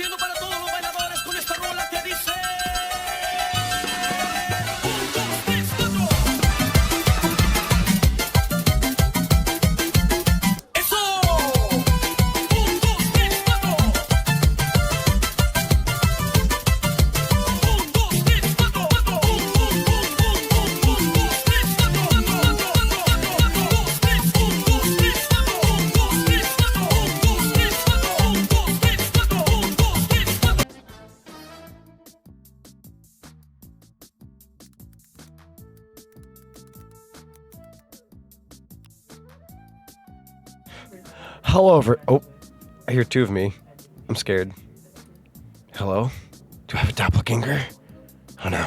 haciendo para todos los bailadores con esta rola que dice... Un, dos, tres, cuatro. ¡Eso! Un, dos, tres, cuatro. Un, dos, tres, cuatro, cuatro. Un, dos, tres, cuatro. Un, dos, tres, Hello, oh, I hear two of me. I'm scared. Hello? Do I have a doppelganger? Oh no.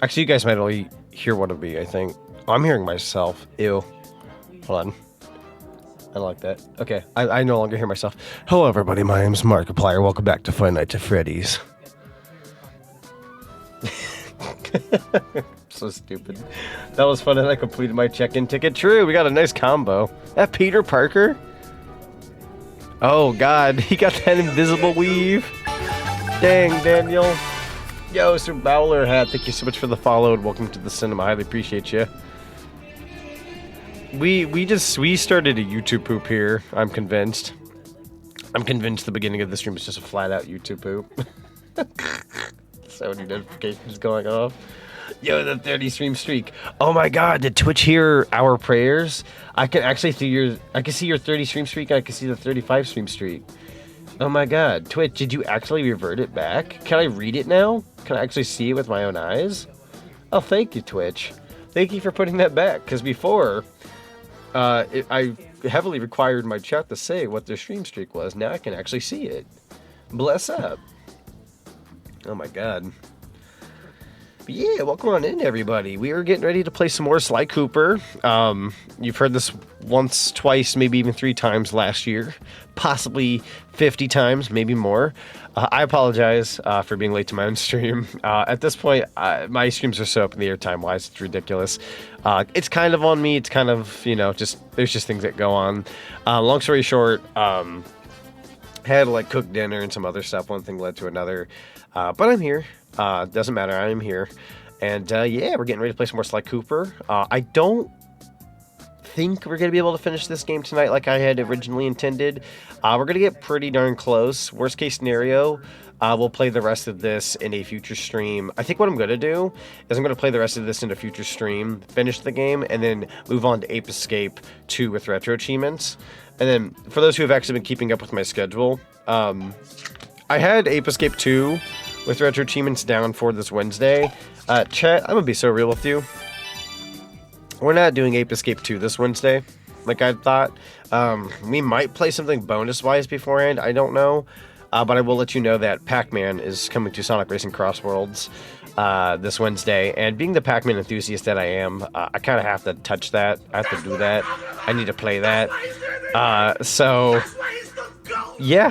Actually, you guys might only hear one of me, I think. Oh, I'm hearing myself. Ew. Hold on. I don't like that. Okay, I no longer hear myself. Hello, everybody. My name's Markiplier. Welcome back to Five Nights at Freddy's. So stupid. That was fun, and I completed my check-in ticket. True, we got a nice combo. That Peter Parker? Oh god, he got that invisible weave. Dang, Daniel. Yo, Sir Bowler Hat, thank you so much for the follow and welcome to the cinema. I highly appreciate you. We started a YouTube poop here. I'm convinced. I'm convinced the beginning of the stream is just a flat out YouTube poop. So many notifications going off. Yo, the 30 stream streak. Oh my god, did Twitch hear our prayers? I can actually see your 30 stream streak and I can see the 35 stream streak. Oh my god, Twitch, did you actually revert it back? Can I read it now? Can I actually see it with my own eyes? Oh, thank you, Twitch. Thank you for putting that back, because before, I heavily required my chat to say what their stream streak was. Now I can actually see it. Bless up. Oh my god. But yeah, welcome on in, everybody. We are getting ready to play some more Sly Cooper. You've heard this once, twice, maybe even 3 times last year. Possibly 50 times, maybe more. I apologize for being late to my own stream. At this point, my streams are so up in the air time-wise, it's ridiculous. It's kind of on me. It's kind of, you know, there's just things that go on. Long story short, had to like cook dinner and some other stuff. One thing led to another. But I'm here. Doesn't matter. I am here. And yeah, we're getting ready to play some more Sly Cooper. I don't think we're going to be able to finish this game tonight like I had originally intended. We're going to get pretty darn close. Worst case scenario, we'll play the rest of this in a future stream. I think what I'm going to do is I'm going to play the rest of this in a future stream, finish the game, and then move on to Ape Escape 2 with retro achievements. And then for those who have actually been keeping up with my schedule, I had Ape Escape 2 with retro achievements down for this Wednesday. Chat, I'm going to be so real with you. We're not doing Ape Escape 2 this Wednesday, like I thought. We might play something bonus-wise beforehand, I don't know. But I will let you know that Pac-Man is coming to Sonic Racing Cross Worlds this Wednesday. And being the Pac-Man enthusiast that I am, I kind of have to touch that. I have to do that. I need to play that. So, yeah.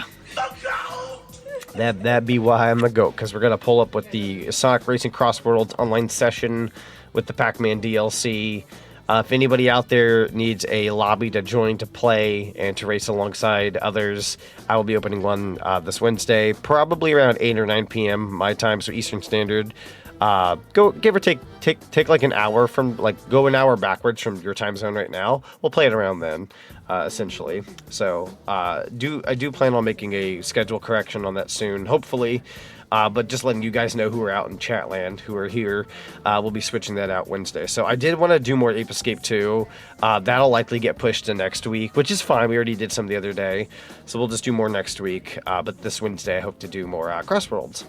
That be why I'm the GOAT, because we're going to pull up with the Sonic Racing Cross Worlds online session with the Pac-Man DLC. If anybody out there needs a lobby to join to play and to race alongside others, I will be opening one this Wednesday, probably around 8 or 9 p.m. my time, so Eastern Standard. Go give or take like an hour from, like, go an hour backwards from your time zone right now. We'll play it around then, essentially. So I do plan on making a schedule correction on that soon, hopefully. But just letting you guys know who are out in Chatland, who are here, we'll be switching that out Wednesday. So I did want to do more Ape Escape 2. That'll likely get pushed to next week, which is fine. We already did some the other day. So we'll just do more next week. But this Wednesday, I hope to do more Crossworlds.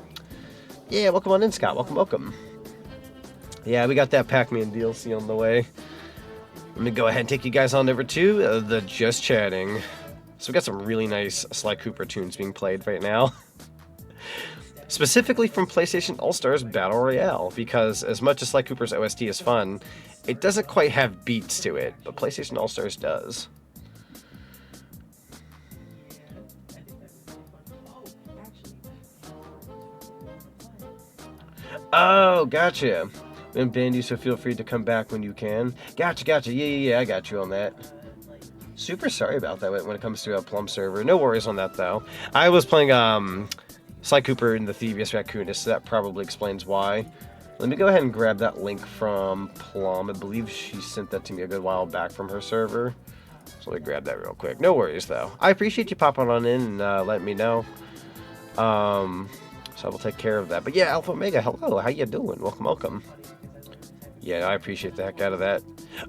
Yeah, welcome on in, Scott. Welcome, welcome. Yeah, we got that Pac-Man DLC on the way. Let me go ahead and take you guys on over to the Just Chatting. So we got some really nice Sly Cooper tunes being played right now. Specifically from PlayStation All-Stars Battle Royale, because as much as Sly Cooper's OST is fun, it doesn't quite have beats to it, but PlayStation All-Stars does. Oh, gotcha. Been banned you, so feel free to come back when you can. Gotcha. Yeah, I got you on that. Super sorry about that when it comes to a Plum server. No worries on that, though. I was playing, Sly Cooper and the Thievius Raccoonus, so that probably explains why. Let me go ahead and grab that link from Plum. I believe she sent that to me a good while back from her server. So let me grab that real quick. No worries, though. I appreciate you popping on in and letting me know. So I will take care of that. But yeah, Alpha Omega, hello. How you doing? Welcome, welcome. Yeah, I appreciate the heck out of that.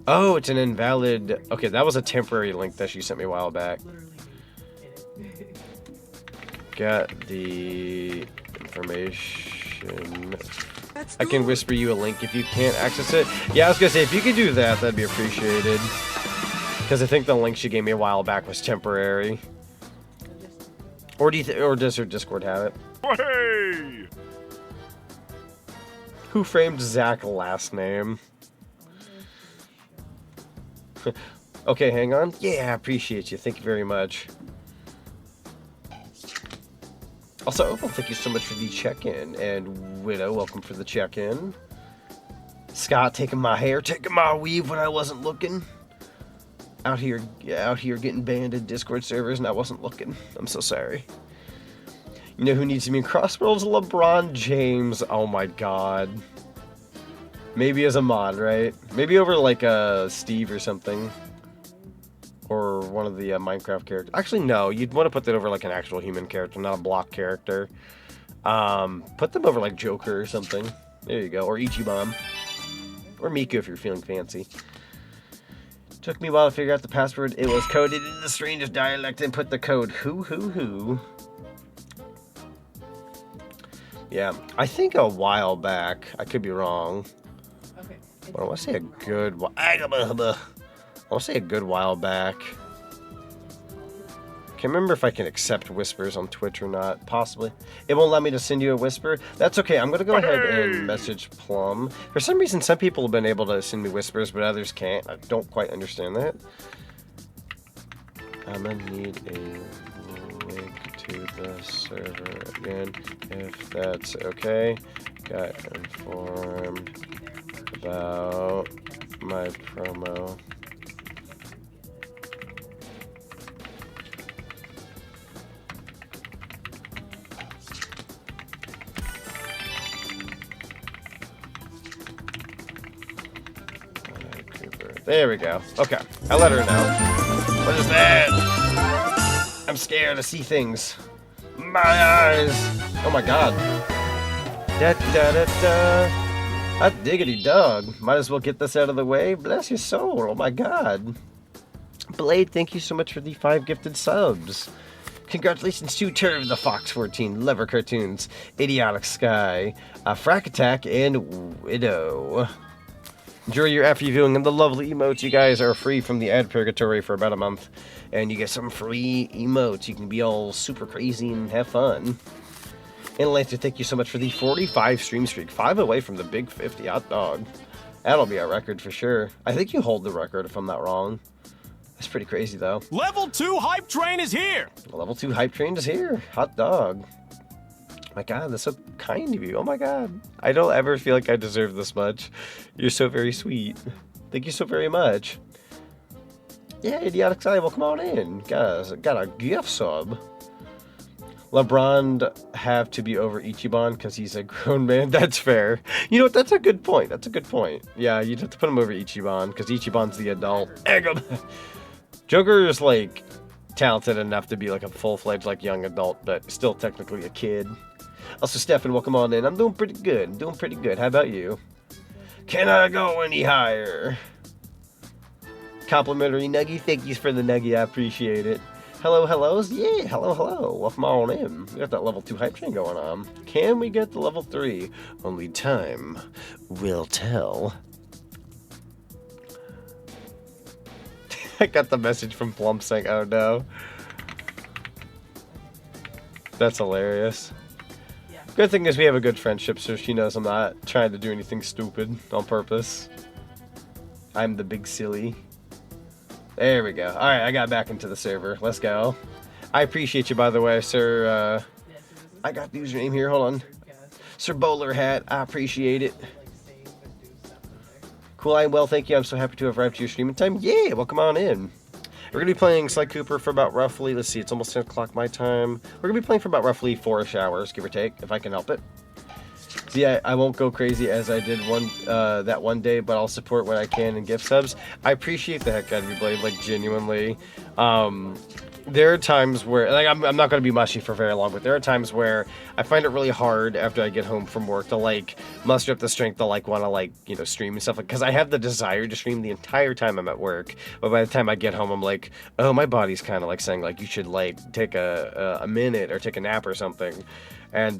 Oh, it's an invalid... Okay, that was a temporary link that she sent me a while back. Got the information. I can whisper you a link if you can't access it. Yeah, I was gonna say, if you could do that, that'd be appreciated. Because I think the link she gave me a while back was temporary. Or or does her Discord have it? Hey! Who framed Zach last name? Okay, hang on. Yeah, I appreciate you. Thank you very much. Also, Opal, thank you so much for the check-in. And Widow, welcome for the check-in. Scott, taking my hair, taking my weave when I wasn't looking. Out here getting banned in Discord servers and I wasn't looking. I'm so sorry. You know who needs to be in Crossworlds? LeBron James. Oh my god. Maybe as a mod, right? Maybe over like Steve or something. Or one of the Minecraft characters. Actually, no. You'd want to put that over like an actual human character, not a block character. Put them over like Joker or something. There you go. Or Ichiban. Or Miku if you're feeling fancy. Took me a while to figure out the password. It was coded in the strangest dialect and put the code who. Yeah, I think a while back, I could be wrong. Okay. But I want to say a good while back. Can't remember if I can accept whispers on Twitch or not. Possibly. It won't let me to send you a whisper. That's okay. I'm going to go ahead and message Plum. For some reason, some people have been able to send me whispers, but others can't. I don't quite understand that. I'm going to need a link to the server again, if that's okay. Got informed about my promo. There we go. Okay, I let her know. What is that? I'm scared to see things. My eyes. Oh my god. Da da da da. Hot diggity dog. Might as well get this out of the way. Bless your soul. Oh my god. Blade, thank you so much for the 5 gifted subs. Congratulations to Turv the Fox 14, Lever Cartoons, Idiotic Sky, Frack Attack, and Widow. Enjoy your after viewing and the lovely emotes. You guys are free from the ad purgatory for about a month. And you get some free emotes. You can be all super crazy and have fun. And Lancer, thank you so much for the 45 stream streak. 5 away from the big 50. Hot dog. That'll be a record for sure. I think you hold the record if I'm not wrong. That's pretty crazy though. Level 2 hype train is here! The level 2 hype train is here. Hot dog. My god, that's so kind of you. Oh my god. I don't ever feel like I deserve this much. You're so very sweet. Thank you so very much. Yeah, Idiotic Side, well, come on in. Guys, got a gift sub. LeBron have to be over Ichiban because he's a grown man. That's fair. You know what? That's a good point. That's a good point. Yeah, you'd have to put him over Ichiban because Ichiban's the adult. Joker is like talented enough to be like a full-fledged like young adult, but still technically a kid. Also, Stefan, welcome on in. I'm doing pretty good. Doing pretty good. How about you? Can I go any higher? Complimentary nuggie. Thank you for the nuggie. I appreciate it. Hello, hellos. Yeah, hello, hello. Welcome on in. We got that level 2 hype train going on. Can we get the level 3? Only time will tell. I got the message from Plum saying, oh no. That's hilarious. Good thing is we have a good friendship, so she knows I'm not trying to do anything stupid on purpose. I'm the big silly. There we go. Alright, I got back into the server. Let's go. I appreciate you, by the way, sir. I got the username here. Hold on. Sir Bowler Hat. I appreciate it. Cool, I'm well, thank you. I'm so happy to have arrived to your streaming time. Yeah, welcome on in. We're gonna be playing Sly Cooper for about roughly, let's see, it's almost 10 o'clock my time. We're gonna be playing for about roughly 4-ish hours, give or take, if I can help it. So yeah, I won't go crazy as I did that one day, but I'll support what I can in gift subs. I appreciate the heck out of you, Blade, like genuinely. There are times where, like, I'm not going to be mushy for very long, but there are times where I find it really hard after I get home from work to, like, muster up the strength to, like, want to, like, you know, stream and stuff. Because I have the desire to stream the entire time I'm at work. But by the time I get home, I'm like, oh, my body's kind of, like, saying, like, you should, like, take a minute or take a nap or something. And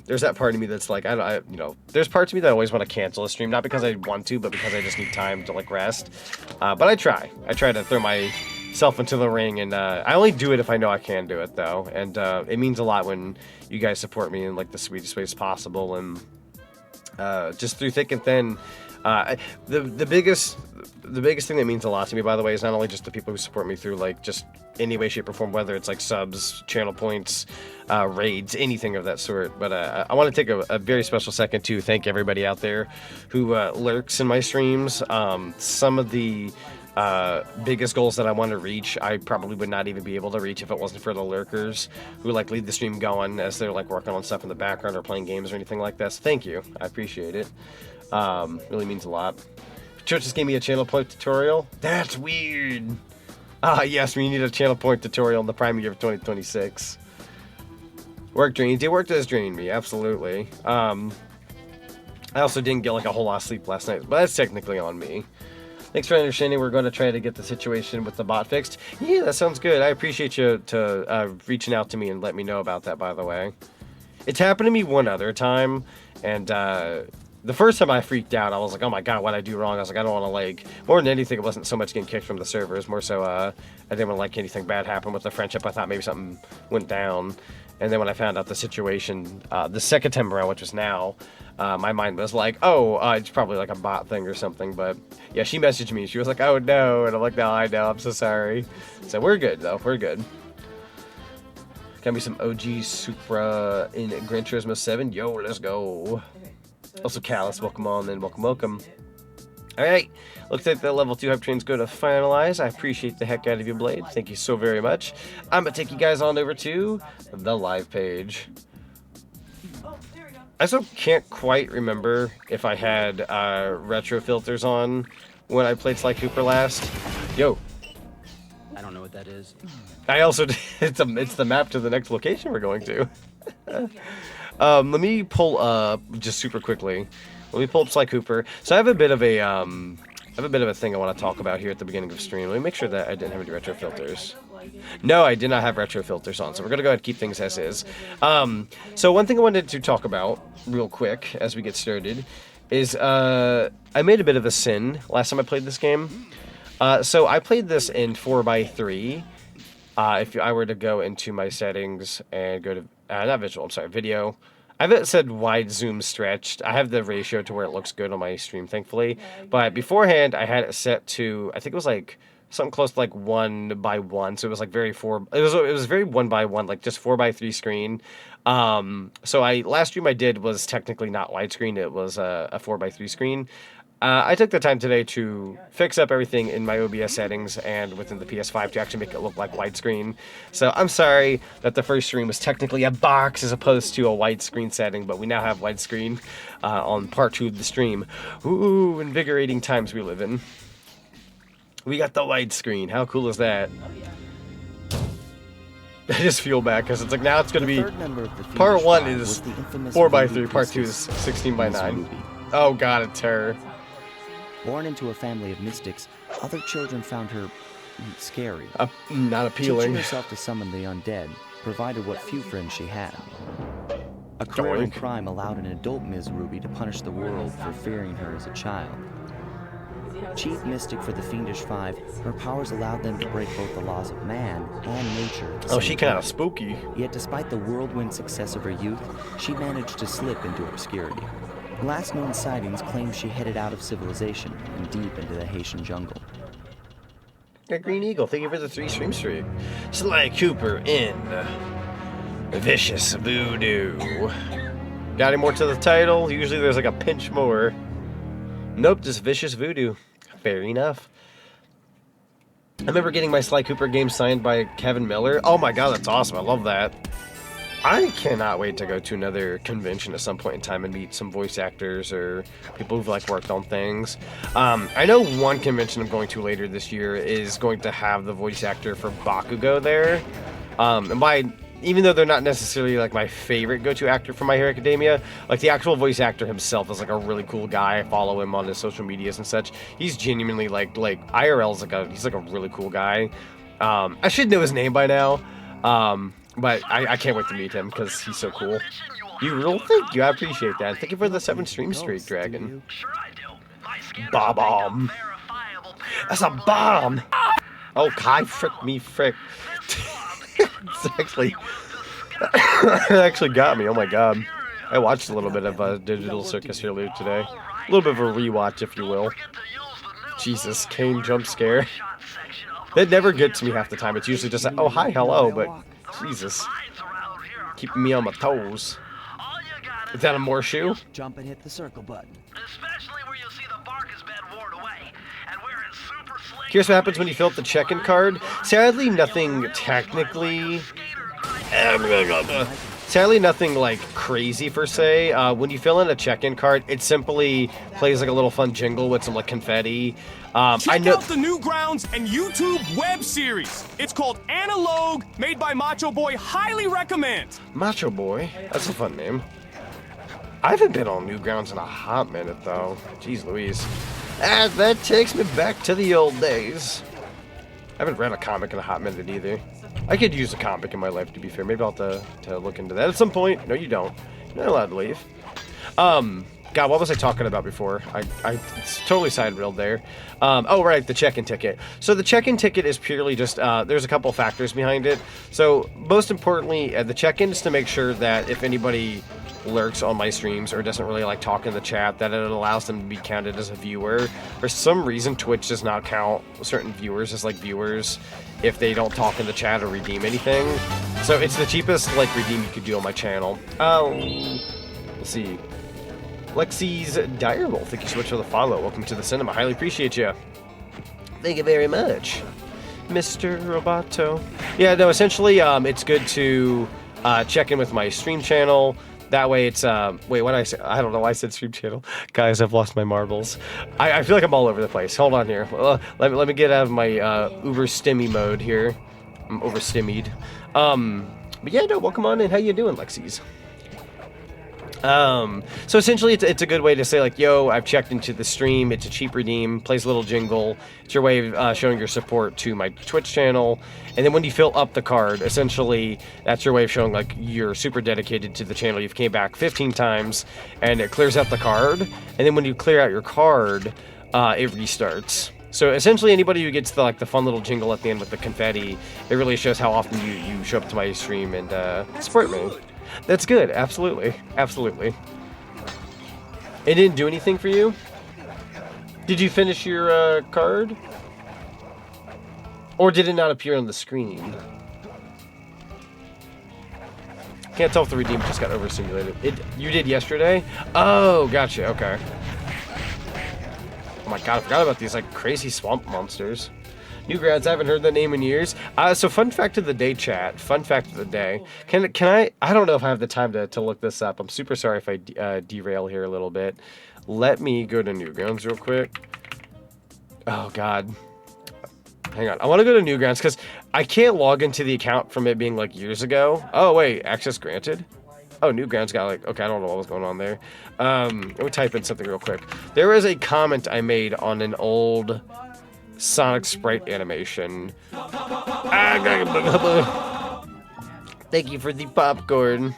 there's that part of me that's like, you know, there's parts of me that I always want to cancel a stream, not because I want to, but because I just need time to, like, rest. But I try to throw myself into the ring, and I only do it if I know I can do it, though. And it means a lot when you guys support me in, like, the sweetest ways possible, and just through thick and thin. The biggest thing that means a lot to me, by the way, is not only just the people who support me through, like, just any way, shape, or form, whether it's like subs, channel points, raids, anything of that sort. But I want to take a very special second to thank everybody out there who lurks in my streams. Some of the biggest goals that I want to reach, I probably would not even be able to reach if it wasn't for the lurkers who, like, leave the stream going as they're, like, working on stuff in the background or playing games or anything like that. So thank you. I appreciate it. Really means a lot. Church just gave me a channel point tutorial. That's weird. Yes, we need a channel point tutorial in the prime year of 2026. Work drains. It worked as drained me, absolutely. I also didn't get, like, a whole lot of sleep last night, but that's technically on me. Thanks for understanding. We're going to try to get the situation with the bot fixed. Yeah, that sounds good. I appreciate you reaching out to me and let me know about that, by the way. It's happened to me one other time, and the first time I freaked out, I was like, oh my god, what'd I do wrong? I was like, I don't want to, like, more than anything, it wasn't so much getting kicked from the servers, more so, I didn't want to, like, anything bad happen with the friendship. I thought maybe something went down. And then when I found out the situation, the second time around, which was now, my mind was like, oh, it's probably, like, a bot thing or something. But, yeah, she messaged me. She was like, oh, no. And I'm like, no, I know. I'm so sorry. So we're good, though. We're good. Got me some OG Supra in Gran Turismo 7. Yo, let's go. Also, Callus, welcome on in. Welcome. Alright, looks like the level 2 hype train's going to finalize. I appreciate the heck out of you, Blade. Thank you so very much. I'm going to take you guys on over to the live page. I still can't quite remember if I had retro filters on when I played Sly Cooper last. Yo. I don't know what that is. I also did. It's the map to the next location we're going to. Let me pull up just super quickly. Let me pull up Sly Cooper. So I have a bit of a thing I want to talk about here at the beginning of the stream. Let me make sure that I didn't have any retro filters. No, I did not have retro filters on, so we're gonna go ahead and keep things as is. So one thing I wanted to talk about real quick as we get started is I made a bit of a sin last time I played this game. So I played this in 4x3. If I were to go into my settings and go to not visual, I'm sorry, video. I have it said wide zoom stretched. I have the ratio to where it looks good on my stream, thankfully. But beforehand, I had it set to, I think it was like something close to like 1x1. So it was like very it was very 1x1, like just 4x3 screen. So last stream I did was technically not widescreen. It was a 4x3 screen. I took the time today to fix up everything in my OBS settings and within the PS5 to actually make it look like widescreen. So I'm sorry that the first stream was technically a box as opposed to a widescreen setting, but we now have widescreen on part 2 of the stream. Ooh, invigorating times we live in. We got the widescreen. How cool is that? I just feel bad because it's like now it's going to be part 1 is 4x3, part 2 is 16x9. Oh god, it's her. Born into a family of mystics, other children found her scary. Not appealing. Teaching herself to summon the undead provided what few friends she had. A career in crime allowed an adult Ms. Ruby to punish the world for fearing her as a child. Chief mystic for the Fiendish Five, her powers allowed them to break both the laws of man and nature. Oh, she kind of spooky. Yet despite the whirlwind success of her youth, she managed to slip into obscurity. Last known sightings claim she headed out of civilization and deep into the Haitian jungle. Yeah, Green Eagle, thank you for the 3 stream streak. Sly Cooper in Vicious Voodoo. Got any more to the title? Usually there's like a pinch more. Nope, just Vicious Voodoo. Fair enough. I remember getting my Sly Cooper game signed by Kevin Miller. Oh my god, that's awesome. I love that. I cannot wait to go to another convention at some point in time and meet some voice actors or people who've like worked on things. I know one convention I'm going to later this year is going to have the voice actor for Bakugo there. And by even though they're not necessarily like my favorite go-to actor for My Hero Academia, like the actual voice actor himself is like a really cool guy. I follow him on his social medias and such. He's genuinely like IRL's he's like a really cool guy. I should know his name by now. But I can't wait to meet him because he's so cool. You real thank you. I appreciate that. Thank you for the 7 stream streak, Dragon. Bomb. That's a bomb. Oh, Kai, frick me, frick. It's actually, it actually got me. Oh my god. I watched a little bit of Digital Circus earlier today. A little bit of a rewatch, if you will. Jesus, Kane jump scare. That never gets me half the time. It's usually just like, oh, hi, hello, but Jesus. Keeping me on my toes. Is that a more shoe? Jump and hit the circle button. Especially where you see the bark has been worn away, and we're in super slick. Here's what happens when you fill out the check-in card. Sadly, nothing technically... Sadly, nothing like crazy per se. When you fill in a check-in card, it simply plays like a little fun jingle with some like confetti. Check out the Newgrounds and YouTube web series. It's called Analog, made by Macho Boy. Highly recommend. Macho Boy? That's a fun name. I haven't been on Newgrounds in a hot minute, though. Jeez Louise. That takes me back to the old days. I haven't read a comic in a hot minute either. I could use a comic in my life, to be fair. Maybe I'll have to look into that at some point. No, you don't. You're not allowed to leave. God, what was I talking about before? I totally side-railed there. Oh, right, the check-in ticket. So the check-in ticket is purely just, there's a couple factors behind it. So most importantly, the check-in is to make sure that if anybody lurks on my streams or doesn't really like talk in the chat, that it allows them to be counted as a viewer. For some reason, Twitch does not count certain viewers as like viewers if they don't talk in the chat or redeem anything. So it's the cheapest like redeem you could do on my channel. Let's see. Lexi's Direwolf, thank you so much for the follow. Welcome to the cinema. Highly appreciate you. Thank you very much, Mr. Roboto. Yeah, no, essentially, it's good to check in with my stream channel. That way it's, wait, what I say? I don't know why I said stream channel. Guys, I've lost my marbles. I feel like I'm all over the place. Hold on here. Let me get out of my uber stimmy mode here. I'm overstimmied. But yeah, no, welcome on in. How you doing, Lexi's? So essentially it's a good way to say like, yo, I've checked into the stream. It's a cheap redeem, plays a little jingle. It's your way of showing your support to my Twitch channel. And then when you fill up the card, essentially that's your way of showing like you're super dedicated to the channel. You've came back 15 times and it clears out the card. And then when you clear out your card, it restarts. So essentially anybody who gets the fun little jingle at the end with the confetti, it really shows how often you show up to my stream and support me. That's good. Absolutely. Absolutely. It didn't do anything for you? Did you finish your card? Or did it not appear on the screen? Can't tell if the redeem just got overstimulated. You did yesterday? Oh, gotcha. Okay. Oh my god, I forgot about these like crazy swamp monsters. Newgrounds, I haven't heard that name in years. So fun fact of the day, chat. Fun fact of the day. Can I don't know if I have the time to look this up. I'm super sorry if I derail here a little bit. Let me go to Newgrounds real quick. Oh, God. Hang on. I want to go to Newgrounds because I can't log into the account from it being like years ago. Oh, wait. Access granted? Oh, Newgrounds got like... Okay, I don't know what was going on there. Let me type in something real quick. There was a comment I made on an old... Sonic Sprite animation. Thank you for the popcorn.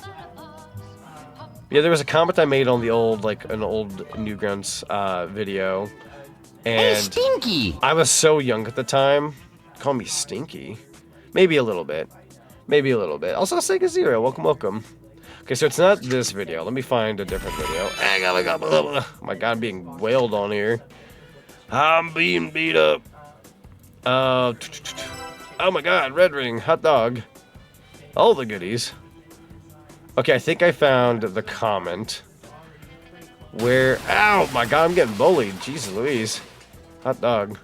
Yeah, there was a comment I made on the old, an old Newgrounds video. And Hey, Stinky! I was so young at the time. Call me Stinky. Maybe a little bit. Maybe a little bit. Also, Sega Zero, welcome, welcome. Okay, so it's not this video. Let me find a different video. Oh my god, I'm being wailed on here. I'm being beat up. Oh my god, red ring, hot dog. All the goodies. Okay, I think I found the comment. Where, ow, my god, I'm getting bullied. Jesus Louise. Hot dog.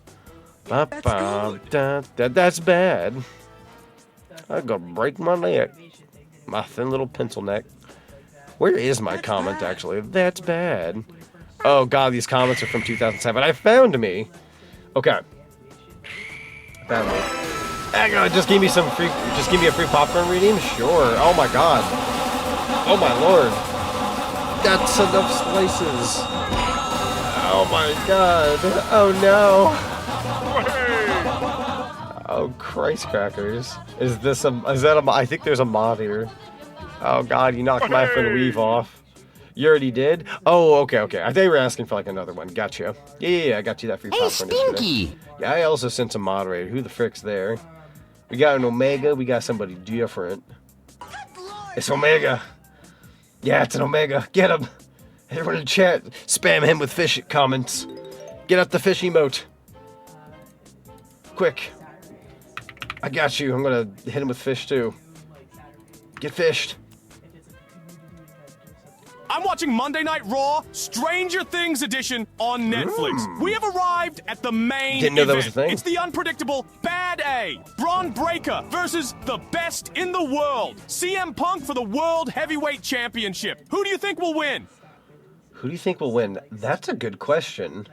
That's bad. I'm gonna break my neck. My thin little pencil neck. Where is my comment, actually? That's bad. Oh, God, these comments are from 2007. I found me. Okay. Found me. Hang on, just give me some free... Just give me a free popcorn redeem? Sure. Oh, my God. Oh, my Lord. That's enough slices. Oh, my God. Oh, no. Oh, Christ crackers. Is this a... Is that a... I think there's a mod here. Oh, God, you knocked my friend Weave off. You already did? Oh, okay. I thought you were asking for, like, another one. Gotcha. Yeah, I got you that free popcorn. Hey, Stinky! Yeah, I also sent some moderator. Who the frick's there? We got an Omega. We got somebody different. It's Omega. Yeah, it's an Omega. Get him. Everyone in chat, spam him with fish comments. Get out the fish emote. Quick. I got you. I'm gonna hit him with fish, too. Get fished. I'm watching Monday Night Raw, Stranger Things edition on Netflix. We have arrived at the main Didn't know event. that was a thing. It's the unpredictable Bad A, Braun Breaker versus the best in the world, CM Punk for the World Heavyweight Championship. Who do you think will win? Who do you think will win? That's a good question.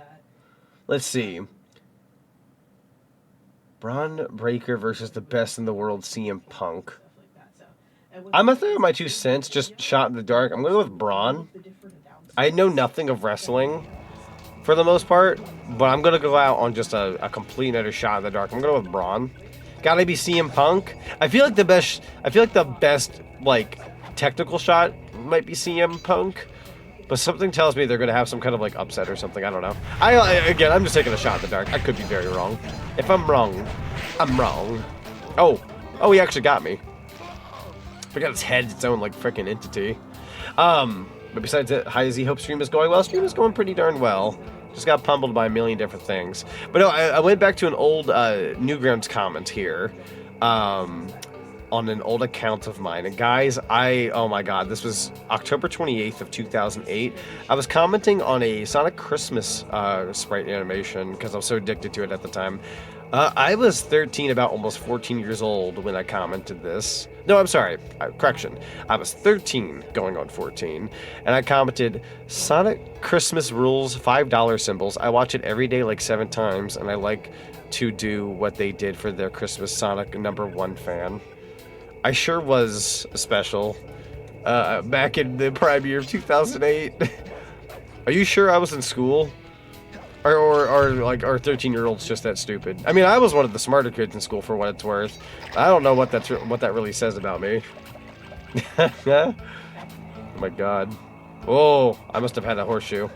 Let's see. Braun Breaker versus the best in the world, CM Punk. I'm gonna throw my 2 cents, just shot in the dark. I'm gonna go with Braun. I know nothing of wrestling for the most part, but I'm gonna go out on just a complete and utter shot in the dark. I'm gonna go with Braun. Gotta be CM Punk. I feel like the best like technical shot might be CM Punk, but something tells me they're gonna have some kind of like upset or something. I don't know. Again, I'm just taking a shot in the dark. I could be very wrong. If I'm wrong, I'm wrong. Oh, he actually got me. Forgot his head's its own, like, freaking entity. But besides that, hi Z, hope stream is going well. Stream is going pretty darn well. Just got pummeled by a million different things. But no, I went back to an old Newgrounds comment here. On an old account of mine. And guys, oh my God, this was October 28th of 2008. I was commenting on a Sonic Christmas sprite animation because I was so addicted to it at the time. I was 13, about almost 14 years old when I commented this. No, I'm sorry. Correction. I was 13 going on 14. And I commented, Sonic Christmas rules, $5 symbols. I watch it every day like 7 times. And I like to do what they did for their Christmas Sonic #1 fan. I sure was special. Back in the prime year of 2008. Are you sure I was in school? Or like, are 13-year-olds just that stupid? I mean, I was one of the smarter kids in school for what it's worth. I don't know what that really says about me. Oh my God. Oh, I must have had a horseshoe.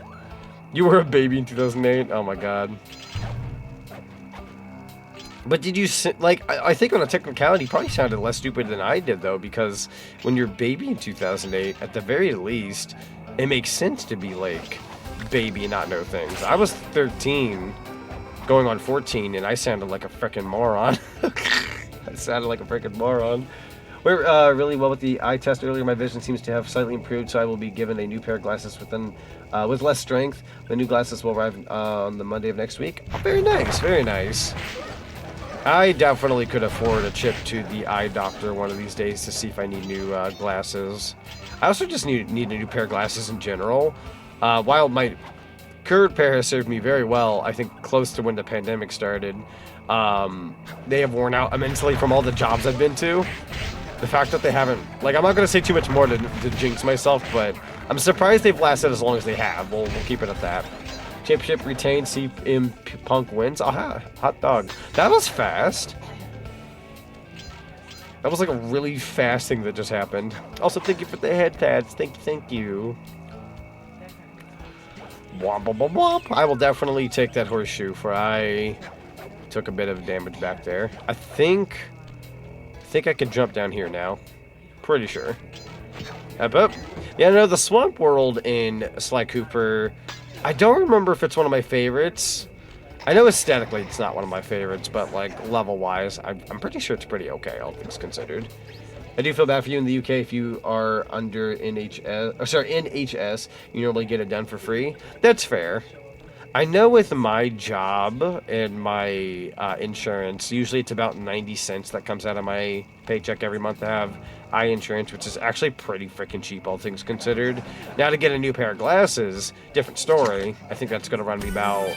You were a baby in 2008? Oh my God. But did you, like, I think on a technicality, you probably sounded less stupid than I did, though, because when you're a baby in 2008, at the very least, it makes sense to be, like, baby and not know things. I was 13, going on 14, and I sounded like a freaking moron. I sounded like a freaking moron. Went really well with the eye test earlier. My vision seems to have slightly improved, so I will be given a new pair of glasses with less strength. The new glasses will arrive on the Monday of next week. Oh, very nice, very nice. I definitely could afford a trip to the eye doctor one of these days to see if I need new glasses. I also just need a new pair of glasses in general. While my current pair has served me very well, I think close to when the pandemic started, they have worn out immensely from all the jobs I've been to. The fact that they haven't, like, I'm not going to say too much more to jinx myself, but I'm surprised they've lasted as long as they have. We'll keep it at that. Championship retained, CM Punk wins. Aha, hot dog. That was fast. That was like a really fast thing that just happened. Also, thank you for the head pads. Thank you. Womp, womp, womp. I will definitely take that horseshoe, for I took a bit of damage back there. I think I can jump down here now. Pretty sure. Up. Yeah, no, the Swamp World in Sly Cooper, I don't remember if it's one of my favorites. I know aesthetically it's not one of my favorites, but like level-wise, I'm pretty sure it's pretty okay, all things considered. I do feel bad for you in the UK if you are under NHS, you normally get it done for free. That's fair. I know with my job and my insurance, usually it's about 90 cents that comes out of my paycheck every month to have eye insurance, which is actually pretty freaking cheap, all things considered. Now to get a new pair of glasses, different story. I think that's going to run me about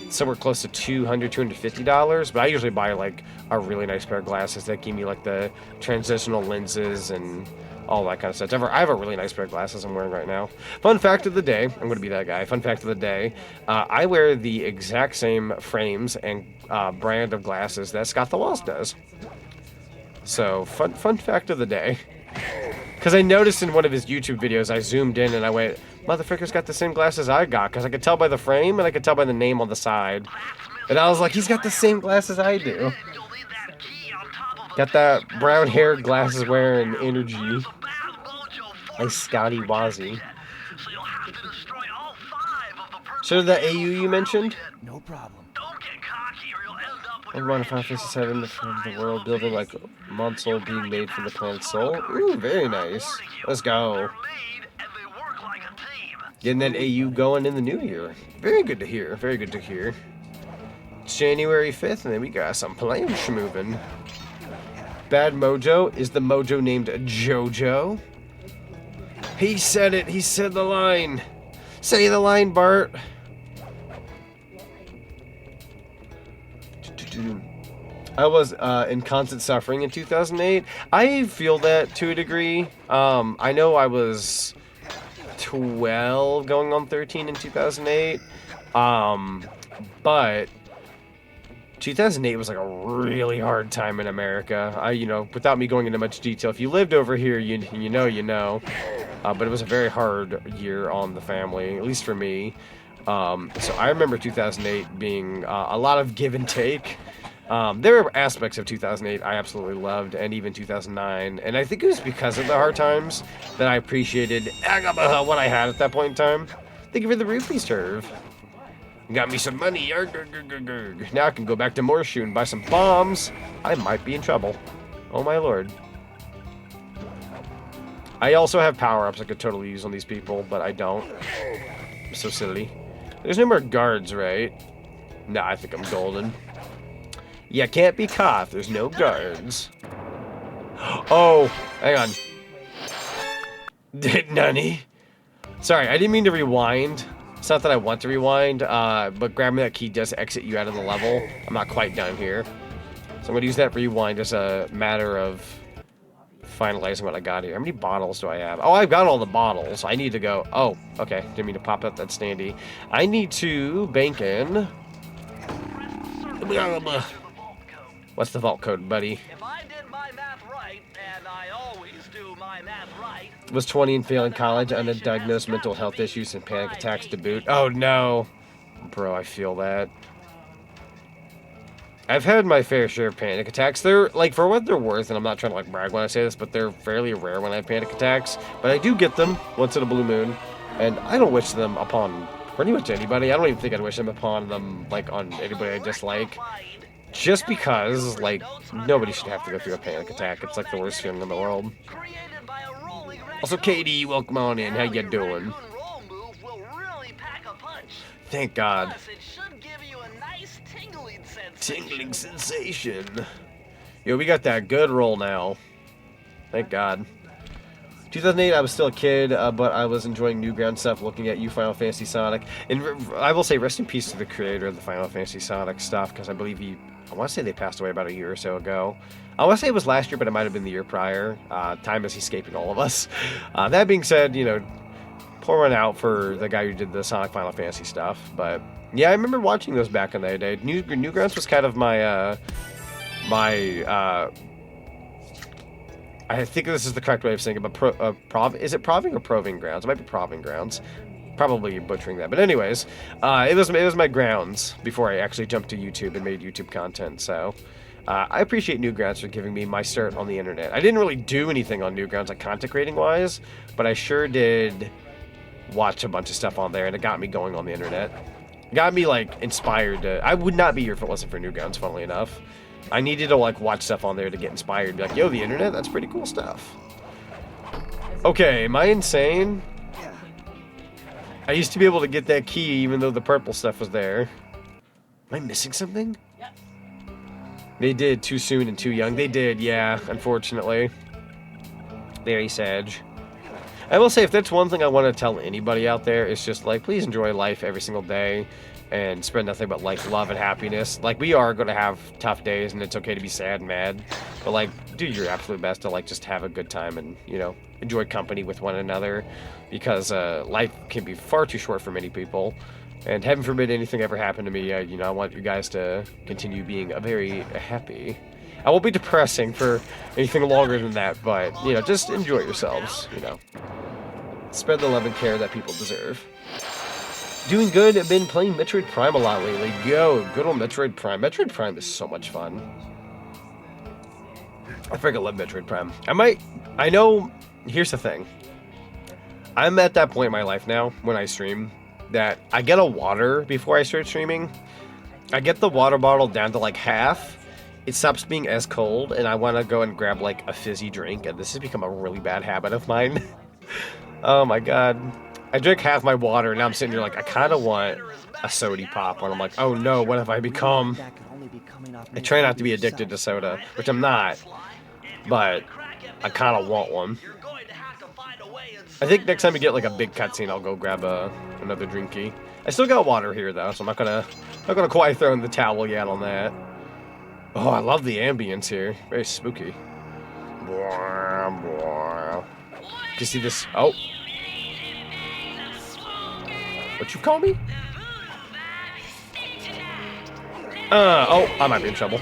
somewhere close to $200, $250, but I usually buy like a really nice pair of glasses that give me like the transitional lenses and all that kind of stuff. I have a really nice pair of glasses I'm wearing right now. Fun fact of the day, I'm going to be that guy. Fun fact of the day, I wear the exact same frames and brand of glasses that Scott the Walls does. So, fun fact of the day. Because I noticed in one of his YouTube videos, I zoomed in and I went, motherfucker's got the same glasses I got. Because I could tell by the frame and I could tell by the name on the side. And I was like, he's got the same glasses I do. Got that brown hair, glasses wearing energy. Like Scotty Wazzy. So the AU you mentioned? No problem. I'm on Final Fantasy 7 from the world building like console being made from the planet Soul. Ooh, very nice. Let's go. Getting that AU going in the new year. Very good to hear. Very good to hear. It's January 5th, and then we got some plans moving. Bad Mojo. Is the Mojo named Jojo? He said it. He said the line. Say the line, Bart. I was in constant suffering in 2008. I feel that to a degree. I know I was 12 going on 13 in 2008. But 2008 was like a really hard time in America. Without me going into much detail, if you lived over here, you know. But it was a very hard year on the family, at least for me. So I remember 2008 being a lot of give and take. There were aspects of 2008 I absolutely loved, and even 2009. And I think it was because of the hard times that I appreciated what I had at that point in time. Thank you for the rupee serve. Got me some money. Now I can go back to Morshu and buy some bombs. I might be in trouble. Oh my lord. I also have power-ups I could totally use on these people, but I don't. I'm so silly. There's no more guards, right? Nah, I think I'm golden. Yeah, can't be caught. There's no guards. Oh, hang on. Nani? Sorry, I didn't mean to rewind. It's not that I want to rewind, but grabbing that key does exit you out of the level. I'm not quite done here. So I'm going to use that rewind as a matter of finalizing what I got here. How many bottles do I have? Oh, I've got all the bottles. I need to go... Oh, okay. Didn't mean to pop up that standy. I need to bank in... What's the vault code, buddy? If I did my math right, and I always do my math right. Was 20 and failing college, undiagnosed mental health issues and panic attacks to boot. Oh no. Bro, I feel that. I've had my fair share of panic attacks. They're, like, for what they're worth, and I'm not trying to, like, brag when I say this, but they're fairly rare when I have panic attacks. But I do get them once in a blue moon, and I don't wish them upon pretty much anybody. I don't even think I'd wish them upon them, like, on anybody I dislike. Just because, like, nobody should have to go through a panic attack. It's, like, the worst feeling in the world. Also, Katie, welcome on in. How you doing? Thank God. Tingling sensation. Yo, we got that good roll now. Thank God. 2008, I was still a kid, but I was enjoying Newground stuff, looking at you, Final Fantasy Sonic. And I will say rest in peace to the creator of the Final Fantasy Sonic stuff, because I believe I want to say they passed away about a year or so ago. I want to say it was last year, but it might have been the year prior. Time is escaping all of us. That being said, pour one out for the guy who did the Sonic Final Fantasy stuff. But yeah, I remember watching those back in the day. Newgrounds was kind of my I think this is the correct way of saying it, but is it Proving or Proving Grounds? It might be Proving Grounds. Probably butchering that. But anyways, it was my grounds before I actually jumped to YouTube and made YouTube content. So I appreciate Newgrounds for giving me my start on the internet. I didn't really do anything on Newgrounds, like content creating wise, but I sure did watch a bunch of stuff on there, and it got me going on the internet. It got me, like, inspired to... I would not be here if it wasn't for Newgrounds, funnily enough. I needed to, like, watch stuff on there to get inspired. Be like, yo, the internet, that's pretty cool stuff. Okay, am I insane? I used to be able to get that key even though the purple stuff was there. Am I missing something? They did too soon and too young. They did, yeah, unfortunately. Very sad. I will say, if that's one thing I want to tell anybody out there, it's just like, please enjoy life every single day and spread nothing but like love and happiness. Like, we are going to have tough days and it's okay to be sad and mad, but like, do your absolute best to like just have a good time and, you know, enjoy company with one another, because life can be far too short for many people. And heaven forbid anything ever happened to me. You know, I want you guys to continue being very happy. I won't be depressing for anything longer than that, but, you know, just enjoy yourselves, you know. Spread the love and care that people deserve. Doing good. I've been playing Metroid Prime a lot lately. Yo, good old Metroid Prime. Metroid Prime is so much fun. I freaking love Metroid Prime. I know, here's the thing. I'm at that point in my life now, when I stream, that I get a water before I start streaming. I get the water bottle down to like half. It stops being as cold, and I want to go and grab like a fizzy drink, and this has become a really bad habit of mine. Oh my god. I drank half my water, and now I'm sitting here like, I kind of want a sody pop, and I'm like, oh no, what have I become? I try not to be addicted to soda, which I'm not, but I kind of want one. I think next time we get like a big cutscene, I'll go grab another drinky. I still got water here though, so I'm not gonna quite throw in the towel yet on that. Oh, I love the ambience here. Very spooky. You see this? Oh. What you call me? Oh, I might be in trouble.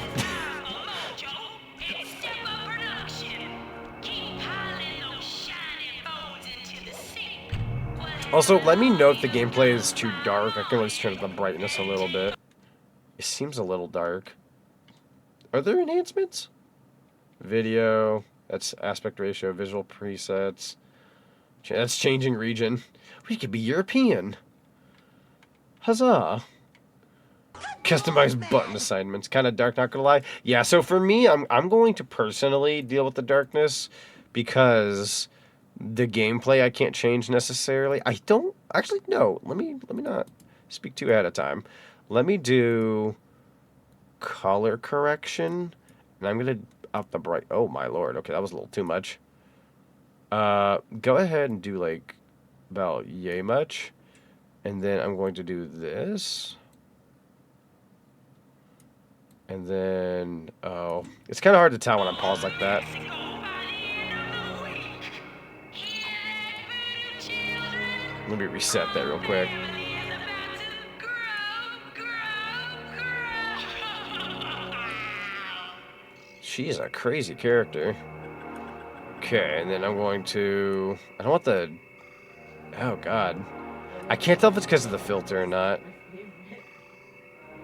Also, let me know if the gameplay is too dark. I can always turn up the brightness a little bit. It seems a little dark. Are there enhancements? Video. That's aspect ratio. Visual presets. That's changing region. We could be European. Huzzah. Customized button assignments. Kind of dark, not gonna lie. Yeah, so for me, I'm going to personally deal with the darkness because the gameplay I can't change necessarily. I don't actually no. Let me not speak too ahead of time. Let me do color correction, and I'm gonna up the bright. Oh my lord. Okay, that was a little too much. Go ahead and do like about yay much, and then I'm going to do this, and then oh, it's kind of hard to tell when I'm paused like that. Let me reset that real quick. She's a crazy character. Okay, and then I'm going to... I don't want the... Oh, God. I can't tell if it's because of the filter or not.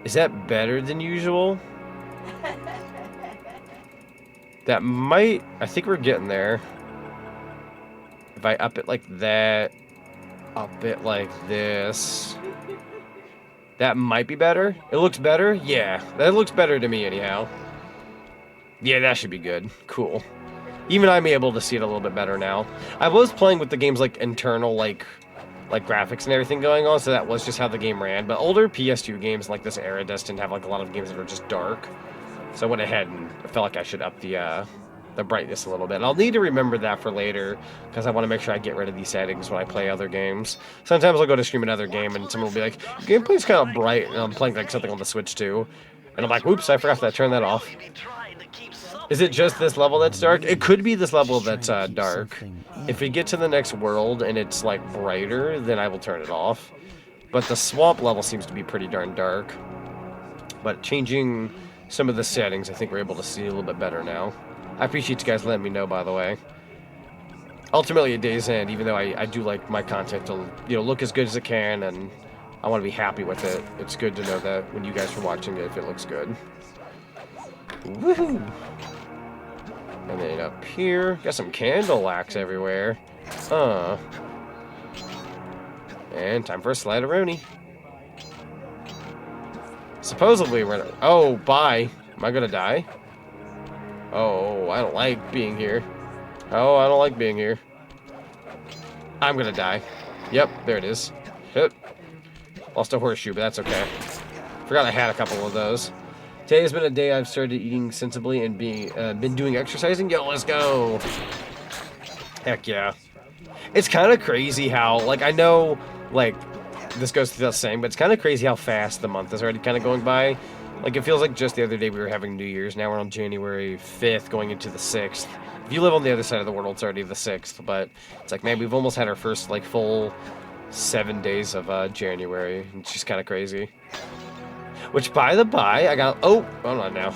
Is that better than usual? That might... I think we're getting there. If I up it like that... Up it like this... That might be better. It looks better? Yeah, that looks better to me anyhow. Yeah, that should be good. Cool. Even I'm able to see it a little bit better now. I was playing with the game's like internal like graphics and everything going on, so that was just how the game ran. But older PS2 games like this era just didn't have like a lot of games that were just dark. So I went ahead and I felt like I should up the brightness a little bit. And I'll need to remember that for later, because I want to make sure I get rid of these settings when I play other games. Sometimes I'll go to stream another game and someone will be like, gameplay's kind of bright, and I'm playing like something on the Switch too. And I'm like, whoops, I forgot to turn that off. Is it just this level that's dark? It could be this level that's dark. If we get to the next world and it's like brighter, then I will turn it off. But the swamp level seems to be pretty darn dark. But changing some of the settings, I think we're able to see a little bit better now. I appreciate you guys letting me know, by the way. Ultimately, at day's end, even though I do like my content to, you know, look as good as it can, and I want to be happy with it, it's good to know that when you guys are watching it, if it looks good. Woohoo! And then up here, got some candle wax everywhere. And time for a slideroni. Supposedly we're gonna... Oh, bye. Am I gonna die? Oh, I don't like being here. Oh, I don't like being here. I'm gonna die. Yep, there it is. Hit. Lost a horseshoe, but that's okay. Forgot I had a couple of those. Today has been a day I've started eating sensibly and been doing exercising. Yo, let's go. Heck yeah. It's kind of crazy how, like, I know, like, this goes without saying, but it's kind of crazy how fast the month is already kind of going by. Like, it feels like just the other day we were having New Year's. Now we're on January 5th, going into the 6th. If you live on the other side of the world, it's already the 6th. But it's like, man, we've almost had our first, like, full 7 days of January. It's just kind of crazy. Which, by the by, I got... Oh, hold on now.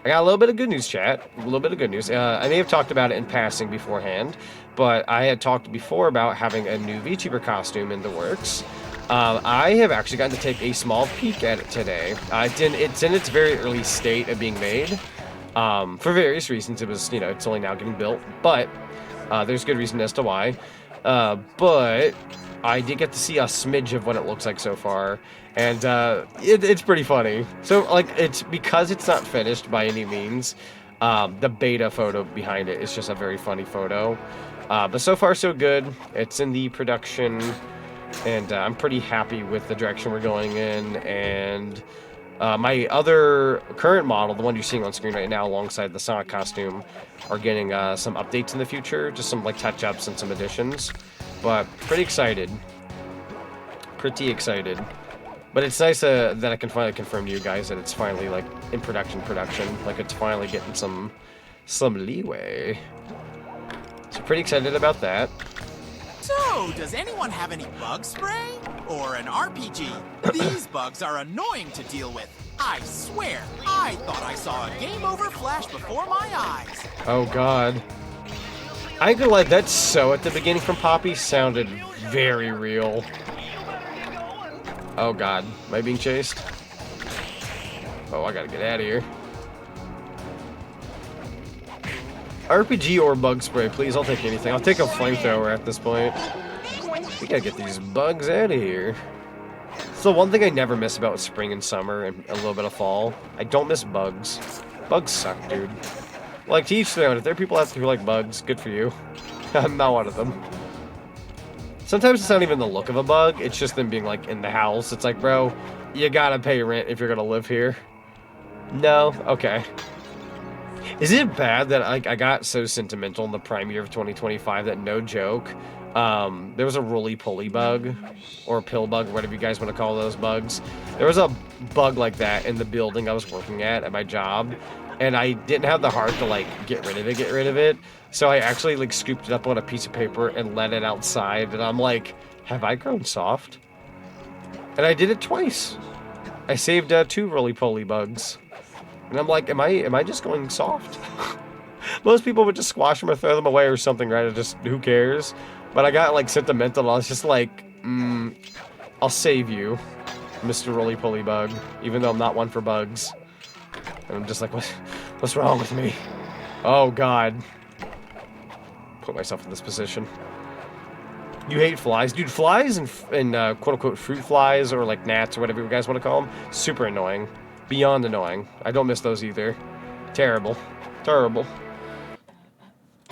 I got a little bit of good news, chat. A little bit of good news. I may have talked about it in passing beforehand, but I had talked before about having a new VTuber costume in the works. I have actually gotten to take a small peek at it today. It's in its very early state of being made. For various reasons. It was, you know, it's only now getting built, but there's good reason as to why. But I did get to see a smidge of what it looks like so far, and it's pretty funny. So, like, it's because it's not finished by any means. The beta photo behind it is just a very funny photo. But so far, so good. It's in the production, and I'm pretty happy with the direction we're going in. And my other current model, the one you're seeing on screen right now alongside the Sonic costume, are getting some updates in the future, just some like touch-ups and some additions. But pretty excited. Pretty excited. But it's nice that I can finally confirm to you guys that it's finally like in production. Like it's finally getting some leeway. So pretty excited about that. So, does anyone have any bug spray? Or an RPG? These bugs are annoying to deal with. I swear, I thought I saw a game over flash before my eyes. Oh god. I ain't gonna lie, that so at the beginning from Poppy sounded very real. Oh god, am I being chased? Oh, I gotta get out of here. RPG or bug spray, please. I'll take anything. I'll take a flamethrower at this point. We gotta get these bugs out of here. So one thing I never miss about spring and summer and a little bit of fall, I don't miss bugs. Bugs suck, dude. Like, to each their own. If there are people out there who like bugs, good for you. I'm not one of them. Sometimes it's not even the look of a bug, it's just them being, like, in the house. It's like, bro, you gotta pay rent if you're gonna live here. No? Okay. Is it bad that I got so sentimental in the prime year of 2025 that, no joke, there was a roly-poly bug, or pill bug, whatever you guys want to call those bugs. There was a bug like that in the building I was working at my job, and I didn't have the heart to, like, get rid of it. So I actually, like, scooped it up on a piece of paper and let it outside, and I'm like, have I grown soft? And I did it twice. I saved 2 roly-poly bugs. And I'm like, am I just going soft? Most people would just squash them or throw them away or something, right? Or just, who cares? But I got, like, sentimental. I was just like, I'll save you, Mr. Roly-Poly Bug, even though I'm not one for bugs. And I'm just like, what's wrong with me? Oh, God. Put myself in this position. You hate flies? Dude, flies and quote-unquote fruit flies or, like, gnats or whatever you guys want to call them, super annoying. Beyond annoying. I don't miss those either. Terrible. Terrible.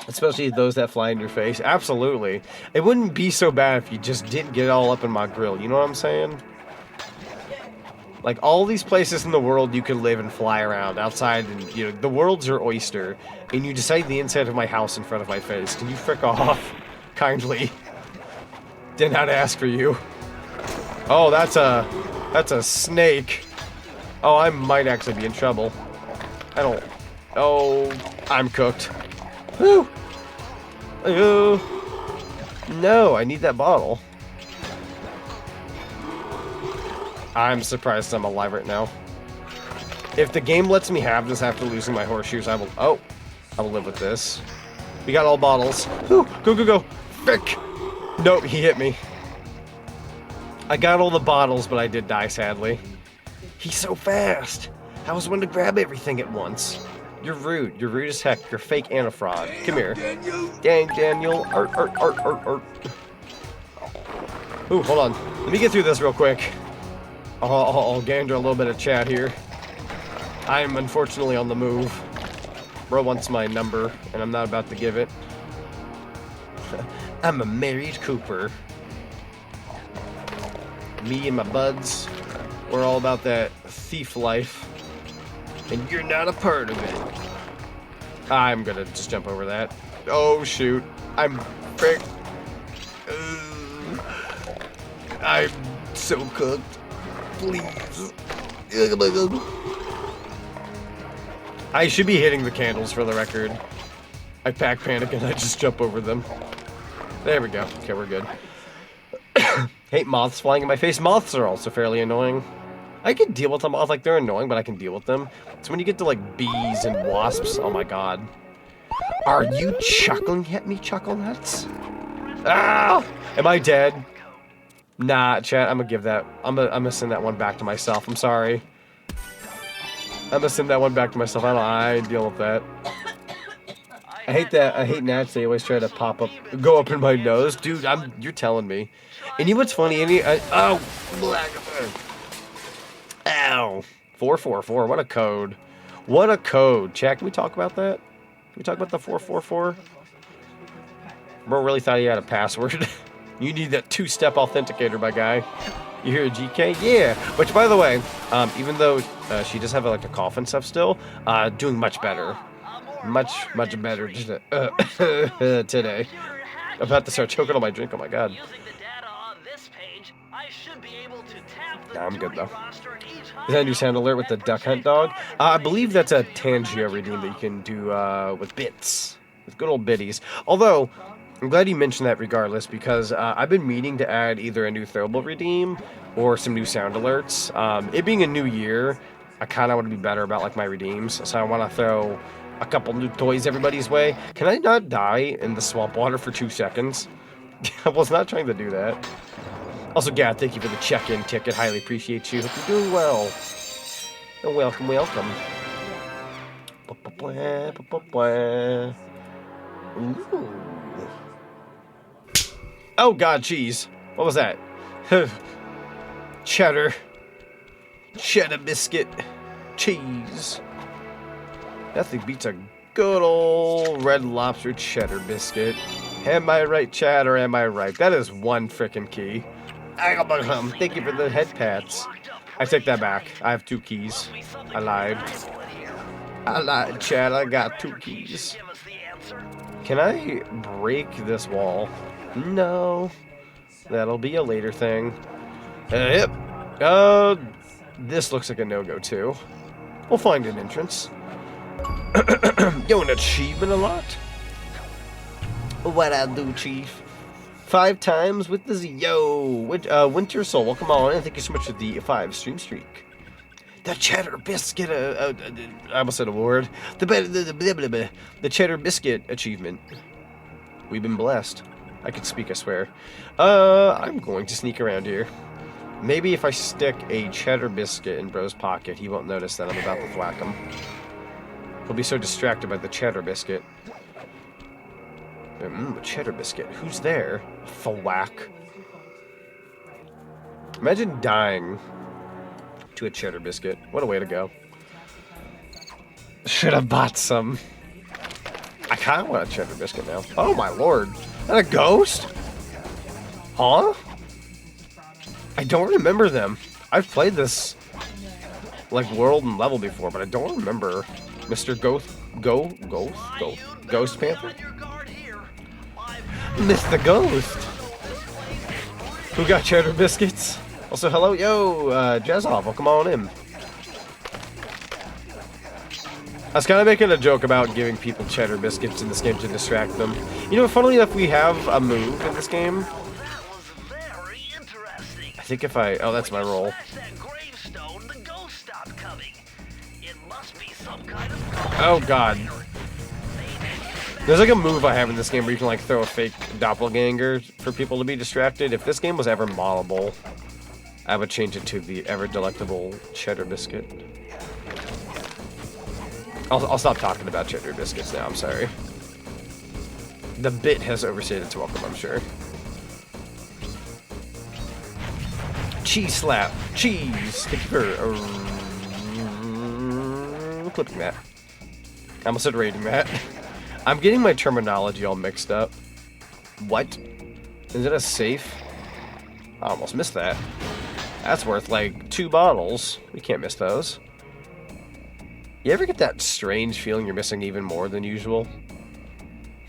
Especially those that fly in your face. Absolutely. It wouldn't be so bad if you just didn't get it all up in my grill. You know what I'm saying? Like, all these places in the world you could live and fly around outside, and, you know, the world's your oyster, and you decide the inside of my house in front of my face. Can you frick off? Kindly. Didn't have to ask for you. Oh, that's a snake. Oh, I might actually be in trouble. I don't... Oh, I'm cooked. Woo! No, I need that bottle. I'm surprised I'm alive right now. If the game lets me have this after losing my horseshoes, I will... Oh, I will live with this. We got all bottles. Ooh, go. Frick! Nope, he hit me. I got all the bottles, but I did die, sadly. He's so fast. How was one to grab everything at once? You're rude. You're rude as heck. You're fake and a fraud. Come here. Dang, Daniel. Art. Ooh, hold on. Let me get through this real quick. I'll gander a little bit of chat here. I'm unfortunately on the move. Bro wants my number, and I'm not about to give it. I'm a married Cooper. Me and my buds, we're all about that thief life. And you're not a part of it. I'm gonna just jump over that. Oh shoot. I'm frick. I'm so cooked. Please. I should be hitting the candles for the record. I pack panic and I just jump over them. There we go. Okay, we're good. Hate moths flying in my face. Moths are also fairly annoying. I can deal with them. Like, they're annoying, but I can deal with them. So when you get to, like, bees and wasps, oh my god. Are you chuckling at me, chuckle nuts? Ah! Am I dead? Nah, chat, I'm gonna give that. I'm gonna send that one back to myself. I'm sorry. I'm gonna send that one back to myself. I deal with that. I hate that. I hate gnats. They always try to go up in my nose. Dude, you're telling me. And you know what's funny? Oh, black. Ow. 444. What a code. What a code. Chat, can we talk about that? Can we talk about the 444? Bro really thought he had a password. You need that two-step authenticator, my guy. You hear a GK? Yeah. Which, by the way, even though she does have like a cough and stuff still, doing much better. Much better today. I'm about to start choking on my drink. Oh my god. Nah, I'm good though. Is that a new sound alert with the duck hunt dog? I believe that's a Tangio redeem that you can do with bits. With good old biddies. Although, I'm glad you mentioned that regardless, because I've been meaning to add either a new throwable redeem or some new sound alerts. It being a new year, I kind of want to be better about like my redeems, so I want to throw a couple new toys everybody's way. Can I not die in the swamp water for 2 seconds? I was not trying to do that. Also, Gad, thank you for the check-in ticket. Highly appreciate you. Hope you're doing well. And welcome, welcome. Ooh. Oh god, cheese. What was that? Cheddar. Cheddar biscuit. Cheese. Nothing beats a good old Red Lobster cheddar biscuit. Am I right, Chad, or am I right? That is one frickin' key. Thank you for the head pats. I take that back. I have 2 keys. I lied. Chad. I got 2 keys. Can I break this wall? No. That'll be a later thing. Yep. This looks like a no-go, too. We'll find an entrance. Yo, an achievement a lot? What I do, Chief? 5 times with the Z. Yo, Winter Soul, welcome on, and thank you so much for the 5 stream streak. The Cheddar Biscuit, I almost said a word. The Cheddar Biscuit achievement. We've been blessed. I can speak, I swear. I'm going to sneak around here. Maybe if I stick a Cheddar Biscuit in Bro's pocket, he won't notice that I'm about to thwack him. He'll be so distracted by the Cheddar Biscuit. A Cheddar Biscuit. Who's there? Thwack. Imagine dying to a Cheddar Biscuit. What a way to go. Should have bought some. I kind of want a Cheddar Biscuit now. Oh my lord. Is that a ghost? Huh? I don't remember them. I've played this like world and level before, but I don't remember Mr. Ghost Panther? Mr. Ghost. Who got Cheddar Biscuits? Also, hello, yo, Jazzov, welcome on in. I was kind of making a joke about giving people Cheddar Biscuits in this game to distract them. You know, funnily enough, we have a move in this game. I think if I... Oh, that's my roll. Oh, God. There's like a move I have in this game where you can like throw a fake doppelganger for people to be distracted. If this game was ever moddable, I would change it to the ever-delectable Cheddar Biscuit. I'll stop talking about Cheddar Biscuits now, I'm sorry. The bit has overstayed its welcome, I'm sure. Cheese slap. Cheese. Thank you for clipping that. I almost said rating that. I'm getting my terminology all mixed up. What? Is it a safe? I almost missed that. That's worth like 2 bottles. We can't miss those. You ever get that strange feeling you're missing even more than usual?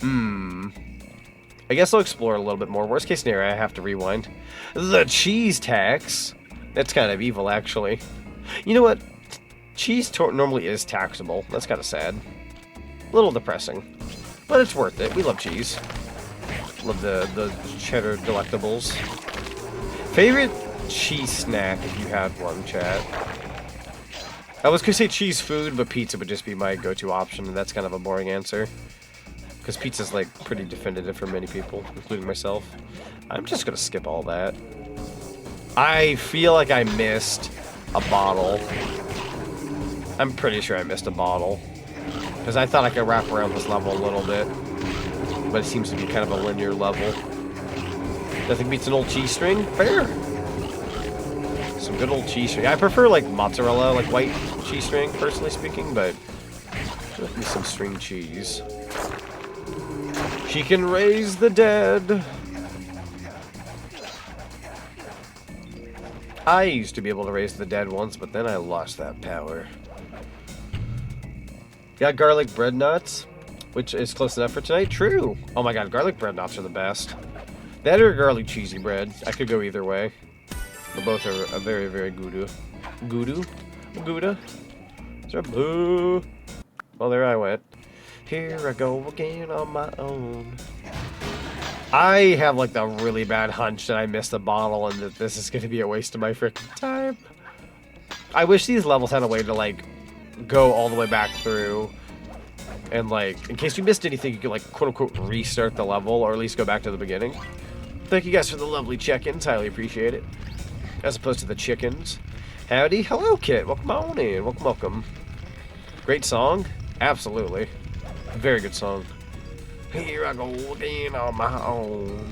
I guess I'll explore a little bit more. Worst case scenario, I have to rewind. The cheese tax. That's kind of evil, actually. You know what? Cheese normally is taxable. That's kind of sad. A little depressing. But it's worth it. We love cheese. Love the cheddar delectables. Favorite cheese snack if you had one, chat? I was gonna say cheese food, but pizza would just be my go-to option, and that's kind of a boring answer. Because pizza's like pretty definitive for many people, including myself. I'm just gonna skip all that. I feel like I missed a bottle. I'm pretty sure I missed a bottle. Because I thought I could wrap around this level a little bit. But it seems to be kind of a linear level. Nothing beats an old cheese string. Fair. Some good old cheese string. I prefer like mozzarella, like white cheese string, personally speaking, but give me some string cheese. She can raise the dead. I used to be able to raise the dead once, but then I lost that power. Got garlic bread nuts, which is close enough for tonight. True. Oh my god, garlic bread nuts are the best. That or garlic cheesy bread. I could go either way. But both are a very, very good. Gouda? Is there boo? Well, there I went. Here I go again on my own. I have like the really bad hunch that I missed a bottle and that this is going to be a waste of my freaking time. I wish these levels had a way to like go all the way back through and like in case you missed anything you could like quote unquote restart the level or at least go back to the beginning. Thank you guys for the lovely check-ins. Highly appreciate it. As opposed to the chickens. Howdy. Hello, Kit. Welcome on in. Welcome, welcome. Great song? Absolutely. Very good song. Here I go again on my own.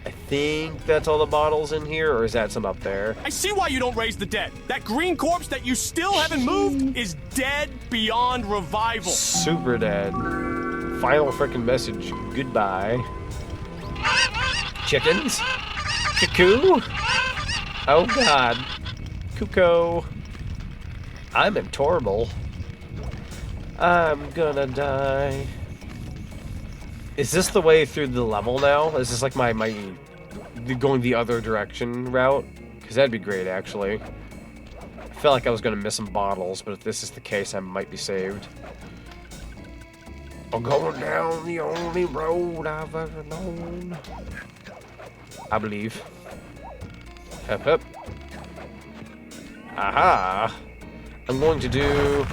I think that's all the bottles in here, or is that some up there? I see why you don't raise the dead. That green corpse that you still haven't moved is dead beyond revival. Super dead. Final freaking message. Goodbye. Chickens? Cuckoo? Oh god. Cuckoo. I'm intolerable. I'm gonna die. Is this the way through the level now? Is this like my going the other direction route? Because that'd be great, actually. I felt like I was going to miss some bottles, but if this is the case, I might be saved. I'm going down the only road I've ever known. I believe. Hup, hup. Aha! I'm going to do...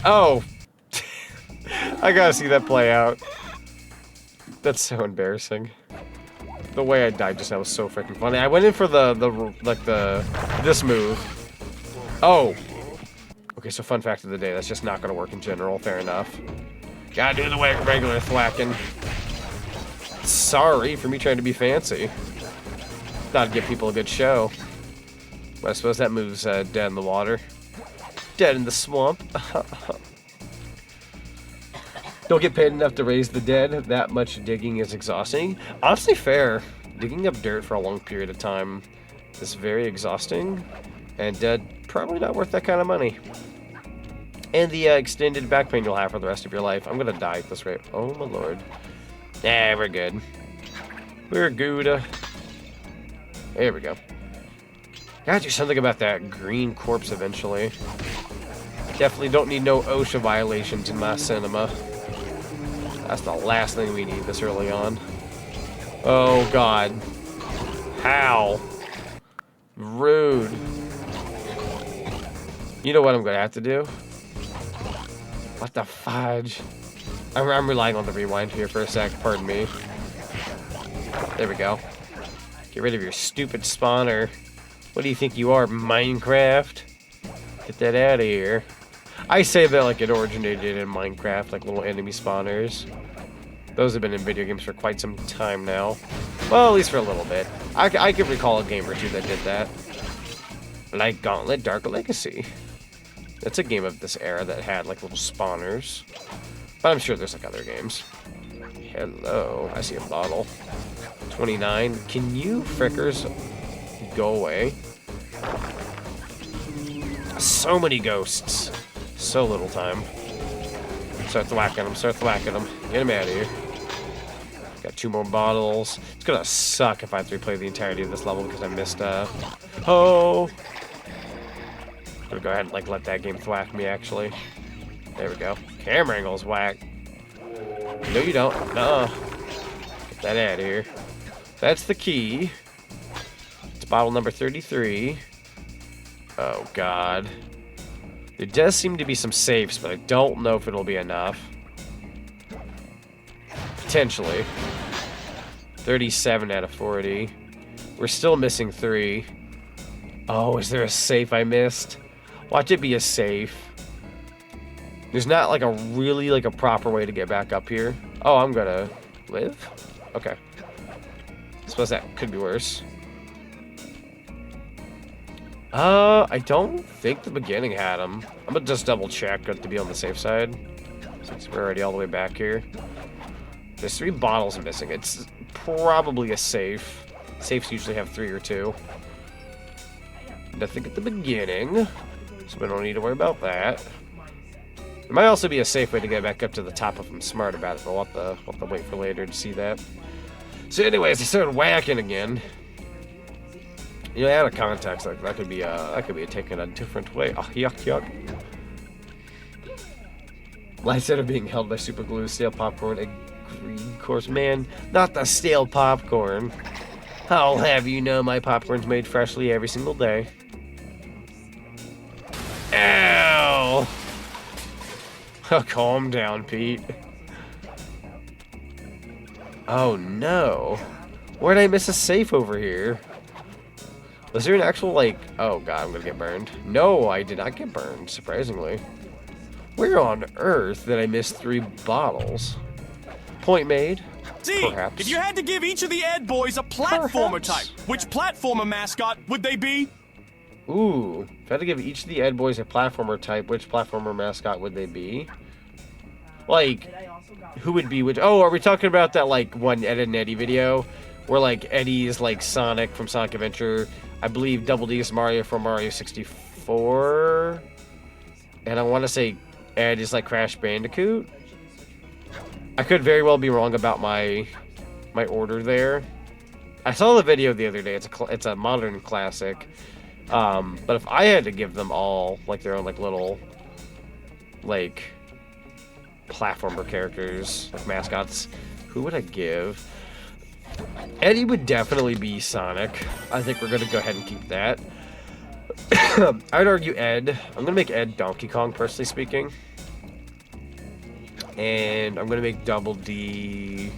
Oh! I gotta see that play out. That's so embarrassing. The way I died just now was so freaking funny. I went in for this move. Oh! Okay, so fun fact of the day, that's just not gonna work in general, fair enough. Gotta do the regular thwacking. Sorry for me trying to be fancy. Thought I'd give people a good show. But I suppose that move's dead in the water. Dead in the swamp. Don't get paid enough to raise the dead. That much digging is exhausting. Honestly, fair. Digging up dirt for a long period of time is very exhausting. And probably not worth that kind of money. And the extended back pain you'll have for the rest of your life. I'm gonna die at this rate. Oh my lord. Nah, we're good. We're good. There we go. Gotta do something about that green corpse eventually. Definitely don't need no OSHA violations in my cinema. That's the last thing we need this early on. Oh god. How? Rude. You know what I'm gonna have to do? What the fudge? I'm relying on the rewind here for a sec, pardon me. There we go. Get rid of your stupid spawner. What do you think you are, Minecraft? Get that out of here. I say that like it originated in Minecraft, like little enemy spawners. Those have been in video games for quite some time now. Well, at least for a little bit. I can recall a game or two that did that. Like Gauntlet Dark Legacy. That's a game of this era that had like little spawners. But I'm sure there's like other games. Hello, I see a bottle. 29. Can you frickers go away? So many ghosts. So little time. Start thwacking them, start thwacking them. Get him out of here. Got 2 more bottles. It's gonna suck if I have to replay the entirety of this level because I missed, oh! I'm gonna go ahead and, like, let that game thwack me, actually. There we go. Camera angle's whack. No, you don't. Nuh-uh. Get that out of here. That's the key. It's bottle number 33. Oh, God. There does seem to be some safes, but I don't know if it'll be enough. Potentially. 37 out of 40. We're still missing 3. Oh, is there a safe I missed? Watch it be a safe. There's not like a really like a proper way to get back up here. Oh, I'm gonna live? Okay. Suppose that could be worse. I don't think the beginning had him. I'm gonna just double check to be on the safe side. Since we're already all the way back here. There's 3 bottles missing. It's probably a safe. Safes usually have 3 or 2. Nothing at the beginning. So we don't need to worry about that. There might also be a safe way to get back up to the top if I'm smart about it, but we'll have to wait for later to see that. So anyways, I started whacking again. You know, out of context, like, that could be taken a different way. Oh, yuck, yuck. Instead of being held by super glue, stale popcorn, agreed, of course, man, not the stale popcorn. I'll have you know my popcorn's made freshly every single day. Ow! Oh, calm down, Pete. Oh no. Where'd I miss a safe over here? Was there an actual, like... Oh god, I'm gonna get burned. No, I did not get burned, surprisingly. Where on earth did I miss 3 bottles? Point made. See, Perhaps. if you had to give each of the Ed boys a platformer type, which platformer mascot would they be? Ooh, if I had to give each of the Ed boys a platformer type, which platformer mascot would they be? Like, who would be which? Oh, are we talking about that, like, one Ed and Eddie video? Where, like, Eddie is, like, Sonic from Sonic Adventure. I believe Double D is Mario from Mario 64. And I want to say Ed is, like, Crash Bandicoot. I could very well be wrong about my order there. I saw the video the other day. It's a modern classic. But if I had to give them all, like, their own, like, little, like, platformer characters, like mascots, who would I give? Eddie would definitely be Sonic. I think we're going to go ahead and keep that. I'd argue Ed. I'm going to make Ed Donkey Kong, personally speaking. And I'm going to make Double D...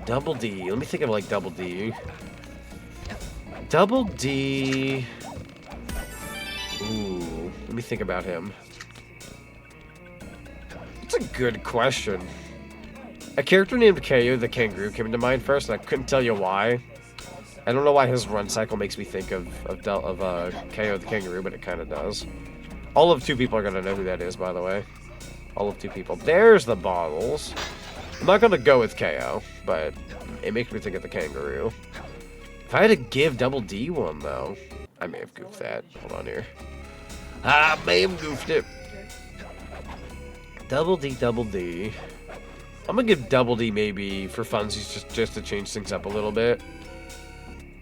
Double D. Let me think of, like, Double D. Double D... Ooh, let me think about him. That's a good question. A character named KO the Kangaroo came into mind first, and I couldn't tell you why. I don't know why his run cycle makes me think of KO the Kangaroo, but it kind of does. All of 2 people are going to know who that is, by the way. All of 2 people. There's the bottles. I'm not going to go with KO, but it makes me think of the Kangaroo. If I had to give Double D one, though, I may have goofed that. Hold on here. I may have goofed it. Double D, Double D. I'm gonna give Double D maybe for funsies, just to change things up a little bit.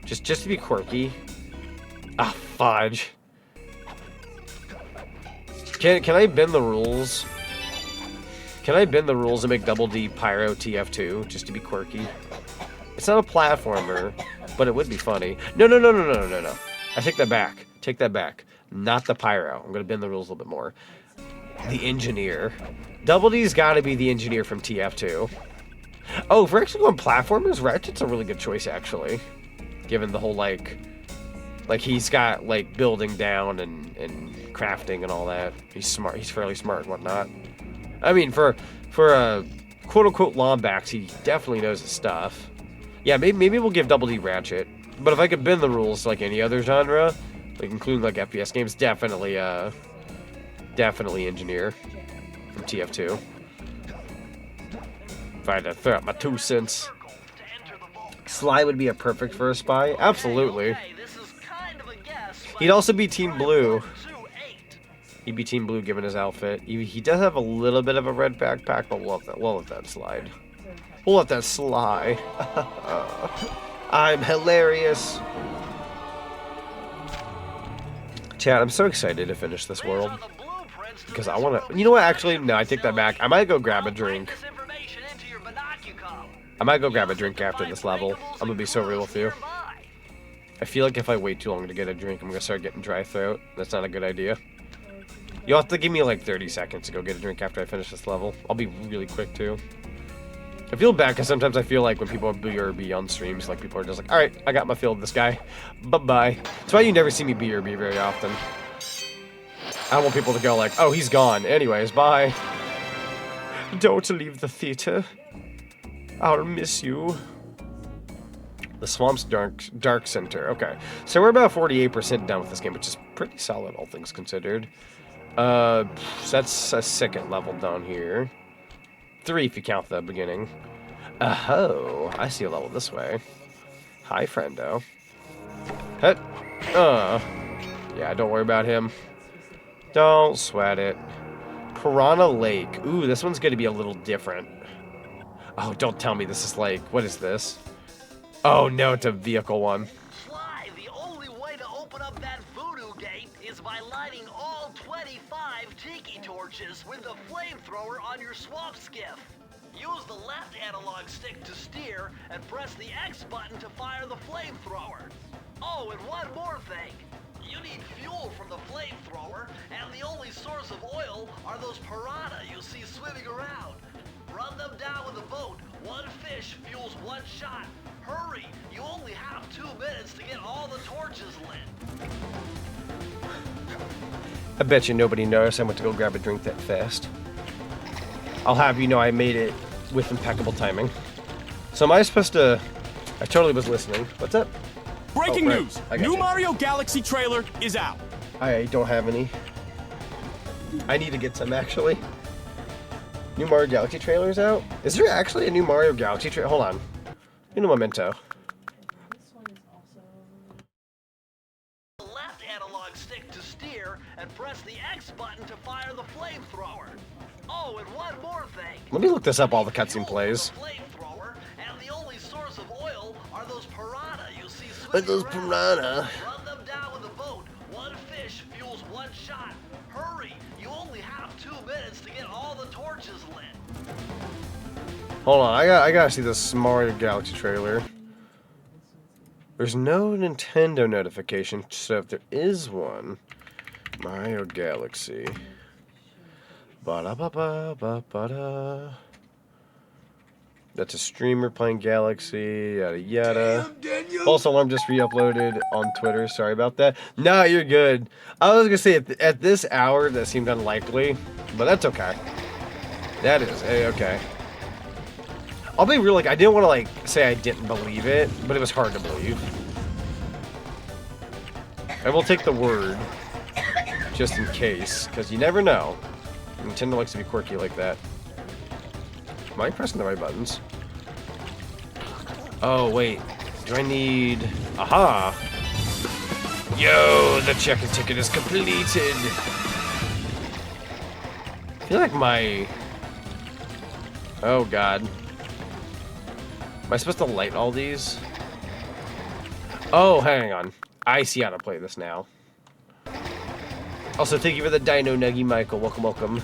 Just to be quirky. Ah, fudge. Can I bend the rules? Can I bend the rules and make Double D Pyro TF2 just to be quirky? It's not a platformer, but it would be funny. No. I take that back. Take that back. Not the Pyro. I'm gonna bend the rules a little bit more. The Engineer. Double D's gotta be the Engineer from TF2. Oh, if we're actually going platformers, Ratchet's a really good choice, actually. Given the whole, like he's got, like, building down and crafting and all that. He's smart. He's fairly smart and whatnot. I mean, for a quote-unquote Lombax, he definitely knows his stuff. Yeah, maybe we'll give Double D Ratchet. But if I could bend the rules like any other genre, like including, like, FPS games, definitely Engineer from TF2. If I had to throw out my 2 cents. Sly would be a perfect first spy. Absolutely. He'd also be Team Blue. EB Team Blue given his outfit. He does have a little bit of a red backpack, but we'll let that slide. We'll let that slide. I'm hilarious. Chat, I'm so excited to finish this world. Because I want to... You know what? Actually, no, I take that back. I might go grab a drink. I might go grab a drink after this level. I'm going to be so real with you. I feel like if I wait too long to get a drink, I'm going to start getting dry throat. That's not a good idea. You'll have to give me like 30 seconds to go get a drink after I finish this level. I'll be really quick too. I feel bad because sometimes I feel like when people are BRB on streams, like people are just like, alright, I got my fill of this guy. Bye-bye. That's why you never see me BRB very often. I don't want people to go like, oh, he's gone. Anyways, bye. Don't leave the theater. I'll miss you. The Swamp's Dark Center. Okay. So we're about 48% done with this game, which is pretty solid, all things considered. So that's a second level down here. 3 if you count the beginning. Oh, I see a level this way. Hi, friendo. Hut. Yeah, don't worry about him. Don't sweat it. Piranha Lake. Ooh, this one's going to be a little different. Oh, don't tell me this is like... What is this? Oh, no, it's a vehicle one. Fly, the only way to open up that voodoo gate is by lighting all 25 tiki torches with the flamethrower on your swamp skiff. Use the left analog stick to steer and press the X button to fire the flamethrower. Oh, and one more thing. You need fuel from the flamethrower, and the only source of oil are those piranha you see swimming around. Run them down with a boat. One fish fuels one shot. Hurry! You only have 2 minutes to get all the torches lit. I bet you nobody noticed I went to go grab a drink that fast. I'll have you know I made it with impeccable timing. So am I supposed to... I totally was listening. What's up? Breaking right. news! I got New you. Mario Galaxy trailer is out. I don't have any. I need to get some, actually. New Mario Galaxy trailer's out? Is there actually a new Mario Galaxy trailer? Hold on. In a memento. The left analog stick to steer and press the X button to fire the flamethrower. Oh, and one more thing. Let me look this up while the cutscene plays. Flamethrower, and the only source of oil are those piranha you see swimming Like those around. piranha. Run them down with a boat. One fish fuels one shot. Hurry! You only have 2 minutes to get all the torches lit. Hold on, I gotta see this Mario Galaxy trailer. There's no Nintendo notification, so if there is one, Mario Galaxy. Ba-da-ba-ba-ba-ba-da. That's a streamer playing Galaxy, yada yada. False alarm just re-uploaded on Twitter. Sorry about that. No, you're good. I was gonna say at this hour that seemed unlikely, but that's okay. That is okay. I'll be real. Like I didn't want to like say I didn't believe it, but it was hard to believe. I will take the word just in case, because you never know. Nintendo likes to be quirky like that. Am I pressing the right buttons? Oh, wait. Do I need... Aha! Yo, the check-in ticket is completed! I feel like my... Oh, God. Am I supposed to light all these? Oh, hang on. I see how to play this now. Also, thank you for the Dino Nuggy, Michael. Welcome, welcome.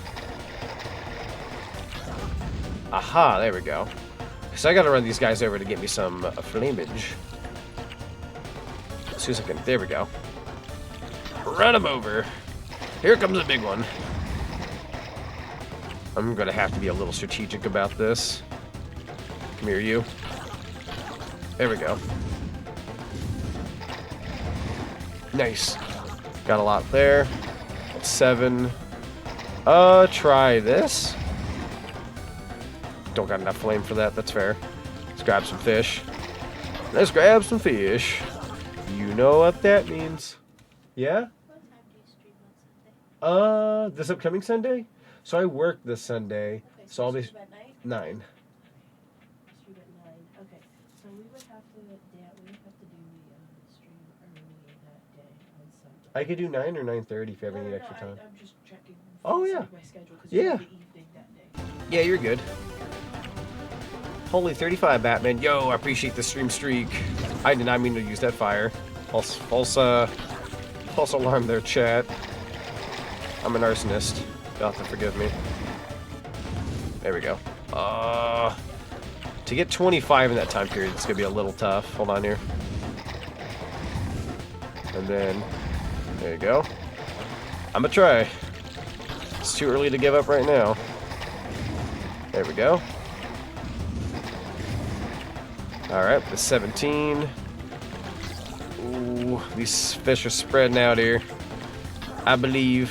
Aha, there we go. So I gotta run these guys over to get me some flamage. As soon as I can. There we go. Run them over. Here comes a big one. I'm gonna have to be a little strategic about this. Come here, you. There we go. Nice. Got a lot there. 7. Try this. Don't got enough flame for that. That's fair. Let's grab some fish. Let's grab some fish. You know what that means. Yeah? This upcoming Sunday? So I work this Sunday. So I'll be... 9. Stream at 9. Okay. So we would have to do the stream early that day on Sunday. I could do 9 or 9:30 if you have any extra time. I'm just checking. Oh, yeah. My schedule, 'cause Yeah. you have the evening that day. Yeah, you're good. Holy 35, Batman. Yo, I appreciate the stream streak. I did not mean to use that fire. False alarm there, chat. I'm an arsonist. You'll have to forgive me. There we go. To get 25 in that time period, it's gonna be a little tough. Hold on here. And then, there you go. I'm gonna try. It's too early to give up right now. There we go. Alright, the 17. Ooh, these fish are spreading out here. I believe.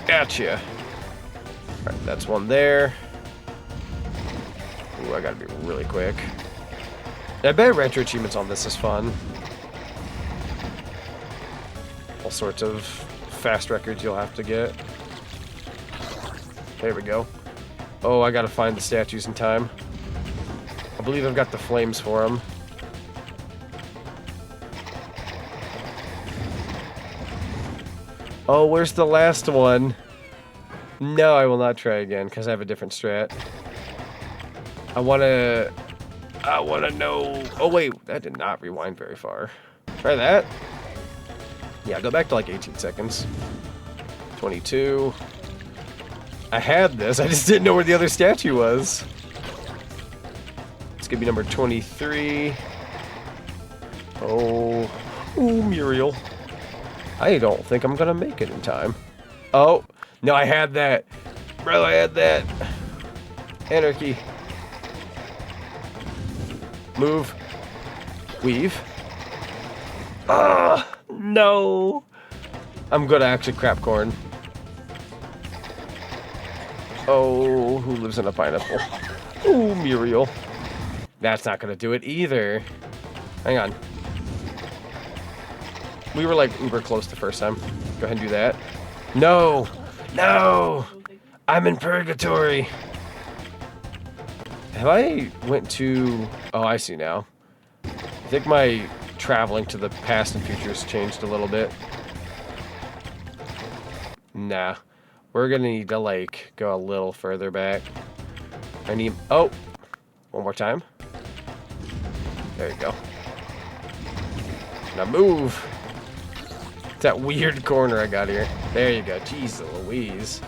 Gotcha. Alright, that's one there. Ooh, I gotta be really quick. I bet retro achievements on this is fun. All sorts of fast records you'll have to get. There we go. Oh, I gotta find the statues in time. I believe I've got the flames for them. Oh, where's the last one? No, I will not try again because I have a different strat. I wanna know. Oh wait, that did not rewind very far. Try that. Yeah, go back to like 18 seconds. 22. I had this, I just didn't know where the other statue was. It's gonna be number 23. Oh, ooh, Muriel. I don't think I'm gonna make it in time. Oh, no, I had that. Bro, I had that. Anarchy. Move. Weave. Ah, no. I'm gonna actually crap corn. Oh, who lives in a pineapple? Ooh, Muriel. That's not gonna do it either. Hang on. We were like uber close the first time. Go ahead and do that. No! No! I'm in purgatory. Have I went to... Oh, I see now. I think my traveling to the past and future has changed a little bit. Nah. We're gonna need to, like, go a little further back. I need... Oh! One more time. There you go. Now move! It's that weird corner I got here. There you go. Jeez Louise.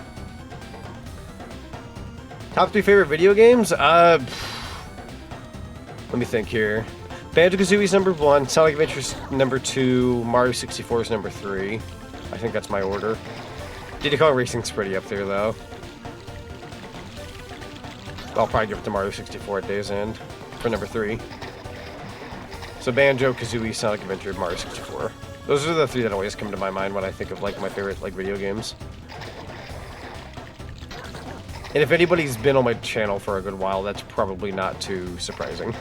Top 3 favorite video games? Let me think here. Banjo-Kazooie's number 1, Sonic Adventure's number 2, Mario 64 is number 3. I think that's my order. Diddy Kong Racing's pretty up there, though. I'll probably give it to Mario 64 at day's end for number 3. So Banjo, Kazooie, Sonic Adventure, Mario 64. Those are the 3 that always come to my mind when I think of like my favorite like video games. And if anybody's been on my channel for a good while, that's probably not too surprising.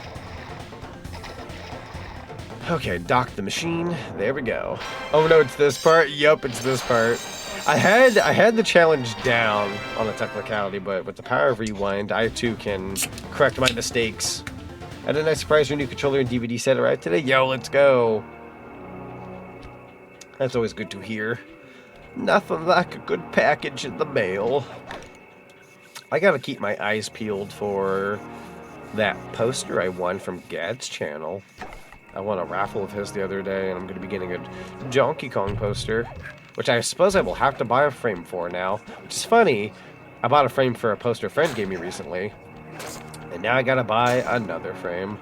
Okay, dock the machine. There we go. Oh no, it's this part. Yup, it's this part. I had the challenge down on a technicality, but with the power of rewind, I too can correct my mistakes. And a nice surprise, your new controller and DVD set arrived today. Yo, let's go. That's always good to hear. Nothing like a good package in the mail. I gotta keep my eyes peeled for that poster I won from Gad's channel. I won a raffle of his the other day, and I'm gonna be getting a Donkey Kong poster, which I suppose I will have to buy a frame for now. Which is funny, I bought a frame for a poster a friend gave me recently, and now I gotta buy another frame.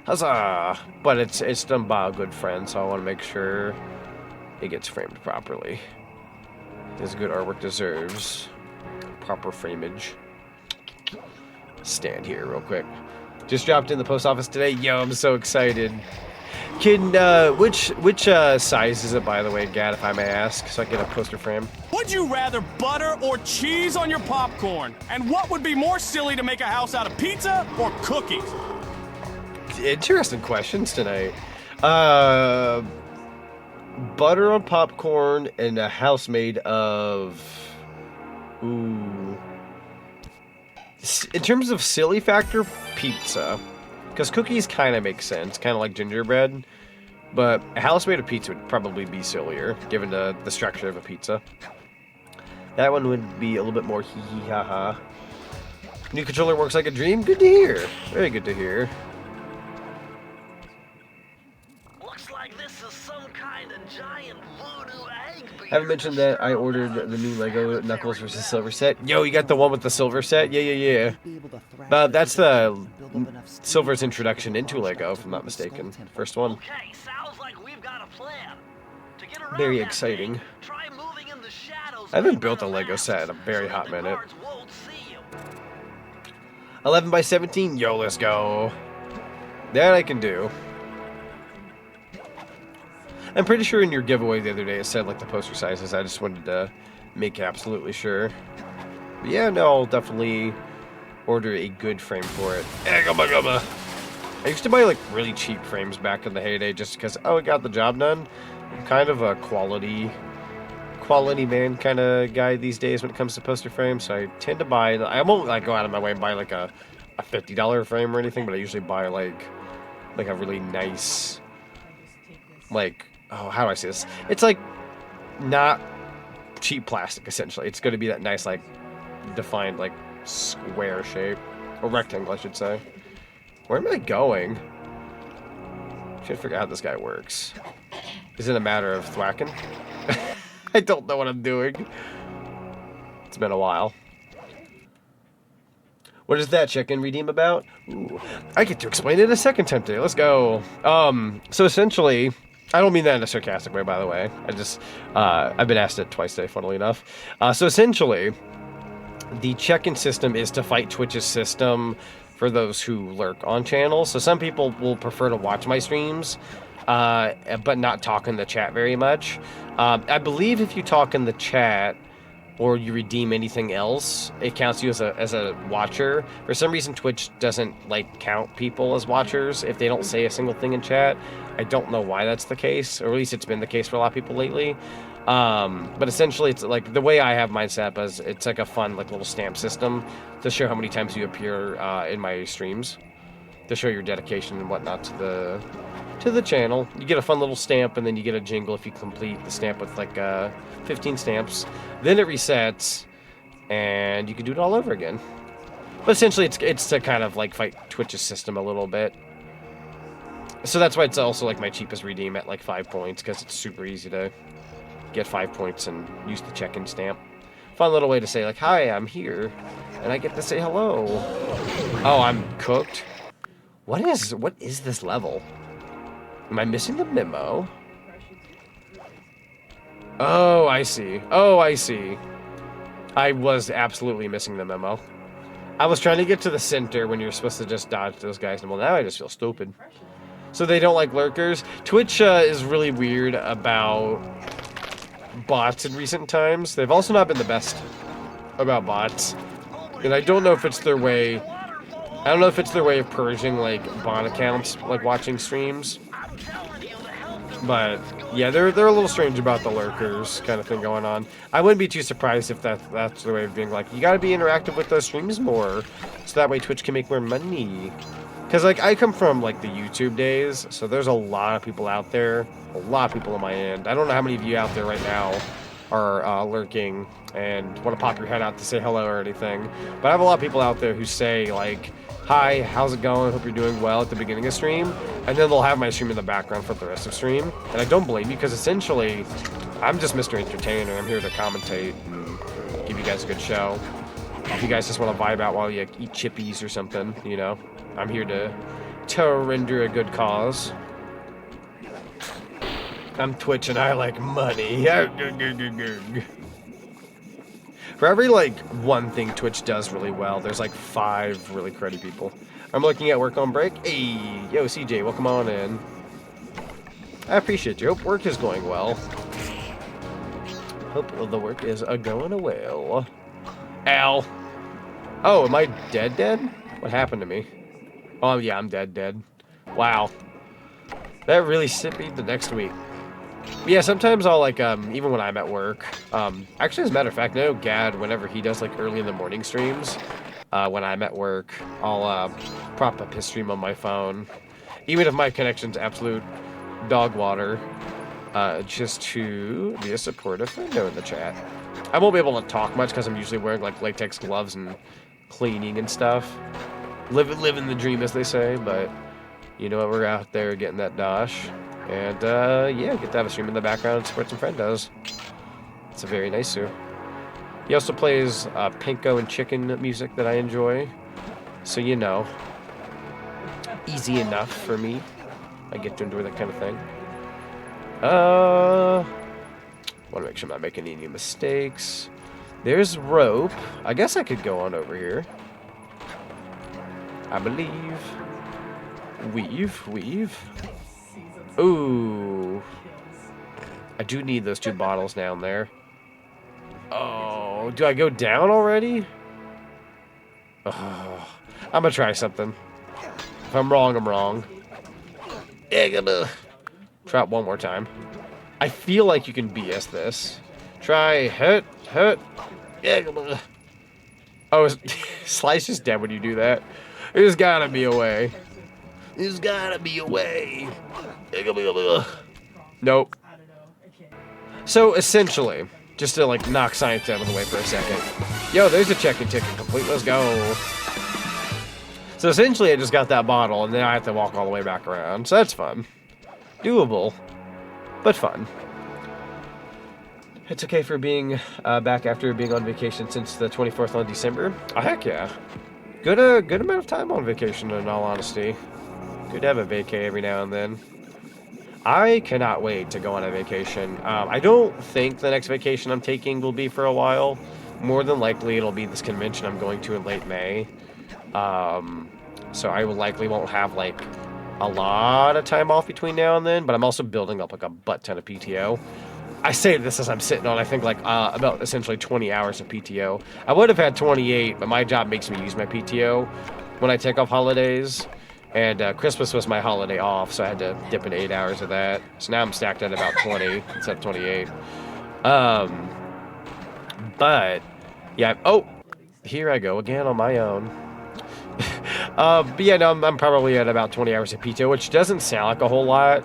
Huzzah! But it's done by a good friend, so I want to make sure it gets framed properly. This good artwork deserves proper frameage. Stand here real quick. Just dropped in the post office today. Yo, I'm so excited. Can which size is it, by the way, Gad, if I may ask, so I can get a poster frame? Would you rather butter or cheese on your popcorn? And what would be more silly to make a house out of, pizza or cookies? Interesting questions tonight. Butter on popcorn and a house made of... Ooh. In terms of silly factor, pizza. Because cookies kind of make sense, kind of like gingerbread. But a house made of pizza would probably be sillier, given the structure of a pizza. That one would be a little bit more hee hee ha ha. New controller works like a dream? Good to hear. Very good to hear. Looks like this is some kind of giant voodoo egg beater. I haven't mentioned that I ordered the new Lego Knuckles vs. Silver set. Yo, you got the one with the silver set? Yeah. That's the Silver's introduction into Lego, if I'm not mistaken. First one. Okay, sounds like we've got a plan. To get around Very that exciting. thing, try moving in the shadows I haven't of built a the Lego mask set in a very so hot the minute. guards won't see you. 11 by 17? Yo, let's go. That I can do. I'm pretty sure in your giveaway the other day it said like the poster sizes. I just wanted to make absolutely sure. But yeah, no, I'll definitely order a good frame for it. I used to buy like really cheap frames back in the heyday just because, oh, it got the job done. I'm kind of a quality man kind of guy these days when it comes to poster frames. So I tend to buy, I won't like go out of my way and buy like a $50 frame or anything, but I usually buy like a really nice, like, oh, how do I say this? It's like not cheap plastic, essentially. It's going to be that nice, like, defined, like, square shape. Or rectangle, I should say. Where am I going? Should figure out how this guy works. Is it a matter of thwacking? I don't know what I'm doing. It's been a while. What is that chicken redeem about? Ooh, I get to explain it a second time today. Let's go. So essentially, I don't mean that in a sarcastic way, by the way. I've been asked it twice today, funnily enough. So essentially, the check-in system is to fight Twitch's system for those who lurk on channels. So some people will prefer to watch my streams, but not talk in the chat very much. I believe if you talk in the chat, or you redeem anything else, it counts you as a watcher. For some reason, Twitch doesn't like count people as watchers if they don't say a single thing in chat. I don't know why that's the case, or at least it's been the case for a lot of people lately. But essentially, it's like the way I have mine set up is it's like a fun like little stamp system to show how many times you appear in my streams, to show your dedication and whatnot to the channel. You get a fun little stamp, and then you get a jingle if you complete the stamp with like 15 stamps. Then it resets, and you can do it all over again. But essentially, it's to kind of like fight Twitch's system a little bit. So that's why it's also like my cheapest redeem at like 5 points, because it's super easy to get 5 points and use the check-in stamp. Fun little way to say like, hi, I'm here, and I get to say hello. Oh, I'm cooked. What is this level? Am I missing the memo? Oh, I see. I was absolutely missing the memo. I was trying to get to the center when you're supposed to just dodge those guys. Well, now I just feel stupid. So they don't like lurkers. Twitch is really weird about bots in recent times. They've also not been the best about bots. And I don't know if it's their way... I don't know if it's their way of purging, like, bot accounts, like, watching streams. But, yeah, they're a little strange about the lurkers kind of thing going on. I wouldn't be too surprised if that's their way of being like, you gotta be interactive with those streams more, so that way Twitch can make more money. Because, like, I come from, like, the YouTube days, so there's a lot of people out there, a lot of people on my end. I don't know how many of you out there right now are lurking and want to pop your head out to say hello or anything. But I have a lot of people out there who say, like, hi, how's it going? Hope you're doing well at the beginning of stream. And then they'll have my stream in the background for the rest of stream. And I don't blame you, because essentially, I'm just Mr. Entertainer. I'm here to commentate and give you guys a good show. If you guys just want to vibe out while you eat chippies or something, you know, I'm here to render a good cause. I'm Twitch and I like money. For every, like, one thing Twitch does really well, there's, like, 5 really cruddy people. I'm looking at work on break. Hey, yo, CJ, welcome on in. I appreciate you. Hope work is going well. Hope the work is going well. Ow. Oh, am I dead? What happened to me? Oh, yeah, I'm dead. Wow. That really sent me the next week. Yeah, sometimes I'll, like, even when I'm at work, actually, as a matter of fact, I know Gad, whenever he does, like, early in the morning streams, when I'm at work, I'll, prop up his stream on my phone. Even if my connection's absolute dog water just to be a supportive friendo in the chat. I won't be able to talk much because I'm usually wearing like latex gloves and cleaning and stuff. Living the dream, as they say, but you know what, we're out there getting that dosh. And yeah, get to have a stream in the background and support some friendos. It's a very nice Sue. He also plays Pinko and Chicken music that I enjoy. So you know, easy enough for me. I get to enjoy that kind of thing. Want to make sure I'm not making any mistakes. There's rope. I guess I could go on over here. I believe. Weave. Ooh. I do need those 2 bottles down there. Oh, do I go down already? Oh, I'm gonna try something. If I'm wrong, I'm wrong. Try it one more time. I feel like you can BS this. Try hit. Oh, Slice is dead when you do that. There's gotta be a way. There's gotta be a way. Nope. So essentially, just to like knock science out of the way for a second. Yo, there's a check-in ticket complete. Let's go. So essentially, I just got that bottle, and then I have to walk all the way back around. So that's fun. Doable, but fun. It's okay for being back after being on vacation since the 24th on December. Oh, heck yeah. Good amount of time on vacation, in all honesty. Good to have a vacay every now and then. I cannot wait to go on a vacation. I don't think the next vacation I'm taking will be for a while. More than likely, it'll be this convention I'm going to in late May. So I will likely won't have, like, a lot of time off between now and then, but I'm also building up, like, a butt ton of PTO. I say this as I'm sitting on, I think, like, about essentially 20 hours of PTO. I would have had 28, but my job makes me use my PTO when I take off holidays. And Christmas was my holiday off, so I had to dip into 8 hours of that. So now I'm stacked at about 20 instead of 28. But, yeah. Oh, here I go again on my own. But yeah, no, I'm probably at about 20 hours of PTO, which doesn't sound like a whole lot.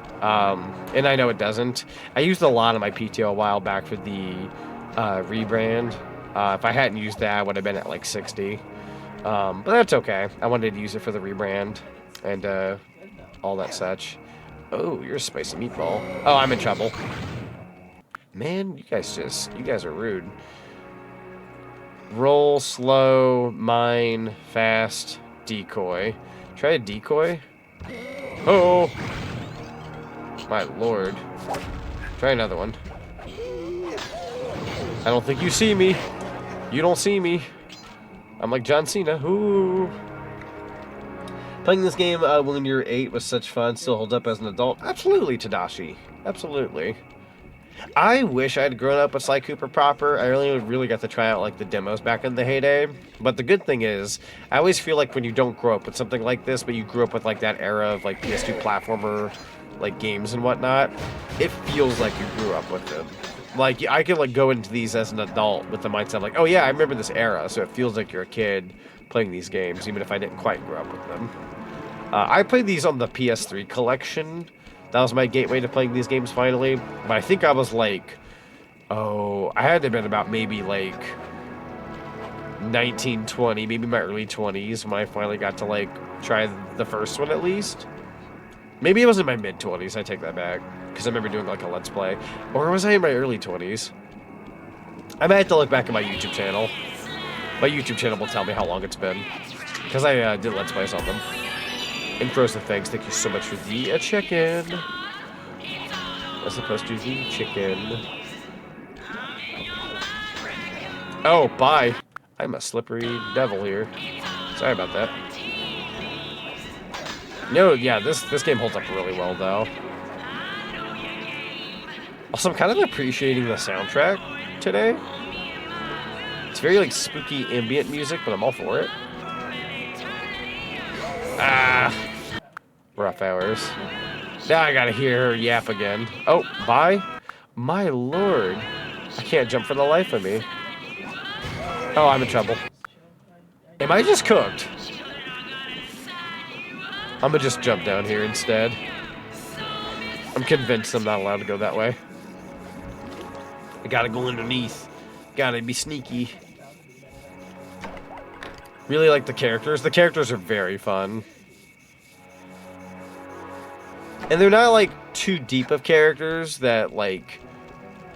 And I know it doesn't. I used a lot of my PTO a while back for the rebrand. If I hadn't used that, I would have been at like 60. But that's okay. I wanted to use it for the rebrand and all that such. Oh, you're a spicy meatball. Oh, I'm in trouble. Man, you guys are rude. Roll, slow, mine, fast, decoy. Try a decoy. Oh, my lord. Try another one. I don't think you see me. You don't see me. I'm like John Cena. Ooh. Playing this game when you're 8 was such fun. Still holds up as an adult. Absolutely, Tadashi. Absolutely. I wish I had grown up with Sly Cooper proper. I really got to try out like the demos back in the heyday. But the good thing is, I always feel like when you don't grow up with something like this, but you grew up with like that era of like PS2 platformer like games and whatnot, it feels like you grew up with them. Like I could like go into these as an adult with the mindset like, oh yeah, I remember this era, so it feels like you're a kid playing these games, even if I didn't quite grow up with them. I played these on the PS3 collection. That was my gateway to playing these games finally. But I think I was like, I had to have been about maybe like 19, 20, maybe my early 20s when I finally got to like try the first one at least. Maybe it was in my mid 20s, I take that back. Because I remember doing like a Let's Play. Or was I in my early 20s? I might have to look back at my YouTube channel. My YouTube channel will tell me how long it's been. Because I did Let's Plays on them. And Frozen Thanks, thank you so much for the chicken. As opposed to the chicken. Oh, bye. I'm a slippery devil here. Sorry about that. No, yeah, this game holds up really well, though. Also, I'm kind of appreciating the soundtrack today. It's very, like, spooky ambient music, but I'm all for it. Ah! Rough hours. Now I gotta hear her yap again. Oh, bye? My lord. I can't jump for the life of me. Oh, I'm in trouble. Am I just cooked? I'm gonna just jump down here instead. I'm I'm convinced I'm not allowed to go that way. I gotta go underneath. Gotta be sneaky. Really like the characters. The characters are very fun. And they're not, like, too deep of characters that, like,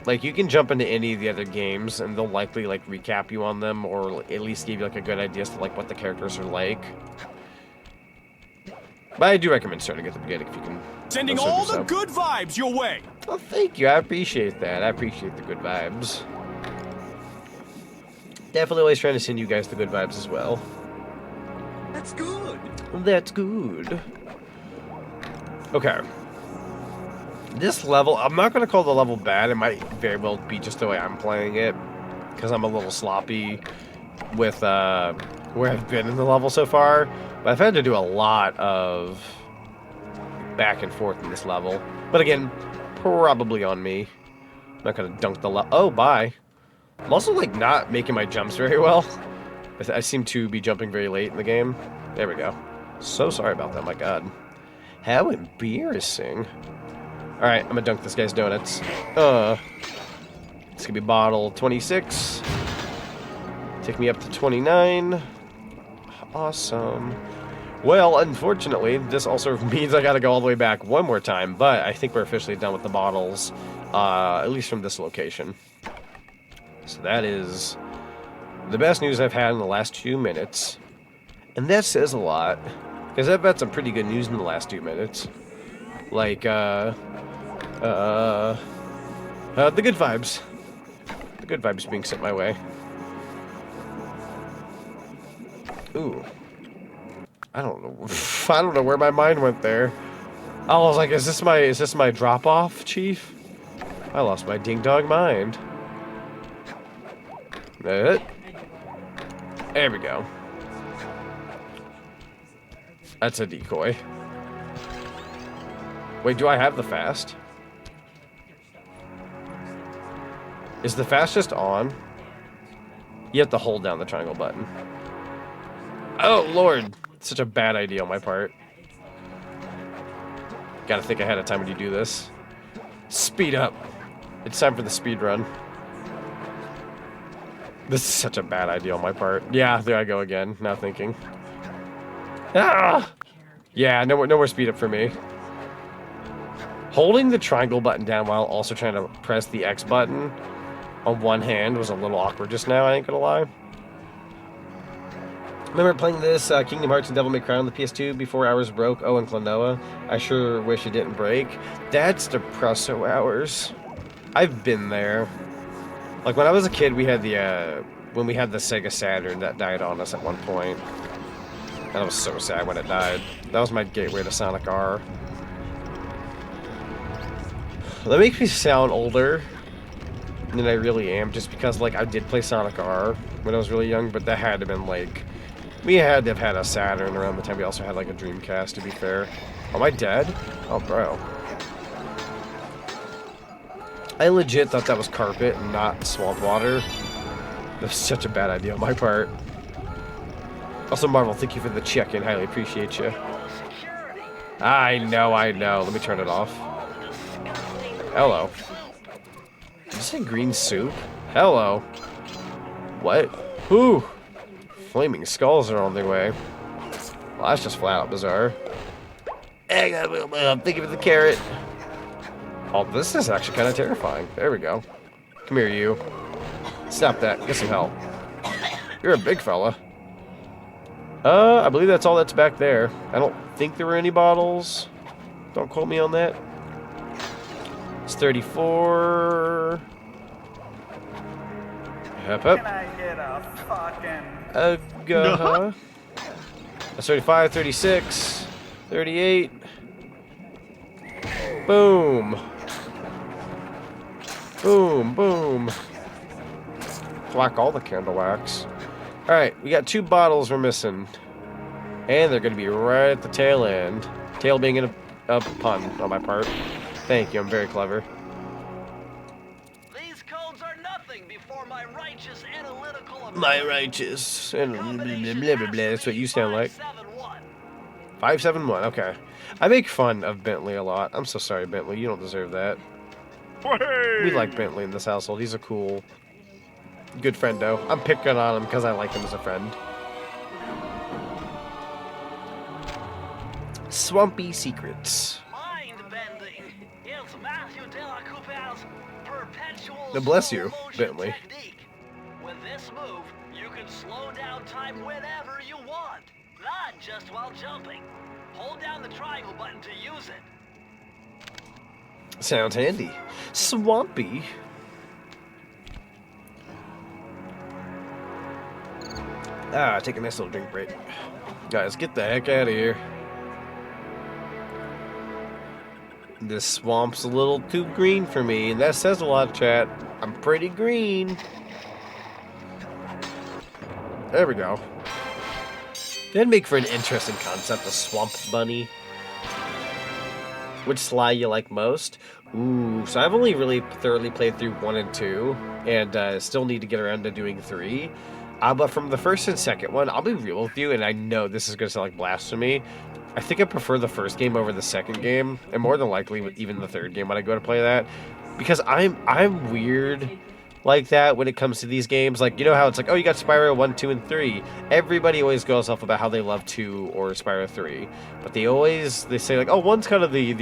you can jump into any of the other games and they'll likely, like, recap you on them or at least give you, like, a good idea as to, like, what the characters are like. But I do recommend starting at the beginning if you can. Sending all the good vibes your way. Oh, thank you. I appreciate that. I appreciate the good vibes. Definitely always trying to send you guys the good vibes as well. That's good. That's good. Okay. This level, I'm not going to call the level bad. It might very well be just the way I'm playing it. Because I'm a little sloppy with where I've been in the level so far. But I've had to do a lot of back and forth in this level. But again, probably on me. I'm not going to dunk the level. Oh, bye. I'm also, like, not making my jumps very well. I seem to be jumping very late in the game. There we go. So sorry about that, my god. How embarrassing. Alright, I'm gonna dunk this guy's donuts. It's gonna be bottle 26. Take me up to 29. Awesome. Well, unfortunately, this also means I gotta go all the way back one more time, but I think we're officially done with the bottles, at least from this location. So that is the best news I've had in the last 2 minutes. And that says a lot, because I've had some pretty good news in the last 2 minutes. Like, the good vibes. The good vibes being sent my way. Ooh. I don't know. I don't know where my mind went there. I was like, is this my drop-off, Chief? I lost my ding-dong mind. There we go. That's a decoy. Wait, do I have the fast? Is the fast just on? You have to hold down the triangle button. Oh, Lord. Such a bad idea on my part. Gotta think ahead of time when you do this. Speed up. It's time for the speed run. This is such a bad idea on my part. Yeah, there I go again. Now thinking. Ah! Yeah, no more speed up for me. Holding the triangle button down while also trying to press the X button on one hand was a little awkward just now, I ain't gonna lie. Remember playing this Kingdom Hearts and Devil May Cry on the PS2 before ours broke? Oh, and Klonoa. I sure wish it didn't break. That's depresso hours. I've been there. Like, when I was a kid, we had the, when we had the Sega Saturn that died on us at one point. And I was so sad when it died. That was my gateway to Sonic R. That makes me sound older than I really am, just because, like, I did play Sonic R when I was really young, but that had to have been, like, we had to have had a Saturn around the time we also had, like, a Dreamcast, to be fair. Am I dead? Oh, bro. I legit thought that was carpet and not swamp water. That's such a bad idea on my part. Also, Marvel, thank you for the check-in. Highly appreciate you. I know. Let me turn it off. Hello. Did you say green soup? Hello. What? Whew. Flaming skulls are on their way. Well, that's just flat out bizarre. Thank you for the carrot. Oh, this is actually kind of terrifying. There we go. Come here, you. Stop that. Get some help. You're a big fella. I believe that's all that's back there. I don't think there were any bottles. Don't quote me on that. It's 34. Hup. Can I get a fucking... That's 35, 36, 38. Boom. Boom, boom. Black all the candle wax. Alright, we got 2 bottles we're missing. And they're going to be right at the tail end. Tail being a pun on my part. Thank you, I'm very clever. These codes are nothing before my righteous analytical My righteous. And blah, blah, blah, blah, blah. That's what you sound like. 571. Okay. I make fun of Bentley a lot. I'm so sorry, Bentley. You don't deserve that. We like Bentley in this household. He's a cool, good friendo. I'm picking on him because I like him as a friend. Swampy Secrets. Mind-bending. It's Matthew De La Coupe's perpetual God bless you, slow motion Bentley. technique. With this move, you can slow down time whenever you want, not just while jumping. Hold down the triangle button to use it. Sounds handy. Swampy. Take a nice little drink break. Guys, get the heck out of here. This swamp's a little too green for me, and that says a lot, chat. I'm pretty green. There we go. That'd make for an interesting concept, a swamp bunny. Which Sly you like most? Ooh, so I've only really thoroughly played through 1 and 2, and still need to get around to doing 3. But from the first and second one, I'll be real with you, and I know this is going to sound like blasphemy. I think I prefer the first game over the second game, and more than likely even the third game when I go to play that, because I'm weird like that when it comes to these games. Like, you know how it's like, oh, you got Spyro 1, 2, and 3. Everybody always goes off about how they love 2 or Spyro 3, but they say like, oh, 1's kind of the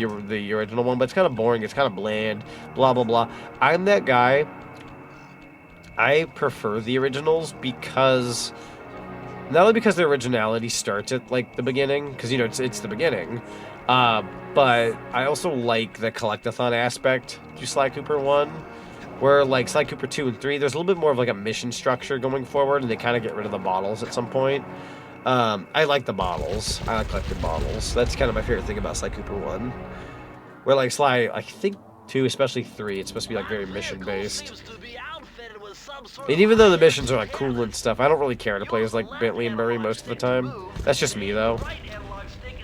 original one, but it's kind of boring, it's kind of bland, blah blah blah. I'm that guy. I prefer the originals because not only because the originality starts at like the beginning, because you know it's the beginning, but I also like the collectathon aspect to Sly Cooper 1, where like Sly Cooper 2 and 3, there's a little bit more of like a mission structure going forward, and they kind of get rid of the bottles at some point. I like the bottles. I like collecting bottles. That's kind of my favorite thing about Sly Cooper 1, where like Sly, I think 2, especially 3, it's supposed to be like very mission based. And even though the missions are like cool and stuff, I don't really care to play as like Bentley and Murray most of the time. That's just me though.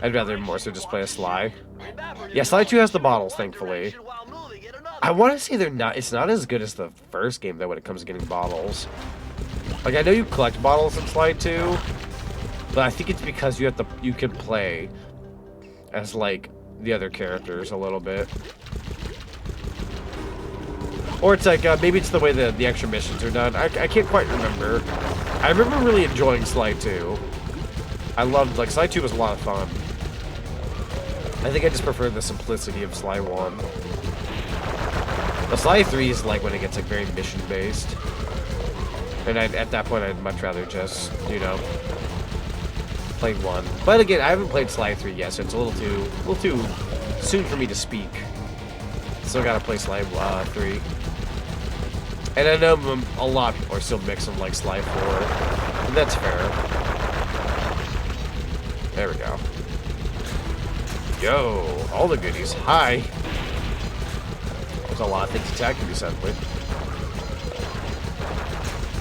I'd rather more so just play as Sly. Yeah, Sly 2 has the bottles, thankfully. I want to say it's not as good as the first game though when it comes to getting bottles. Like, I know you collect bottles in Sly 2, but I think it's because you can play as like the other characters a little bit. Or it's like, maybe it's the way the extra missions are done. I can't quite remember. I remember really enjoying Sly 2. I loved, like, Sly 2 was a lot of fun. I think I just prefer the simplicity of Sly 1. But Sly 3 is like when it gets like very mission-based. And at that point, I'd much rather just, you know, play 1. But again, I haven't played Sly 3 yet, so it's a little too soon for me to speak. Still gotta play Sly 3. And I know a lot of people are still mixing like Sly 4. And that's fair. There we go. Yo, all the goodies. Hi. There's a lot of things attacking me suddenly.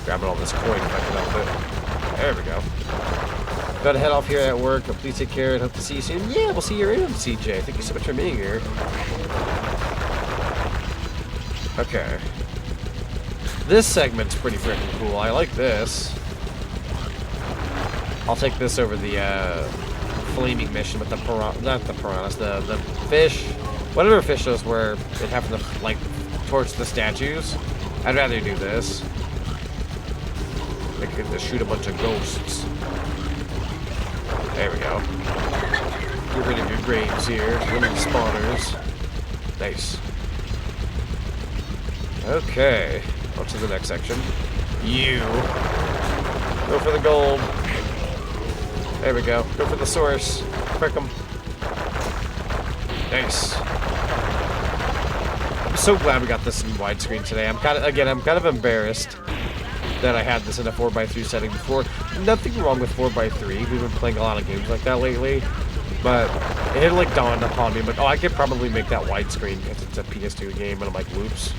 Grabbing all this coin if I can help it. There we go. Gotta head off here at work, but please take care and hope to see you soon. Yeah, we'll see you around, CJ. Thank you so much for being here. Okay. This segment's pretty freaking cool. I like this. I'll take this over the flaming mission with the not the piranhas, the fish. Whatever fish those were, it happened to like torch the statues. I'd rather do this. I could just shoot a bunch of ghosts. There we go. Get rid of your graves here. Rid of the spawners. Nice. Okay. On to the next section. You. Go for the gold. There we go. Go for the source. Prick 'em. Nice. I'm so glad we got this in widescreen today. I'm kind of embarrassed that I had this in a 4x3 setting before. Nothing wrong with 4x3. We've been playing a lot of games like that lately. But it had like dawned upon me, like, oh, I could probably make that widescreen because it's a PS2 game, and I'm like, whoops.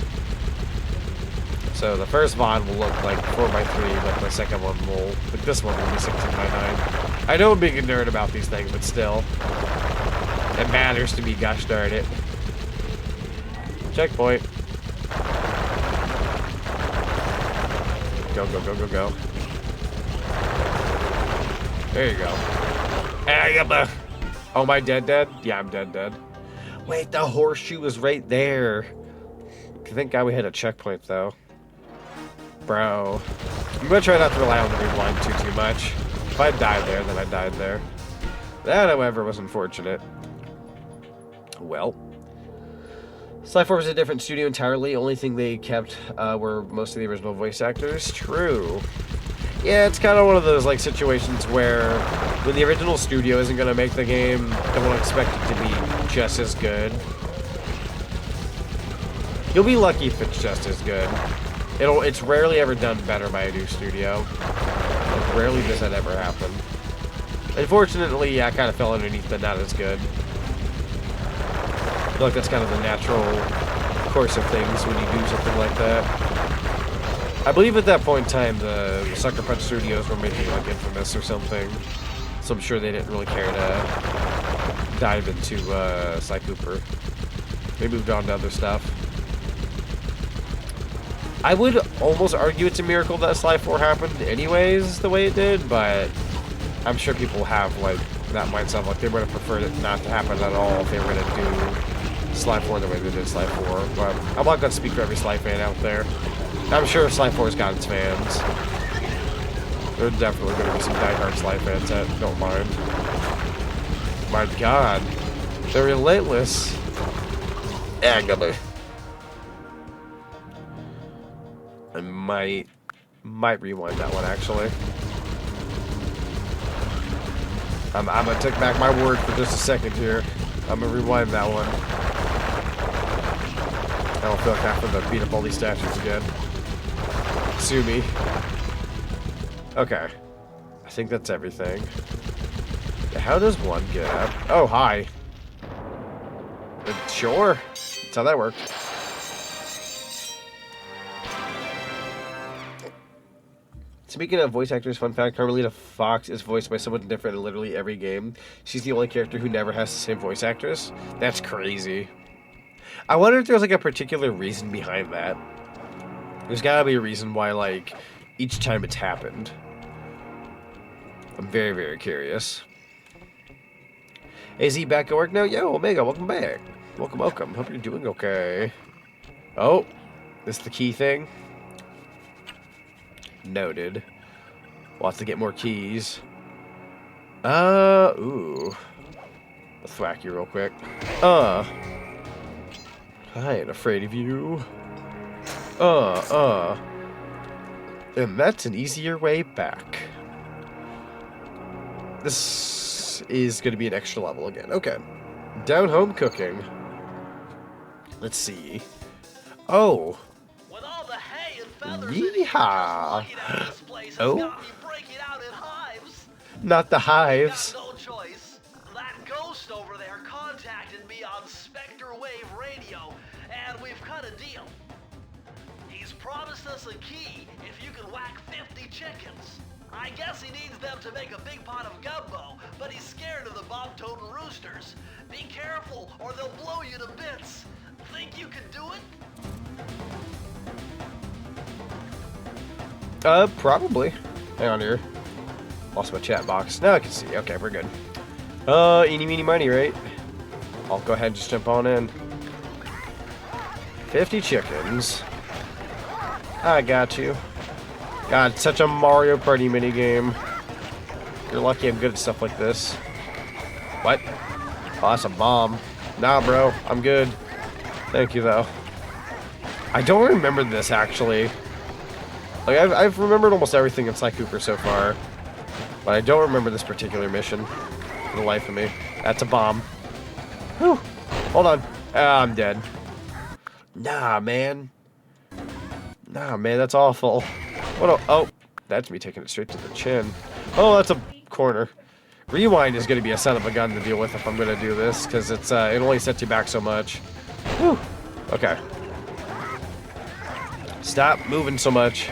So the first VOD will look like 4x3, but the second one will, but this one will be 16x9. I know I'm being a nerd about these things, but still. It matters to me, gosh darn it. Checkpoint. Go, go, go, go, go. There you go. Oh, am I dead? Yeah, I'm dead. Wait, the horseshoe was right there. Thank God we had a checkpoint, though. Bro. I'm gonna try not to rely on the rewind too much. If I died there, then I died there. That, however, was unfortunate. Well. Sly 4 was a different studio entirely. Only thing they kept were most of the original voice actors. True. Yeah, it's kind of one of those like situations where when the original studio isn't going to make the game, don't expect it to be just as good. You'll be lucky if it's just as good. It's rarely ever done better by a new studio. Like, rarely does that ever happen. Unfortunately, yeah, I kind of fell underneath the not as good. I feel like that's kind of the natural course of things when you do something like that. I believe at that point in time, the Sucker Punch Studios were making like Infamous or something, so I'm sure they didn't really care to dive into Sly Cooper. They moved on to other stuff. I would almost argue it's a miracle that Sly 4 happened anyways, the way it did, but I'm sure people have like that mindset, like they would have preferred it not to happen at all if they were going to do Sly 4 the way they did Sly 4, but I'm not going to speak for every Sly fan out there. I'm sure Sly 4's got its fans. There are definitely going to be some diehard Sly fans that don't mind. My God. They're relentless. Agony. I might rewind that one, actually. I'm going to take back my word for just a second here. I'm going to rewind that one. I don't feel like I have to beat up all these statues again. Sue me. Okay. I think that's everything. How does one get up? Oh, hi. Sure. That's how that worked. Speaking of voice actors, fun fact, Carmelita Fox is voiced by someone different in literally every game. She's the only character who never has the same voice actress. That's crazy. I wonder if there's like a particular reason behind that. There's gotta be a reason why, like, each time it's happened. I'm very, very curious. Is he back at work now? Yo, Omega, welcome back. Welcome. Hope you're doing okay. Oh, this is the key thing? Noted. We'll have to get more keys. Ooh. Let's thwack you real quick. I ain't afraid of you. And that's an easier way back. This is going to be an extra level again. Okay. Down home cooking. Let's see. Oh. With all the hay and feathers Yeehaw. this place, Oh. got me breaking out in hives. Not the hives. Got no choice. That ghost over there contacted me on Spectre Wave Radio, and we've cut a deal. He's promised us a key if you can whack 50 chickens. I guess he needs them to make a big pot of gumbo, but he's scared of the bob-toting roosters. Be careful, or they'll blow you to bits. Think you can do it? Probably. Hang on here. Lost my chat box. Now I can see. Okay, we're good. Eeny, meeny, miny, right? I'll go ahead and just jump on in. 50 chickens. I got you. God, it's such a Mario Party minigame. You're lucky I'm good at stuff like this. What? Oh, that's a bomb. Nah, bro. I'm good. Thank you, though. I don't remember this, actually. Like, I've remembered almost everything in Sly Cooper so far. But I don't remember this particular mission. For the life of me. That's a bomb. Whew. Hold on. I'm dead. Nah, man. Nah, man, that's awful. What? Oh, that's me taking it straight to the chin. Oh, that's a corner. Rewind is going to be a son of a gun to deal with if I'm going to do this, because it's it only sets you back so much. Whew. Okay. Stop moving so much.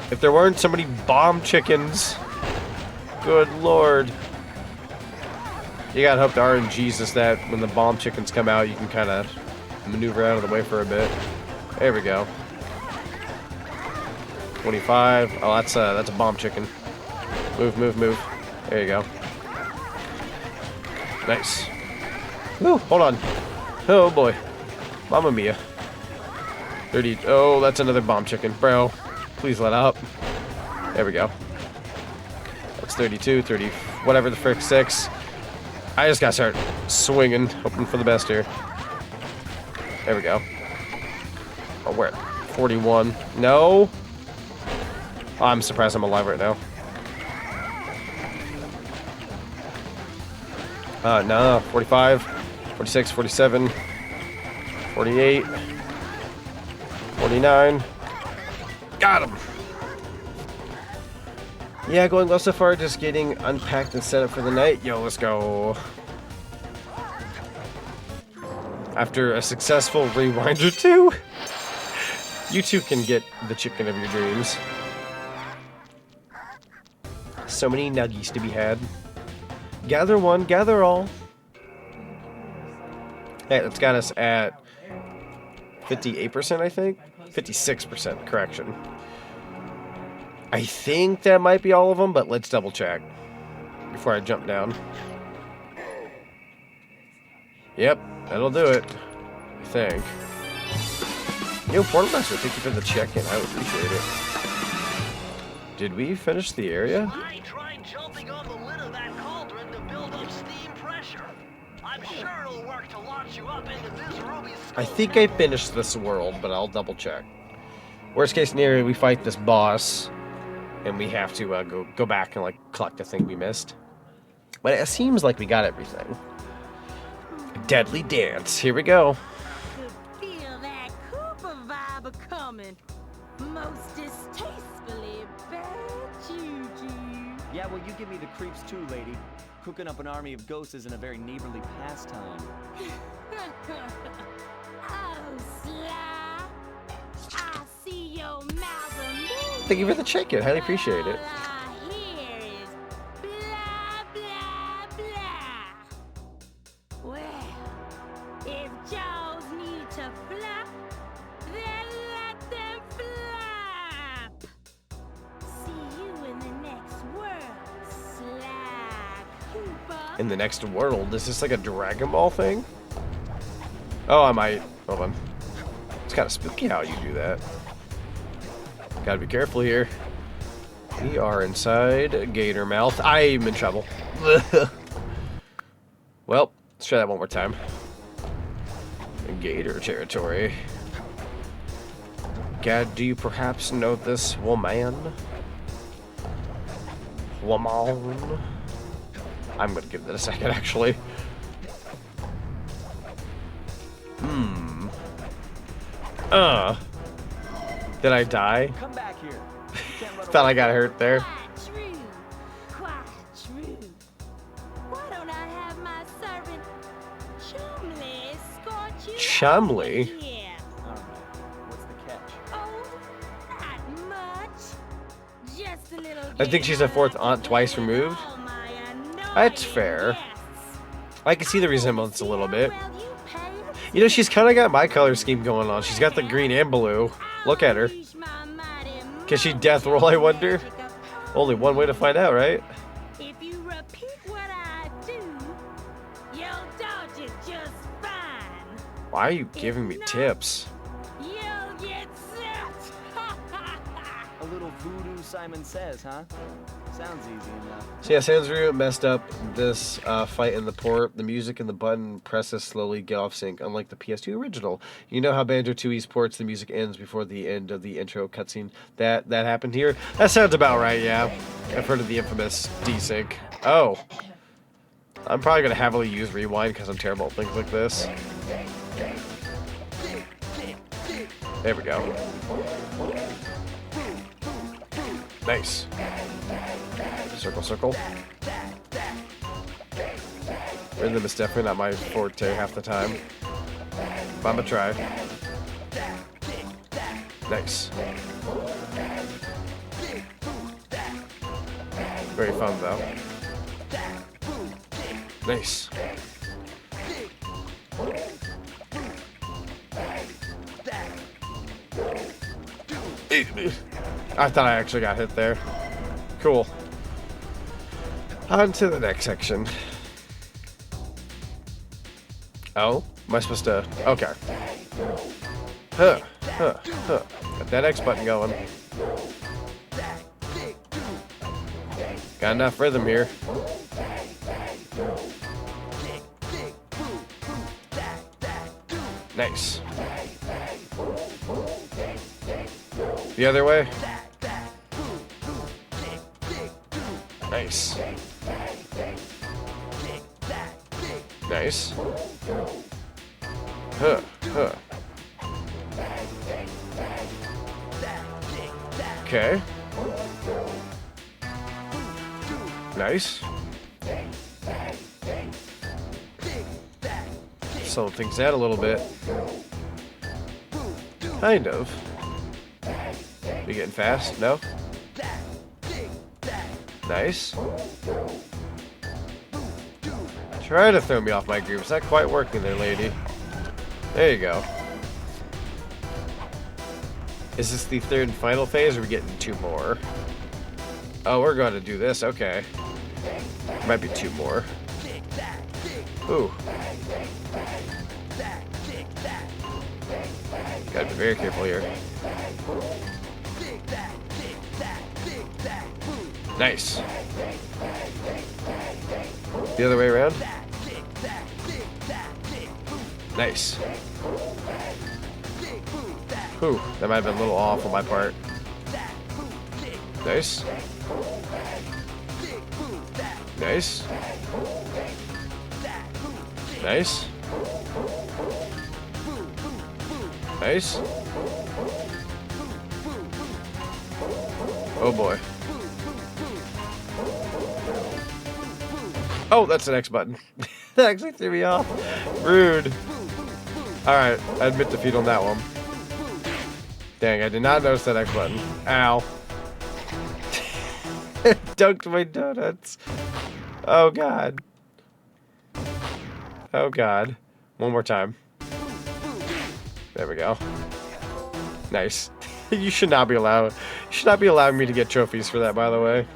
If there weren't so many bomb chickens, good lord. You gotta hope the RNG's is that when the bomb chickens come out, you can kind of maneuver out of the way for a bit. There we go. 25. Oh, that's a bomb chicken. Move. There you go. Nice. Woo, hold on. Oh boy. Mamma mia. 30. Oh, that's another bomb chicken. Bro, please let up. There we go. That's 32, 30, whatever the frick, 6. I just gotta start swinging, hoping for the best here. There we go. Oh, we're at 41. No. Oh, I'm surprised I'm alive right now. No, 45, 46, 47, 48, 49. Got him. Yeah, going well so far, just getting unpacked and set up for the night. Yo, let's go. After a successful rewind or two, you too can get the chicken of your dreams. So many nuggies to be had. Gather one, gather all. Hey, that's got us at 58%, I think? 56%, correction. I think that might be all of them, but let's double check before I jump down. Yep, that'll do it, I think. Yo, Portal Master, thank you for the check-in. I would appreciate it. Did we finish the area? I tried jumping on the lid of that cauldron to build up steam pressure. I'm sure it'll work to launch you up into this ruby's skull. I think I finished this world, but I'll double check. Worst case scenario, we fight this boss, and we have to go back and like collect the thing we missed. But it seems like we got everything. Deadly Dance. Here we go. Could feel that Cooper vibe coming. Most distastefully bad juju. Yeah, well, you give me the creeps too, lady. Cooking up an army of ghosts isn't a very neighborly pastime. Oh, Sly. I see your mouth a moving. Thank you for the check-in. Highly appreciate it. All I hear is blah, blah, blah. Well, if jaws need to flap, then let them flap. See you in the next world, Sly Cooper. In the next world, is this like a Dragon Ball thing? Oh, I might. Hold on. It's kind of spooky how you do that. Gotta be careful here. We are inside Gator Mouth. I'm in trouble. Well, let's try that one more time. Gator territory. God, do you perhaps know this woman? Woman. I'm gonna give that a second, actually. Did I die? Come back here. You can't run Thought I got hurt there. Quite true. Quite true. Why don't I have my servant Chumley escort you? Chumley? over here? All right. What's the catch? Oh, not much. Just a little. I think she's a fourth aunt twice removed. All my That's annoying fair. guests. I can see the resemblance a little bit. Well, you pay You know, she's kind of got my color scheme going on. She's got the green and blue. Look at her. Can she death roll, I wonder? Only one way to find out, right? If you repeat what I do, you'll dodge it just fine. Why are you giving me tips? You'll get set. A little voodoo, Simon Says, huh? Sounds easy enough. So yeah, Sanzuru messed up this fight in the port. The music and the button presses slowly get off sync, unlike the PS2 original. You know how Banjo-Tooie's ports, the music ends before the end of the intro cutscene. That happened here? That sounds about right, yeah. I've heard of the infamous desync. Oh. I'm probably going to heavily use rewind because I'm terrible at things like this. There we go. Nice. Circle, circle. Rhythm is definitely not my forte half the time. But I'm gonna try. Nice. Very fun though. Nice. I thought I actually got hit there. Cool. On to the next section. Oh, am I supposed to? Okay. Got that X button going. Got enough rhythm here. Nice. The other way. Nice. Nice. Okay. Nice. Slow things out a little bit. Kind of. You getting fast? No? Nice. Try to throw me off my groove. It's not quite working there, lady. There you go. Is this the third and final phase, or are we getting 2 more? Oh, we're going to do this. Okay. Might be 2 more. Ooh. Gotta be very careful here. Nice. The other way around. Nice. Whew, that might have been a little off on my part. Nice. Nice. Nice. Nice. Oh boy. Oh, that's the next button. That actually threw me off. Rude. Alright, I admit defeat on that one. Dang, I did not notice that X button. Ow. Dunked my donuts. Oh god. Oh god. One more time. There we go. Nice. You should not be allowed. You should not be allowing me to get trophies for that, by the way.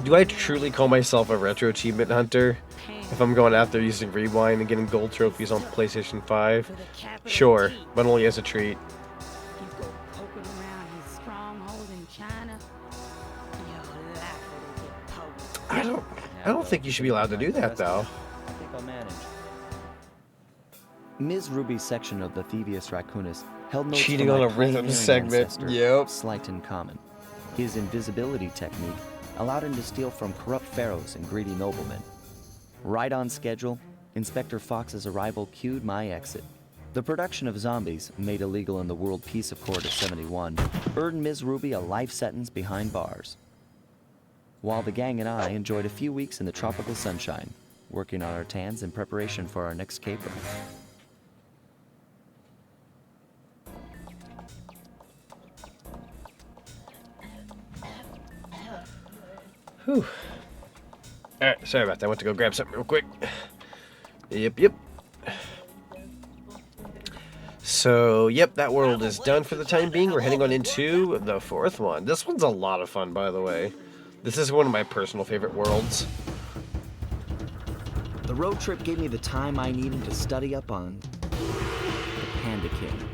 Do I truly call myself a retro achievement hunter if I'm going out there using Rewind and getting gold trophies on PlayStation 5? Sure, but only as a treat. I don't think you should be allowed to do that, though. I think I'll manage. Ms. Ruby's section of the Thievius Raccoonus held notes Cheating from on my a rhythm pioneering segment. ancestor, Yep. Slight in common. His invisibility technique allowed him to steal from corrupt pharaohs and greedy noblemen. Right on schedule, Inspector Fox's arrival cued my exit. The production of zombies, made illegal in the World Peace Accord of '71, earned Ms. Ruby a life sentence behind bars. While the gang and I enjoyed a few weeks in the tropical sunshine, working on our tans in preparation for our next caper. Whew. Alright, sorry about that. I went to go grab something real quick. Yep. So, yep, that world is done for the time being. We're heading on into the 4th one. This one's a lot of fun, by the way. This is one of my personal favorite worlds. The road trip gave me the time I needed to study up on the Panda King.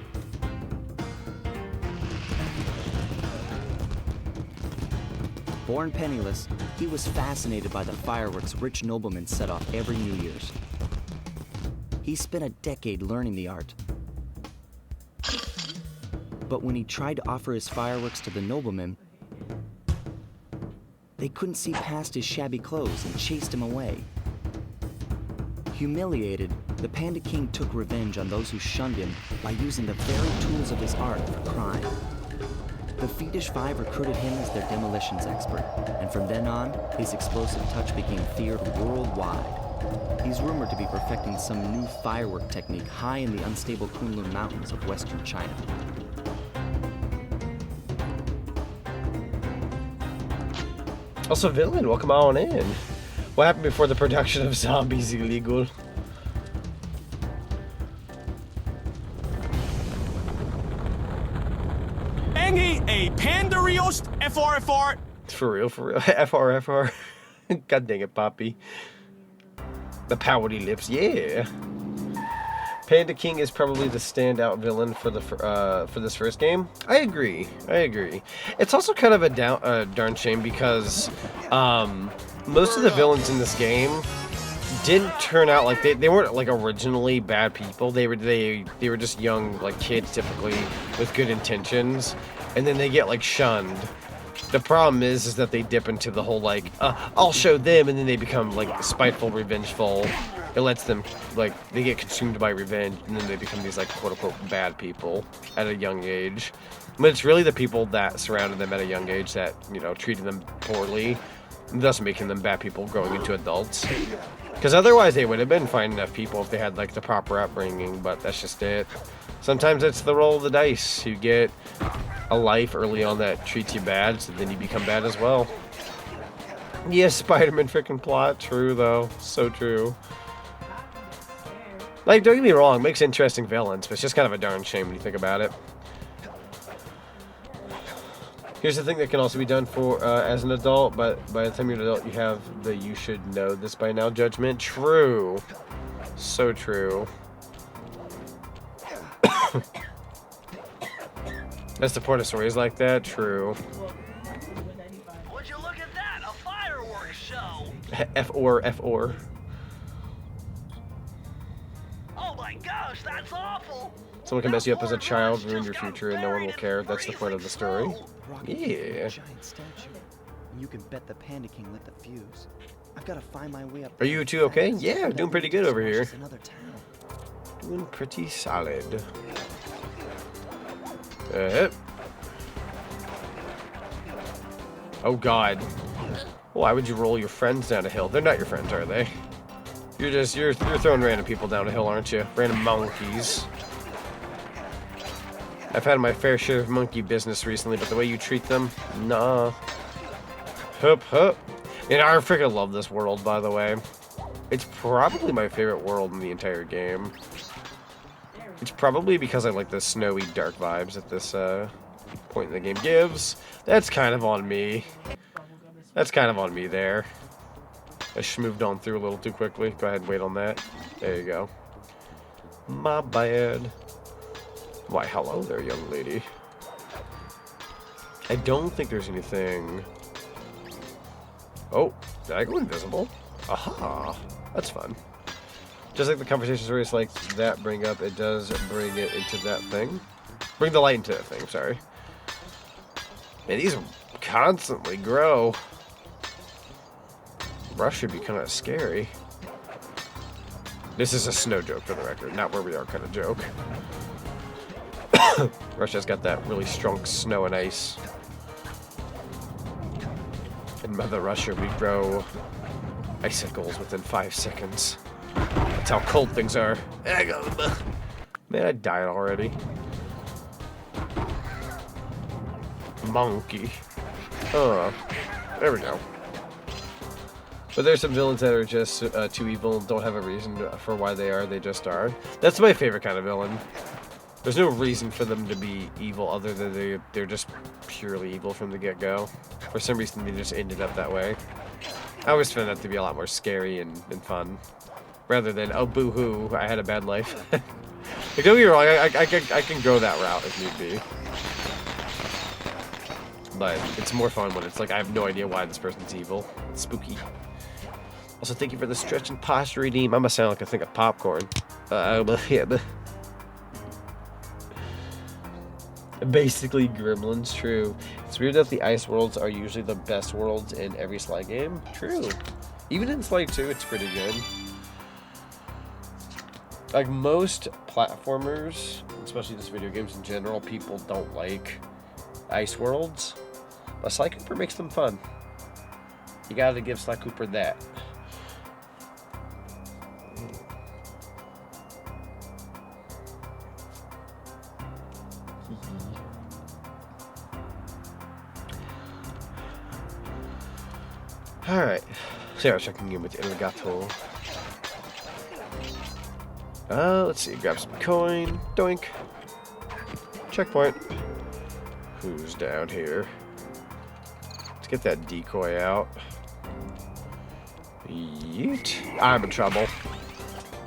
Born penniless, he was fascinated by the fireworks rich noblemen set off every New Year's. He spent a decade learning the art. But when he tried to offer his fireworks to the noblemen, they couldn't see past his shabby clothes and chased him away. Humiliated, the Panda King took revenge on those who shunned him by using the very tools of his art for crime. The Fiendish Five recruited him as their demolitions expert, and from then on, his explosive touch became feared worldwide. He's rumored to be perfecting some new firework technique high in the unstable Kunlun Mountains of western China. Also, villain, welcome on in. What happened before the production of zombies illegal? Angi a Pandariost FRFR. For real, FR. God dang it, Poppy. The pouty lips, yeah. Panda King is probably the standout villain for the for this first game. I agree. It's also kind of a darn shame because most of the villains in this game didn't turn out like they weren't like originally bad people. They were just young like kids typically with good intentions, and then they get like shunned. The problem is that they dip into the whole like I'll show them, and then they become like spiteful, revengeful. It lets them like they get consumed by revenge, and then they become these like quote unquote bad people at a young age. But it's really the people that surrounded them at a young age that, you know, treated them poorly, thus making them bad people growing into adults. Because otherwise they would have been fine enough people if they had like the proper upbringing, but that's just it. Sometimes it's the roll of the dice. You get a life early on that treats you bad, so then you become bad as well. Yes, Spider-Man freaking plot. True, though. So true. Like, don't get me wrong, makes interesting villains, but it's just kind of a darn shame when you think about it. Here's the thing that can also be done for as an adult, but by the time you're an adult, you have the "you should know this by now" judgment. True. So true. That's the point of stories like that. True. Would you look at that? A fireworks show! F-or. Oh my gosh, that's awful! Someone can mess you up as a child, ruin your future, and no one will care. That's the point of the story. Yeah. Giant statue. You can bet the Panda King lit the fuse. I've got to find my way up. Are you two okay? Yeah, doing pretty good over here. Another town. Doing pretty solid. Oh God. Why would you roll your friends down a hill? They're not your friends, are they? You're throwing random people down a hill, aren't you? Random monkeys. I've had my fair share of monkey business recently, but the way you treat them, nah. Hup. And I freaking love this world, by the way. It's probably my favorite world in the entire game. It's probably because I like the snowy, dark vibes that this point in the game gives. That's kind of on me. That's kind of on me there. I moved on through a little too quickly. Go ahead and wait on that. There you go. My bad. Why, hello there, young lady. I don't think there's anything... Oh, did I go invisible? Aha, that's fun. Just like the conversation stories like that bring up, it does bring it into that thing. Bring the light into that thing, sorry. Man, these constantly grow. Rush should be kind of scary. This is a snow joke for the record, not where we are kind of joke. Russia's got that really strong snow and ice. In Mother Russia, we grow icicles within 5 seconds. That's how cold things are. Man, I died already. Monkey. Oh, there we go. But there's some villains that are just too evil and don't have a reason for why they are. They just are. That's my favorite kind of villain. There's no reason for them to be evil other than they're just purely evil from the get-go. For some reason, they just ended up that way. I always found that to be a lot more scary and fun. Rather than, oh, boo-hoo, I had a bad life. Like, don't get me wrong, I can go that route if need be. But it's more fun when it's like, I have no idea why this person's evil. It's spooky. Also, thank you for the stretch and posture redeem. I'm gonna sound like I think of popcorn. Basically, Gremlins, true. It's weird that the ice worlds are usually the best worlds in every Sly game. True. Even in Sly 2, it's pretty good. Like most platformers, especially just video games in general, people don't like ice worlds. But Sly Cooper makes them fun. You gotta give Sly Cooper that. Alright, so I was checking in with Elgato. Let's see, grab some coin, doink. Checkpoint. Who's down here? Let's get that decoy out. Yeet. I'm in trouble.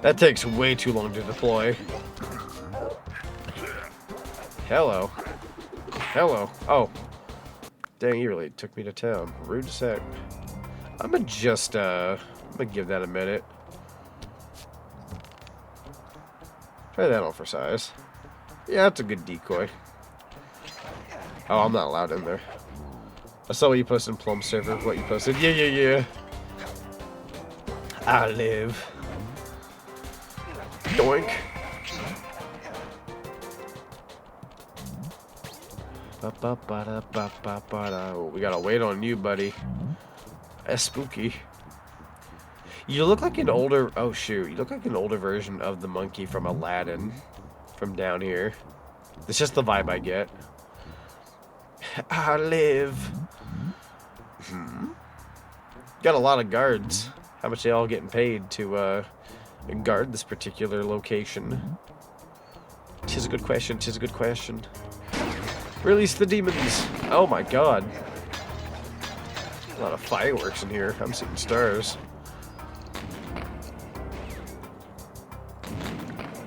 That takes way too long to deploy. Hello. Hello. Oh. Dang, you really took me to town. Rude as heck. I'm gonna just, I'm gonna give that a minute. Try that on for size. Yeah, that's a good decoy. Oh, I'm not allowed in there. I saw what you posted in Plum Server. What you posted. Yeah. I live. Doink. Oh, we gotta wait on you, buddy. That's spooky. You look like an older... Oh, shoot. You look like an older version of the monkey from Aladdin. From down here. It's just the vibe I get. I live. Got a lot of guards. How much they all getting paid to guard this particular location? Tis a good question. Tis a good question. Release the demons. Oh my god. A lot of fireworks in here. I'm seeing stars.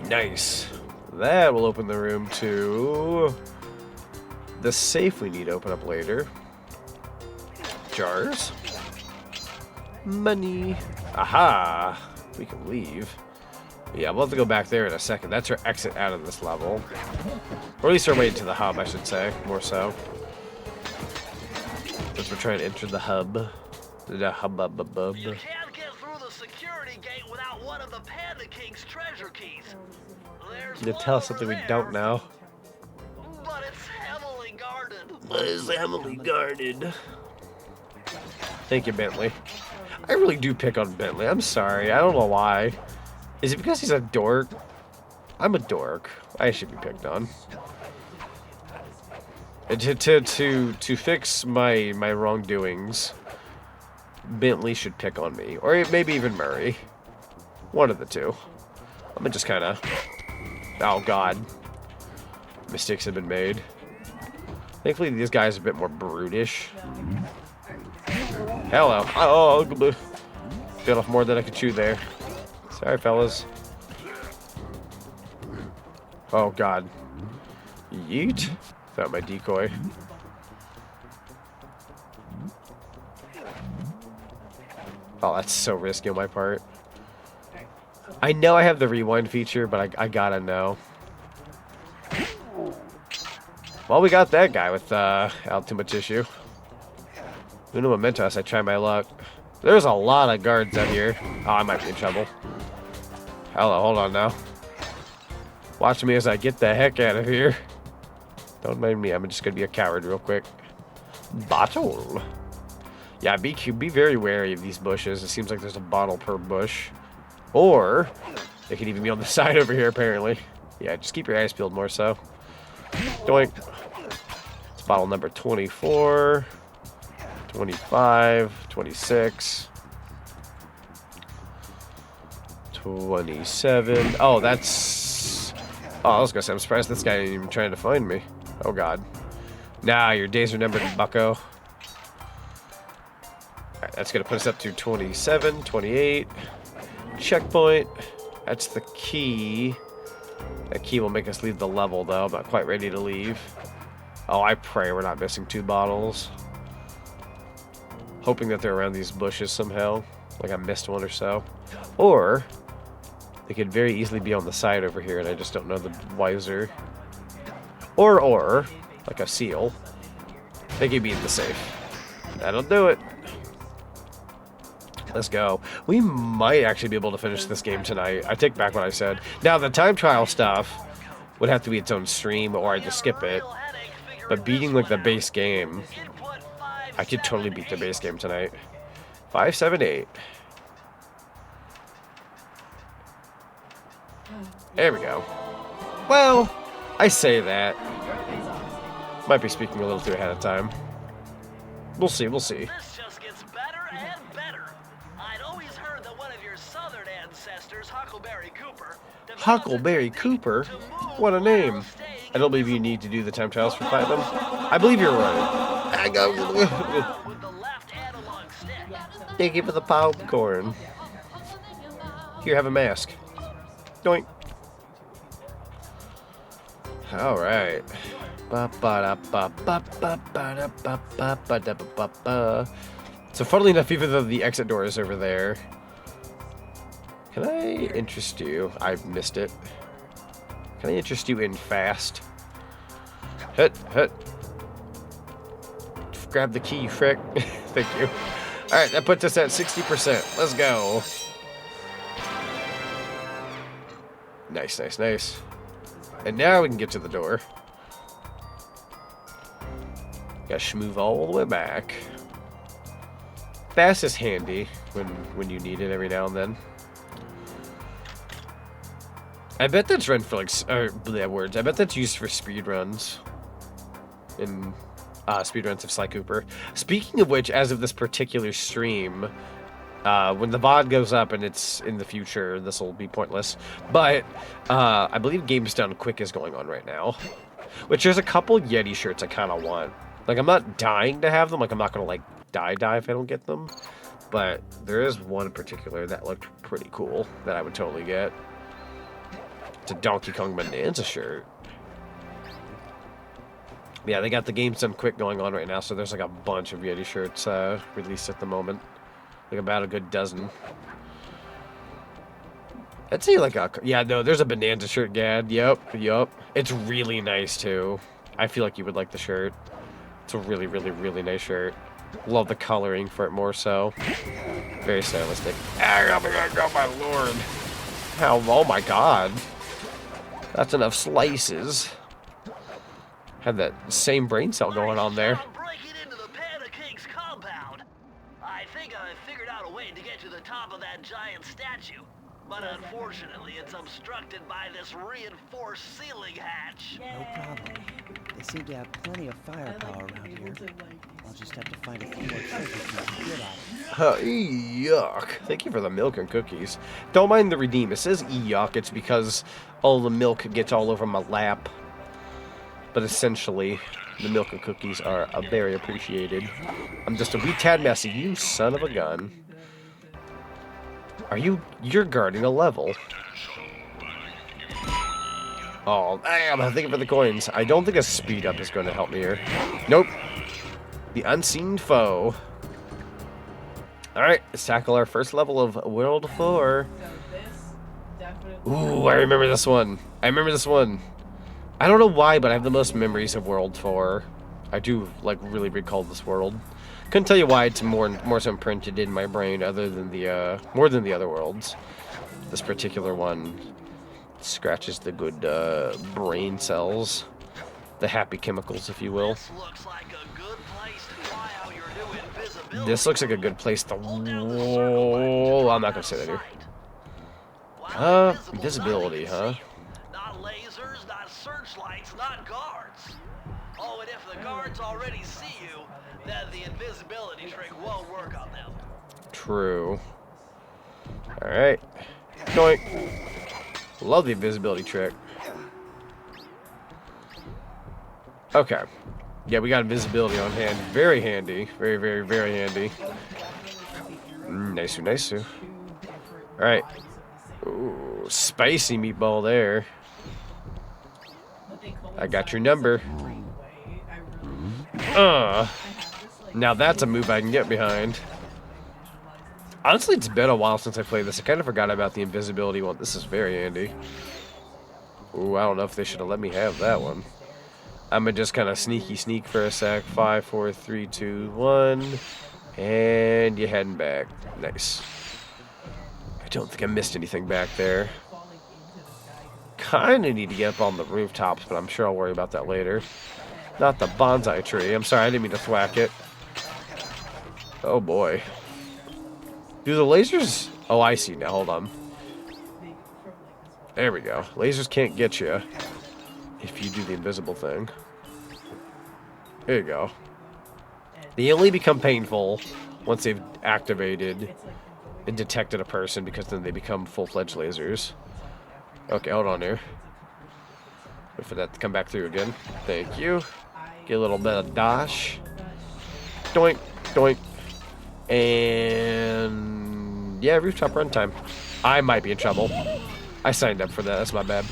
Nice. That will open the room to the safe we need to open up later. Jars. Money. Aha. We can leave. Yeah, we'll have to go back there in a second. That's our exit out of this level. Or at least our way into the hub, I should say. More so. Since we're trying to enter the hub. The hub. You can't get through the security gate without one of the Panda King's treasure keys. There's You tell us something we don't know. But it's heavily guarded. It's heavily guarded. Thank you, Bentley. I really do pick on Bentley. I'm sorry. I don't know why. Is it because he's a dork? I'm a dork. I should be picked on. And to fix my wrongdoings, Bentley should pick on me, or maybe even Murray. One of the two. I'm gonna just kind of. Oh God. Mistakes have been made. Thankfully, these guys are a bit more brutish. Hello. Oh, bit off more than I could chew there. Sorry, fellas. Oh, God. Yeet. Found my decoy. Oh, that's so risky on my part. I know I have the rewind feature, but I gotta know. Well, we got that guy without too much issue. Uno Momentos, I try my luck. There's a lot of guards out here. Oh, I might be in trouble. Hello, hold on now. Watch me as I get the heck out of here. Don't mind me, I'm just gonna be a coward real quick. Bottle. Yeah, be very wary of these bushes. It seems like there's a bottle per bush. Or, they could even be on the side over here, apparently. Yeah, just keep your eyes peeled more so. Doink. It's bottle number 24. 25, 26, 27. Oh, that's... Oh, I was gonna say, I'm surprised this guy ain't even trying to find me. Oh, God. Nah, your days are numbered, bucko. Alright, that's gonna put us up to 27, 28. Checkpoint. That's the key. That key will make us leave the level, though. I'm not quite ready to leave. Oh, I pray we're not missing 2 bottles. Hoping that they're around these bushes somehow. Like I missed one or so. Or, they could very easily be on the side over here and I just don't know the wiser. Or, like a seal, they could be in the safe. That'll do it. Let's go. We might actually be able to finish this game tonight. I take back what I said. Now, the time trial stuff would have to be its own stream or I'd just skip it. But beating like the base game... I could totally beat the base game tonight. 5, 7, 8. There we go. Well, I say that. Might be speaking a little too ahead of time. We'll see, we'll see. This just gets better and better. I'd always heard that one of your southern ancestors, Huckleberry Cooper... Huckleberry Cooper? What a name. I don't believe you need to do the time trials for Platinum. I believe you're right. with the left analog stick. Thank you for the popcorn. Here, have a mask. Doink. All right. So funnily enough, even though the exit door is over there, can I interest you? I missed it. Can I interest you in fast? Hut. Grab the key, frick. Thank you. All right, that puts us at 60%. Let's go. Nice. And now we can get to the door. Gotta schmoove all the way back. Fast is handy when you need it every now and then. I bet that's run for like I bet that's used for speed runs. In speedruns of Sly Cooper. Speaking of which, as of this particular stream, when the VOD goes up and it's in the future, this will be pointless. But I believe Games Done Quick is going on right now. Which there's a couple Yeti shirts I kind of want. Like, I'm not dying to have them. Like, I'm not going to, like, die if I don't get them. But there is one in particular that looked pretty cool that I would totally get. It's a Donkey Kong Bonanza shirt. Yeah, they got the Games Done Quick going on right now, so there's like a bunch of Yeti shirts released at the moment. Like about a good dozen. I'd say like a... Yeah, no, there's a Bonanza shirt, Gad. Yep. It's really nice, too. I feel like you would like the shirt. It's a really nice shirt. Love the coloring for it more so. Very stylistic. Oh my lord. How? Oh my god. That's enough slices. Had that same brain cell going on there. Breaking into the Panda King's compound. I think I figured out a way to get to the top of that giant statue. But unfortunately, it's obstructed by this reinforced ceiling hatch. No problem. They seem to have plenty of firepower around here. I'll just have to find a few more treasures to get at. Yuck. Thank you for the milk and cookies. Don't mind the redeem. It says yuck. It's because all the milk gets all over my lap. But essentially, the milk and cookies are very appreciated. I'm just a wee tad messy, you son of a gun. You're guarding a level. Oh, damn, I'm thinking for the coins. I don't think a speed up is going to help me here. Nope. The unseen foe. Alright, let's tackle our first level of World 4. Ooh, I remember this one. I don't know why, but I have the most memories of World 4. I do, like, really recall this world. Couldn't tell you why it's more so imprinted in my brain other than the, more than the other worlds. This particular one scratches the good, brain cells. The happy chemicals, if you will. This looks like a good place to... Whoa, I'm not gonna say that here. Invisibility, huh? Not lasers, not searchlights, not guards. Oh, and if the guards already see you, then the invisibility trick won't work on them. True. Alright. Doink. Love the invisibility trick. Okay. Yeah, we got invisibility on hand. Very handy. Very handy. Nice. Alright. Ooh, spicy meatball there. I got your number. Now that's a move I can get behind. Honestly, it's been a while since I played this. I kind of forgot about the invisibility one. This is very handy. Ooh, I don't know if they should have let me have that one. I'm gonna just kind of sneak for a sec. 5, 4, 3, 2, 1. And you're heading back. Nice. I don't think I missed anything back there. Kind of need to get up on the rooftops, but I'm sure I'll worry about that later. Not the bonsai tree. I'm sorry, I didn't mean to thwack it. Oh boy. Do the lasers... Oh, I see now. Hold on. There we go. Lasers can't get you if you do the invisible thing. There you go. They only become painful once they've activated and detected a person, because then they become full-fledged lasers. Okay, hold on here. Wait for that to come back through again. Thank you. Get a little bit of dash. Doink, doink. And yeah, rooftop runtime. I might be in trouble. I signed up for that. That's my bad.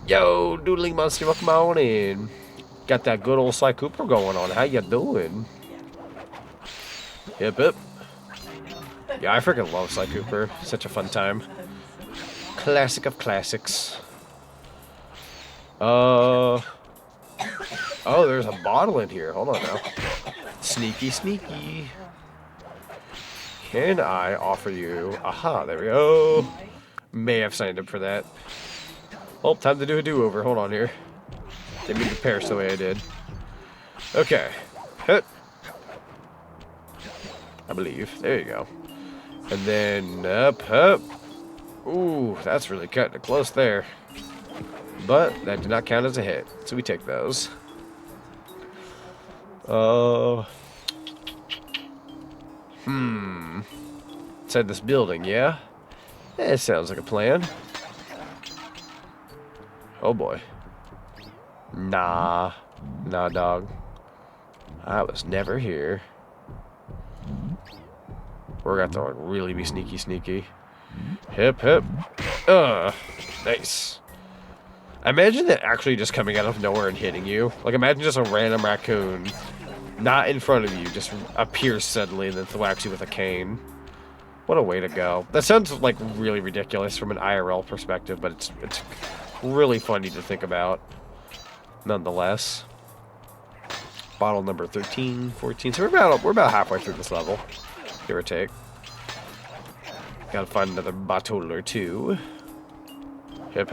Yo, Doodling Monster, welcome on in. Got that good old Sly Cooper going on. How you doing? Hip hip. Yeah, I freaking love Sly Cooper. Such a fun time. Classic of classics. Oh, there's a bottle in here. Hold on now. Sneaky, sneaky. Can I offer you... Aha, there we go. May have signed up for that. Oh, time to do a do-over. Hold on here. Didn't mean to perish the way I did. Okay. Hit. I believe. There you go. And then up. Ooh, that's really cutting it close there. But that did not count as a hit. So we take those. Inside this building, yeah? It sounds like a plan. Oh boy. Nah, dog. I was never here. We're gonna have to really be sneaky. Hip. Nice. Imagine that actually just coming out of nowhere and hitting you. Like, imagine just a random raccoon, not in front of you, just appears suddenly and then thwacks you with a cane. What a way to go. That sounds, like, really ridiculous from an IRL perspective, but it's really funny to think about, nonetheless. Bottle number 13, 14. So we're about halfway through this level, give or take. Gotta find another bottle or two. Hip.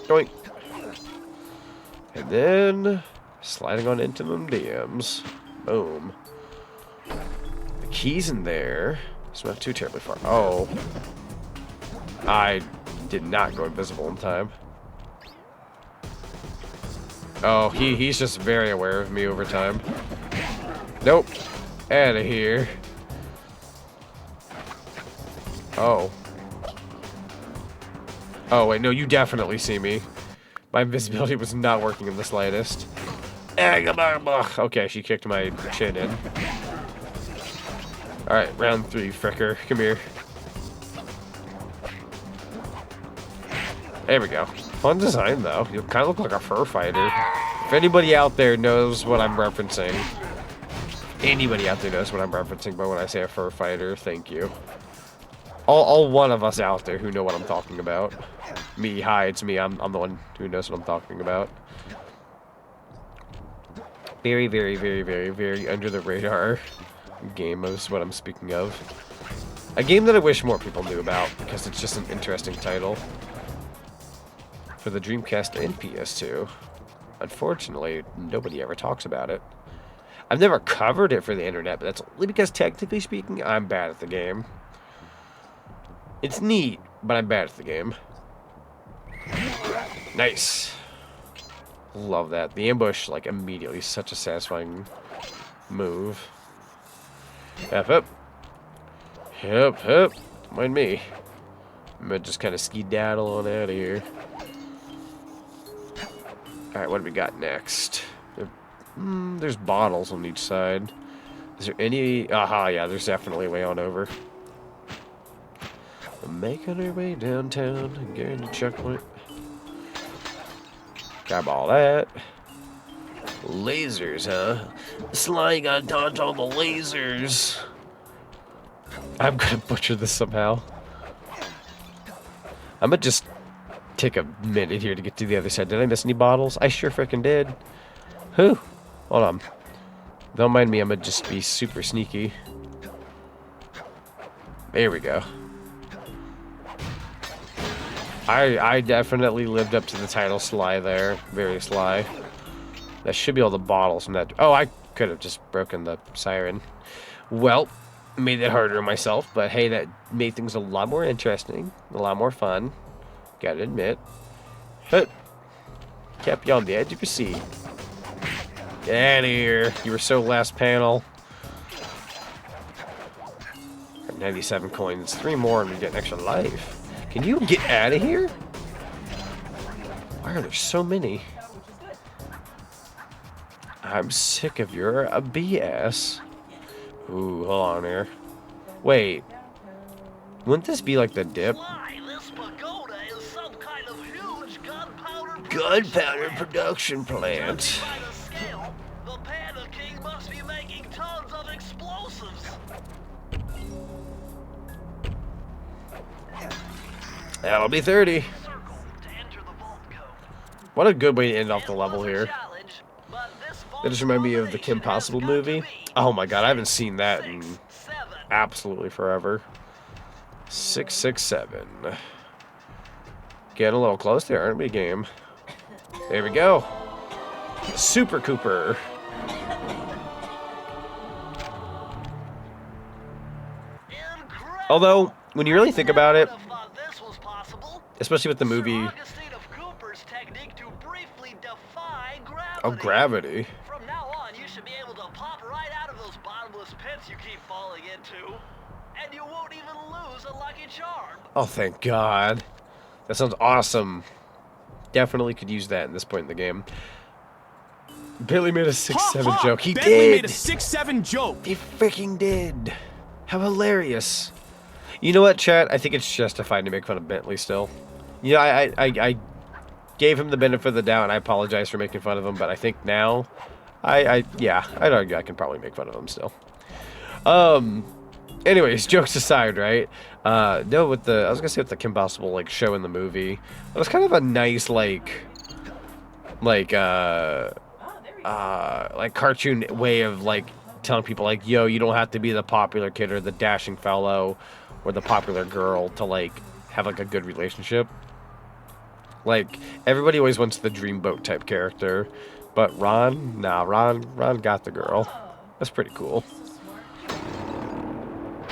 Doink. And then sliding on into them DMs. Boom. The key's in there. It's not too terribly far. Oh. I did not go invisible in time. Oh, he's just very aware of me over time. Nope. Out of here. Oh. Oh, wait, no, you definitely see me. My invisibility was not working in the slightest. Okay, she kicked my chin in. Alright, round 3, Fricker. Come here. There we go. Fun design, though. You kind of look like a fur fighter. If anybody out there knows what I'm referencing, by when I say a fur fighter, thank you. All one of us out there who know what I'm talking about. Me, hi, it's me. I'm the one who knows what I'm talking about. Very, very, very, very, very under the radar game is what I'm speaking of. A game that I wish more people knew about because it's just an interesting title. For the Dreamcast and PS2. Unfortunately, nobody ever talks about it. I've never covered it for the internet, but that's only because technically speaking, I'm bad at the game. It's neat, but I'm bad at the game. Nice. Love that. The ambush, like, immediately, such a satisfying move. Hip. Mind me. I'm gonna just kind of skedaddle on out of here. Alright, what do we got next? There's bottles on each side. Is there any... Aha, yeah, there's definitely a way on over. Making our way downtown and getting to checkpoint. Grab all that. Lasers, huh? Sly got dodge all the lasers. I'm gonna butcher this somehow. I'm gonna just take a minute here to get to the other side. Did I miss any bottles? I sure frickin' did. Whew. Hold on. Don't mind me, I'm gonna just be super sneaky. There we go. I definitely lived up to the title Sly there. Very Sly. That should be all the bottles from that. Oh, I could have just broken the siren. Well, made it harder on myself, but hey, that made things a lot more interesting. A lot more fun. Gotta admit. But kept you on the edge of your seat. Get out of here. You were so last panel. 97 coins. 3 more and we get an extra life. Can you get out of here? Why are there so many? I'm sick of your BS. Ooh, hold on here. Wait. Wouldn't this be like the dip? Why, this pagoda is some kind of huge Gunpowder production plant. By the scale, the Panda King must be making tons of explosives. That'll be 30. Circle to enter the vault code. What a good way to end off the level It was a here. challenge, but this That just reminded me of the Kim Possible movie. Oh my god, I haven't seen that in 6, 7. absolutely forever. 667. Getting a little close there, aren't we, game? There we go. Super Cooper. Incredible. Although, when you really think about it, Who would have thought this was possible? especially with the movie. Sir Augustine of Cooper's technique to briefly defy gravity. Oh, gravity. From now on, you should be able to pop right out of those bottomless pits you keep falling into, and you won't even lose a lucky charm. Oh, thank God. That sounds awesome. Definitely could use that in this point in the game. Billy made a 6-7 joke. He Bentley did. made a 6-7 joke. He freaking did. How hilarious. You know what, chat? I think it's justified to make fun of Bentley still. Yeah, I gave him the benefit of the doubt, and I apologize for making fun of him, but I think now, yeah, I'd argue I can probably make fun of him still. Anyways, jokes aside, right? No, with the, I was gonna say with the Kim Possible, like, show in the movie, it was kind of a nice, like cartoon way of, like, telling people, like, yo, you don't have to be the popular kid or the dashing fellow or the popular girl to, like, have, like, a good relationship. Like, everybody always wants the dreamboat type character, but Ron got the girl. That's pretty cool.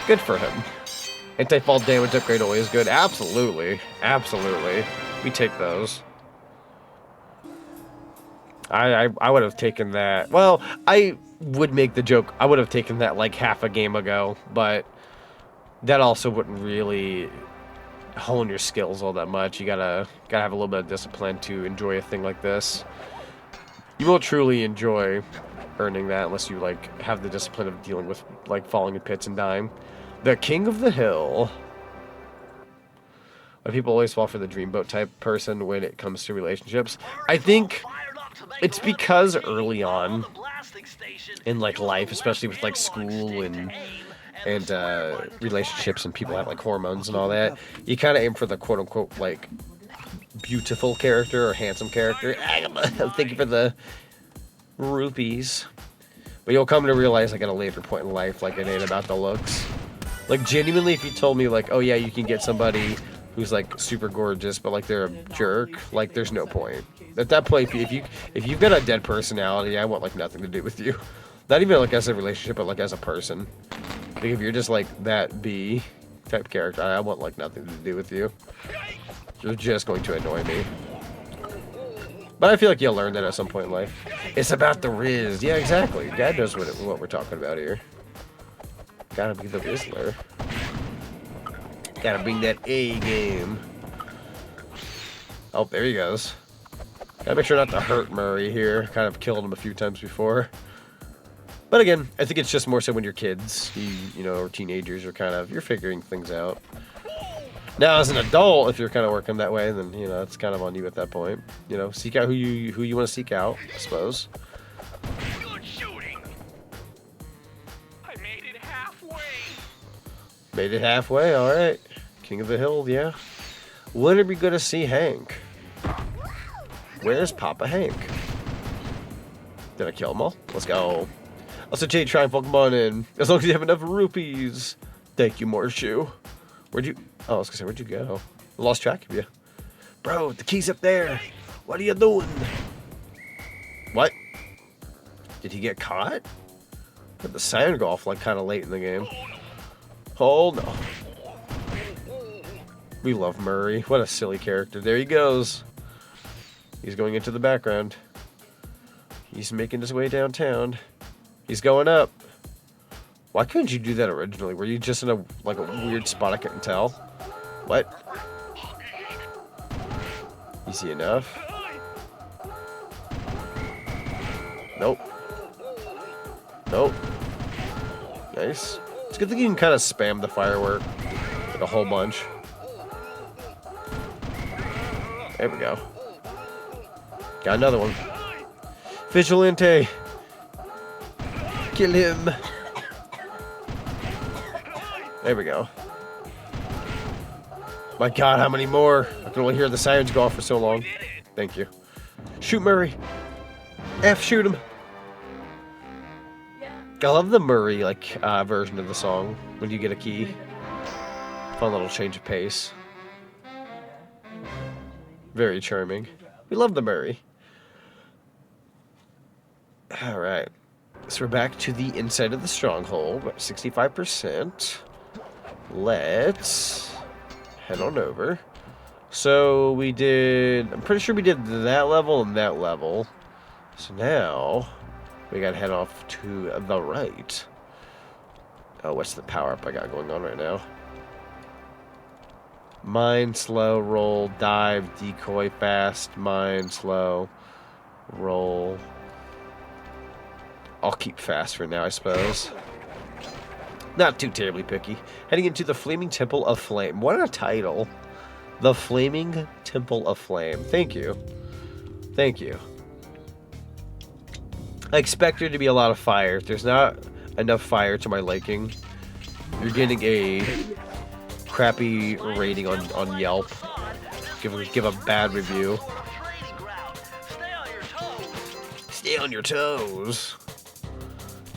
Good for him. Anti-fall damage upgrade always good. Absolutely. Absolutely. We take those. I would have taken that. Well, I would make the joke. I would have taken that like half a game ago, but that also wouldn't really hone your skills all that much. You gotta have a little bit of discipline to enjoy a thing like this. You won't truly enjoy earning that unless you like have the discipline of dealing with like falling in pits and dying. The King of the Hill. Why people always fall for the dreamboat type person when it comes to relationships. I think it's because early on in like life, especially with like school and relationships and people have like hormones and all that, you kind of aim for the quote unquote like beautiful character or handsome character. I'm thinking for the rupees. But you'll come to realize like at a later point in life, like it ain't about the looks. Like genuinely, if you told me like, oh yeah, you can get somebody who's like super gorgeous, but like they're a jerk, like there's no point. At that point, if you've got a dead personality, I want like nothing to do with you. Not even like as a relationship, but like as a person. Like if you're just like that B type character, I want like nothing to do with you. You're just going to annoy me. But I feel like you'll learn that at some point in life. It's about the Riz. Yeah, exactly. Dad knows what we're talking about here. Gotta be the Rizzler. Gotta bring that A game. Oh, there he goes. Gotta make sure not to hurt Murray here. Kind of killed him a few times before. But again, I think it's just more so when you're kids, you know, or teenagers, you're figuring things out. Now, as an adult, if you're kind of working that way, then, you know, it's kind of on you at that point. You know, seek out who you want to seek out, I suppose. Good shooting. I made it halfway. Made it halfway, all right. King of the Hill, yeah. When are we going to see Hank? Where's Papa Hank? Did I kill them all? Let's go. I'll suggest you try and Pokemon in. As long as you have enough rupees. Thank you, Morshu. Where'd you... Oh, I was gonna say, where'd you go? I lost track of you. Bro, the key's up there. What are you doing? What? Did he get caught? Did the sound go off like kind of late in the game? Oh no. We love Murray. What a silly character. There he goes. He's going into the background. He's making his way downtown. He's going up. Why couldn't you do that originally? Were you just in a weird spot I couldn't tell? What? Easy enough. Nope. Nope. Nice. It's a good thing you can kind of spam the firework. Like a whole bunch. There we go. Got another one. Vigilante. Kill him. There we go. My God, how many more? I can only hear the sirens go off for so long. Thank you. Shoot Murray. Shoot him. I love the Murray version of the song when you get a key. Fun little change of pace. Very charming. We love the Murray. Alright. So we're back to the inside of the stronghold. 65%. Let's head on over. So we did... I'm pretty sure we did that level and that level. So now we gotta head off to the right. Oh, what's the power-up I got going on right now? Mine, slow, roll, dive, decoy, fast, mine, slow, roll. I'll keep fast for now, I suppose. Not too terribly picky. Heading into the Flaming Temple of Flame. What a title. The Flaming Temple of Flame. Thank you. Thank you. I expect there to be a lot of fire. If there's not enough fire to my liking, you're getting a crappy rating on Yelp. Give a bad review. Stay on your toes.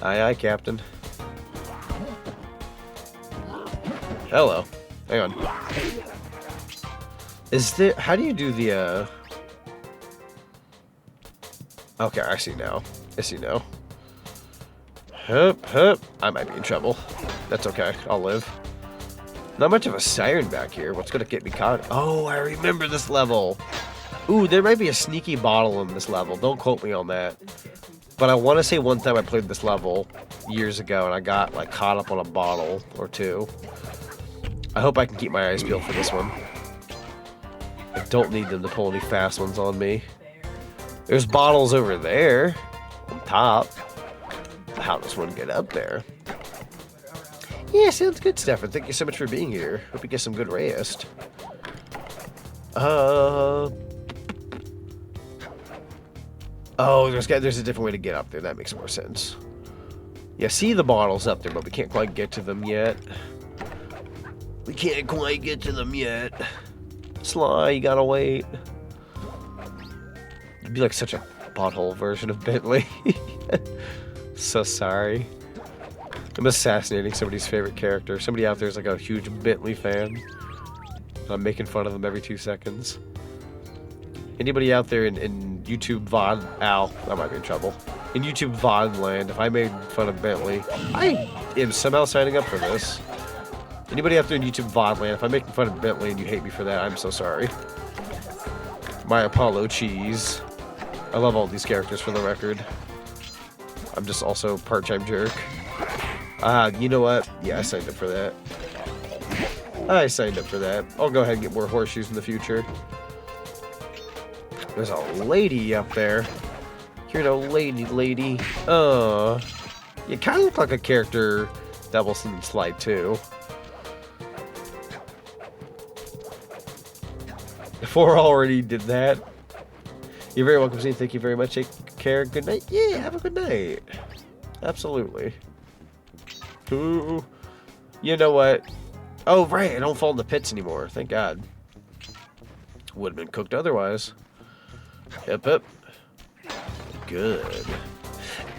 Aye, aye, Captain. Hello. Hang on. Is there... How do you do the, Okay, I see now. I see now. Hup, hup. I might be in trouble. That's okay. I'll live. Not much of a siren back here. What's gonna get me caught? Oh, I remember this level. Ooh, there might be a sneaky bottle in this level. Don't quote me on that. But I want to say one time I played this level years ago and I got like caught up on a bottle or two. I hope I can keep my eyes peeled for this one. I don't need them to pull any fast ones on me. There's bottles over there on top. How does one get up there? Yeah, sounds good, Stefan. Thank you so much for being here. Hope you get some good rest. Oh, there's a different way to get up there. That makes more sense. Yeah, see the bottles up there, but we can't quite get to them yet. We can't quite get to them yet. Sly, you gotta wait. It'd be like such a butthole version of Bentley. So sorry. I'm assassinating somebody's favorite character. Somebody out there is like a huge Bentley fan. And I'm making fun of them every 2 seconds. Anybody out there in YouTube VOD... Ow, I might be in trouble. In YouTube VOD land, if I made fun of Bentley, I am somehow signing up for this. Anybody out there in YouTube VOD land, if I'm making fun of Bentley and you hate me for that, I'm so sorry. My Apollo cheese. I love all these characters for the record. I'm just also a part-time jerk. You know what? Yeah, I signed up for that. I signed up for that. I'll go ahead and get more horseshoes in the future. There's a lady up there. You're no lady. You kind of look like a character that was in Slide 2. Before I already did that. You're very welcome, Zane. Thank you very much. Take care. Good night. Yeah, have a good night. Absolutely. Ooh. You know what? Oh, right. I don't fall in the pits anymore. Thank God. Would have been cooked otherwise. Hip, hip. Good.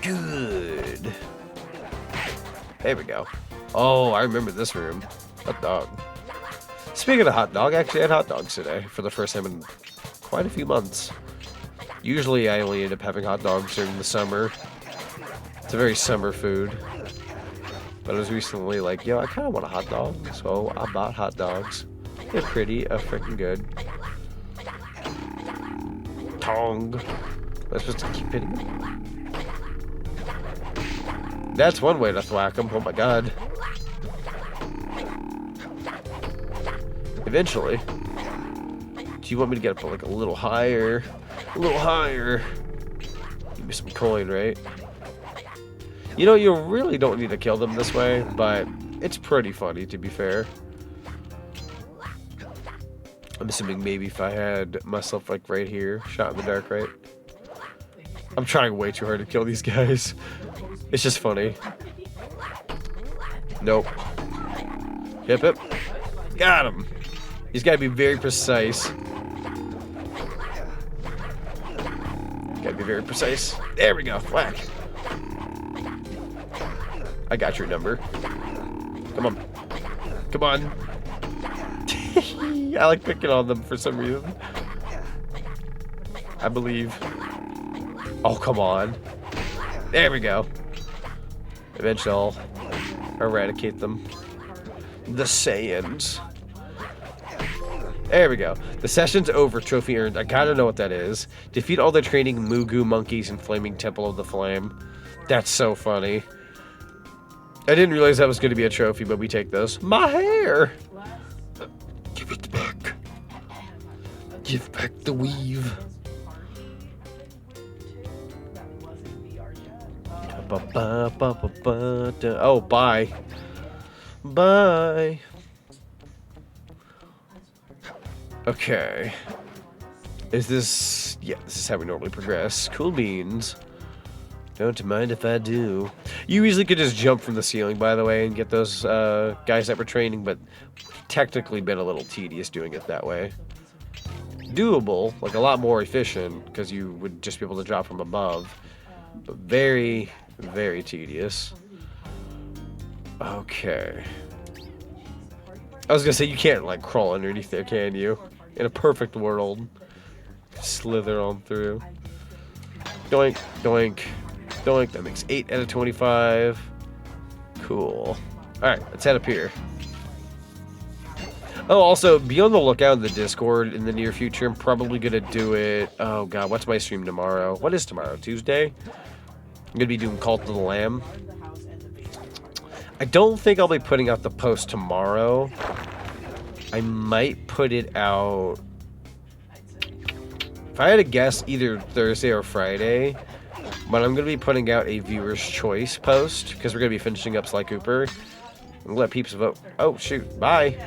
Good. There we go. Oh, I remember this room. Hot dog. Speaking of hot dog, I actually had hot dogs today for the first time in quite a few months. Usually I only end up having hot dogs during the summer. It's a very summer food. But I was recently like, yo, I kind of want a hot dog. So I bought hot dogs. They're pretty freaking good. Tong. Am I supposed to keep hitting them? That's one way to thwack them. Oh my God. Eventually. Do you want me to get up like a little higher? A little higher. Give me some coin, right? You know, you really don't need to kill them this way, but it's pretty funny, to be fair. I'm assuming maybe if I had myself, like, right here, shot in the dark, right? I'm trying way too hard to kill these guys. It's just funny. Nope. Hip hip. Got him. He's got to be very precise. Got to be very precise. There we go. Whack. I got your number. Come on. Come on. I like picking on them for some reason. I believe. Oh, come on. There we go. Eventually I'll eradicate them. The Saiyans. There we go. The session's over. Trophy earned. I gotta know what that is. Defeat all the training Mugu monkeys in Flaming Temple of the Flame. That's so funny. I didn't realize that was going to be a trophy, but we take those. My hair! Give it back. Give back the weave. Oh, bye. Bye. Okay. Is this... Yeah, this is how we normally progress. Cool beans. Don't mind if I do. You easily could just jump from the ceiling, by the way, and get those guys that were training, but technically been a little tedious doing it that way. Doable, like a lot more efficient, because you would just be able to drop from above. But very, very tedious. Okay. I was gonna say, you can't, like, crawl underneath there, can you? In a perfect world. Slither on through. Doink, doink. Doink, that makes 8 out of 25. Cool. Alright, let's head up here. Oh, also, be on the lookout in the Discord in the near future. I'm probably gonna do it... Oh, God, what's my stream tomorrow? What is tomorrow? Tuesday? I'm gonna be doing Cult of the Lamb. I don't think I'll be putting out the post tomorrow. I might put it out... If I had to guess, either Thursday or Friday... But I'm going to be putting out a viewer's choice post, because we're going to be finishing up Sly Cooper. And let peeps vote. Oh, shoot. Bye.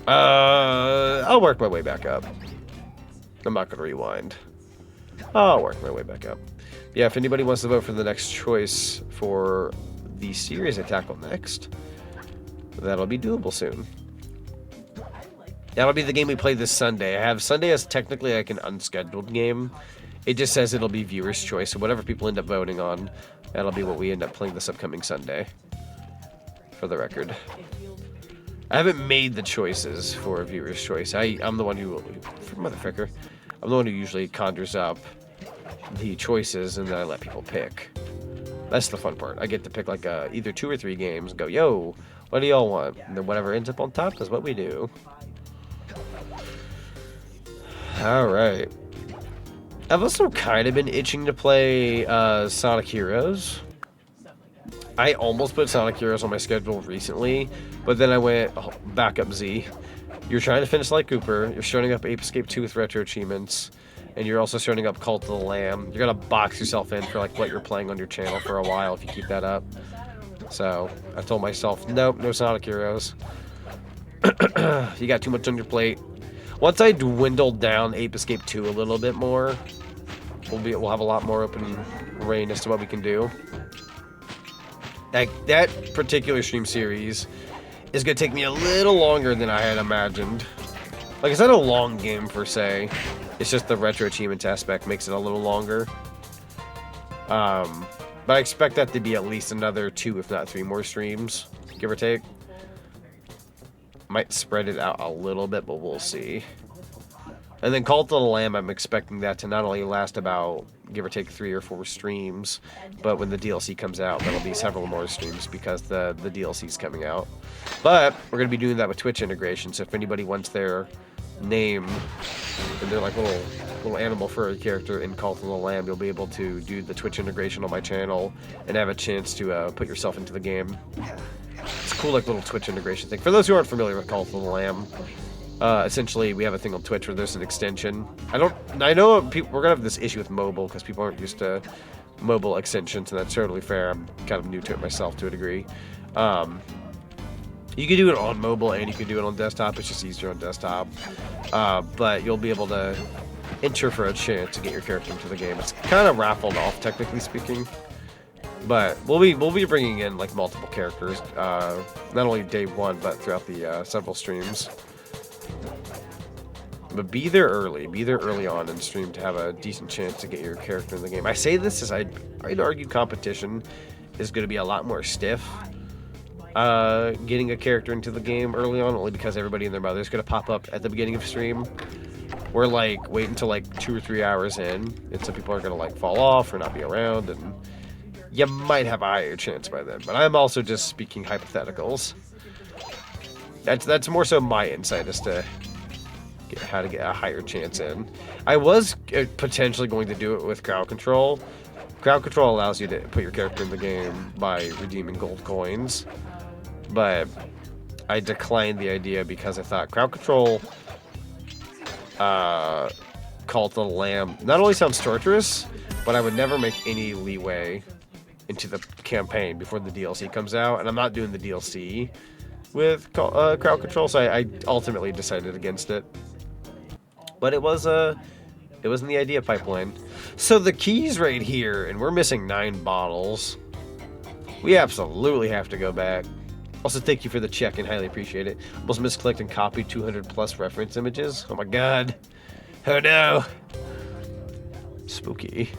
I'll work my way back up. I'm not going to rewind. I'll work my way back up. Yeah, if anybody wants to vote for the next choice for the series I tackle next, that'll be doable soon. That'll be the game we play this Sunday. I have Sunday as technically like an unscheduled game. It just says it'll be viewer's choice, so whatever people end up voting on, that'll be what we end up playing this upcoming Sunday. For the record. I haven't made the choices for viewer's choice. I'm the one who... Motherfucker. I'm the one who usually conjures up the choices, and then I let people pick. That's the fun part. I get to pick like either 2 or 3 games and go, yo, what do y'all want? And then whatever ends up on top is what we do. Alright. I've also kind of been itching to play Sonic Heroes. I almost put Sonic Heroes on my schedule recently, but then I went, back up Z. You're trying to finish like Cooper, you're starting up Ape Escape 2 with retro achievements, and you're also starting up Cult of the Lamb. You're going to box yourself in for like what you're playing on your channel for a while if you keep that up. So, I told myself, nope, no Sonic Heroes. You got too much on your plate. Once I dwindled down Ape Escape 2 a little bit more, we'll have a lot more open reign as to what we can do. Like, that particular stream series is going to take me a little longer than I had imagined. Like, it's not a long game per se. It's just the retro achievements aspect makes it a little longer. But I expect that to be at least another 2, if not 3 more streams, give or take. Might spread it out a little bit, but we'll see. And then Cult of the Lamb, I'm expecting that to not only last about, give or take, 3 or 4 streams, but when the DLC comes out, that'll be several more streams because the DLC's coming out. But we're going to be doing that with Twitch integration, so if anybody wants their name and their like little animal furry character in Cult of the Lamb, you'll be able to do the Twitch integration on my channel and have a chance to put yourself into the game. It's a cool, like, little Twitch integration thing. For those who aren't familiar with Cult of the Lamb, essentially, we have a thing on Twitch where there's an extension. I know we're gonna have this issue with mobile because people aren't used to mobile extensions, and that's totally fair. I'm kind of new to it myself to a degree. You can do it on mobile and you can do it on desktop. It's just easier on desktop. But you'll be able to enter for a chance to get your character into the game. It's kind of raffled off, technically speaking. But we'll be bringing in like multiple characters, not only day one, but throughout the several streams. But be there early on in stream to have a decent chance to get your character in the game. I say this as I'd argue competition is going to be a lot more stiff. Getting a character into the game early on, only because everybody and their mother is going to pop up at the beginning of stream. We're like wait until like 2 or 3 hours in, and some people are going to like fall off or not be around, and you might have a higher chance by then. But I'm also just speaking hypotheticals. That's more so my insight as to how to get a higher chance in. I was potentially going to do it with crowd control. Crowd control allows you to put your character in the game by redeeming gold coins, but I declined the idea because I thought crowd control, Cult of the Lamb, not only sounds torturous, but I would never make any leeway into the campaign before the DLC comes out, and I'm not doing the DLC with crowd control, so I ultimately decided against it. But it was in the idea pipeline. So the key's right here, and we're missing 9 bottles. We absolutely have to go back. Also, thank you for the check and highly appreciate it. Almost misclicked and copied 200 plus reference images. Oh my god. Oh no. Spooky.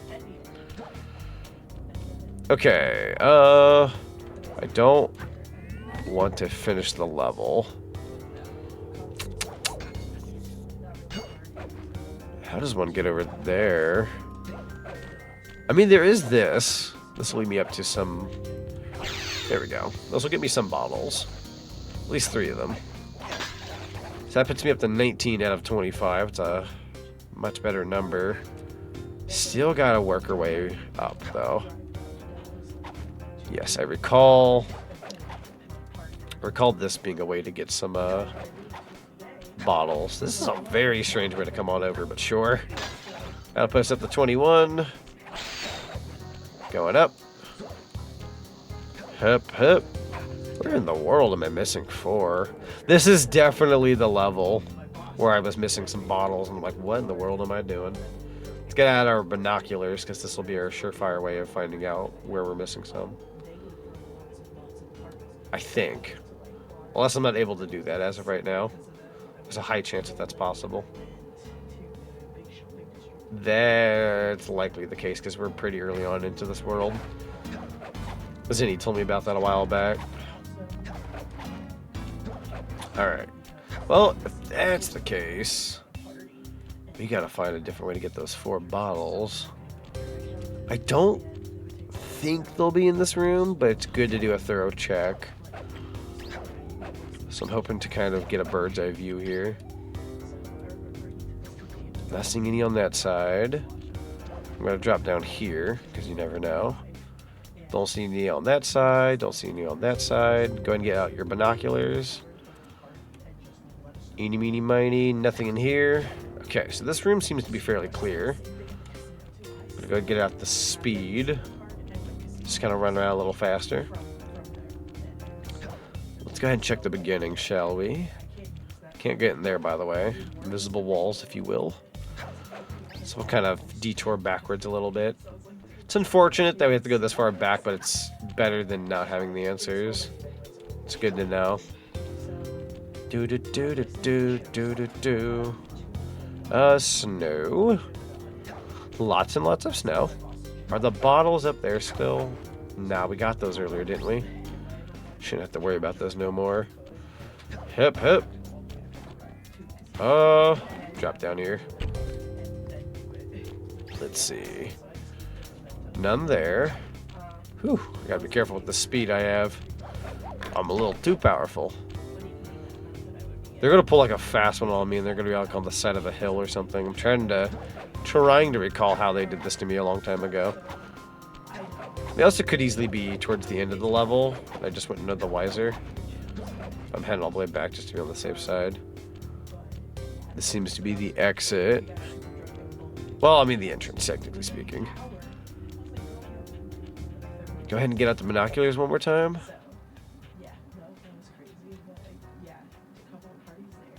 Okay, I don't want to finish the level. How does one get over there? I mean, there is this. This will lead me up to some... There we go. This will get me some bottles. At least 3 of them. So that puts me up to 19 out of 25. It's a much better number. Still gotta work our way up, though. Yes, I recalled this being a way to get some bottles. This is a very strange way to come on over, but sure. Gotta put us up to 21. Going up. Hup, hup. Where in the world am I missing 4? This is definitely the level where I was missing some bottles, and I'm like, what in the world am I doing? Let's get out our binoculars, because this will be our surefire way of finding out where we're missing some. I think. Unless I'm not able to do that as of right now. There's a high chance that that's possible. That's likely the case, because we're pretty early on into this world. Zinni told me about that a while back. Alright. Well, if that's the case, we gotta find a different way to get those 4 bottles. I don't think they'll be in this room, but it's good to do a thorough check. So I'm hoping to kind of get a bird's eye view here. Not seeing any on that side. I'm gonna drop down here, because you never know. Don't see any on that side. Don't see any on that side. Go ahead and get out your binoculars. Eeny, meeny, miny. Nothing in here. Okay, so this room seems to be fairly clear. I'm gonna go ahead and get out the speed. Just kind of run around a little faster. Let's go ahead and check the beginning, shall we? Can't get in there, by the way. Invisible walls, if you will. So we'll kind of detour backwards a little bit. It's unfortunate that we have to go this far back, but it's better than not having the answers. It's good to know. Do do do do do do do do. Snow. Lots and lots of snow. Are the bottles up there still? Nah, we got those earlier, didn't we? Shouldn't have to worry about those no more. Hip hip. Drop down here. Let's see. None there. Whew, I gotta be careful with the speed I have. I'm a little too powerful. They're gonna pull like a fast one on me, and they're gonna be like on the side of a hill or something. I'm trying to recall how they did this to me a long time ago. They also could easily be towards the end of the level. I just wouldn't know the wiser. I'm heading all the way back just to be on the safe side. This seems to be the exit. Well, I mean the entrance, technically speaking. Go ahead and get out the binoculars one more time.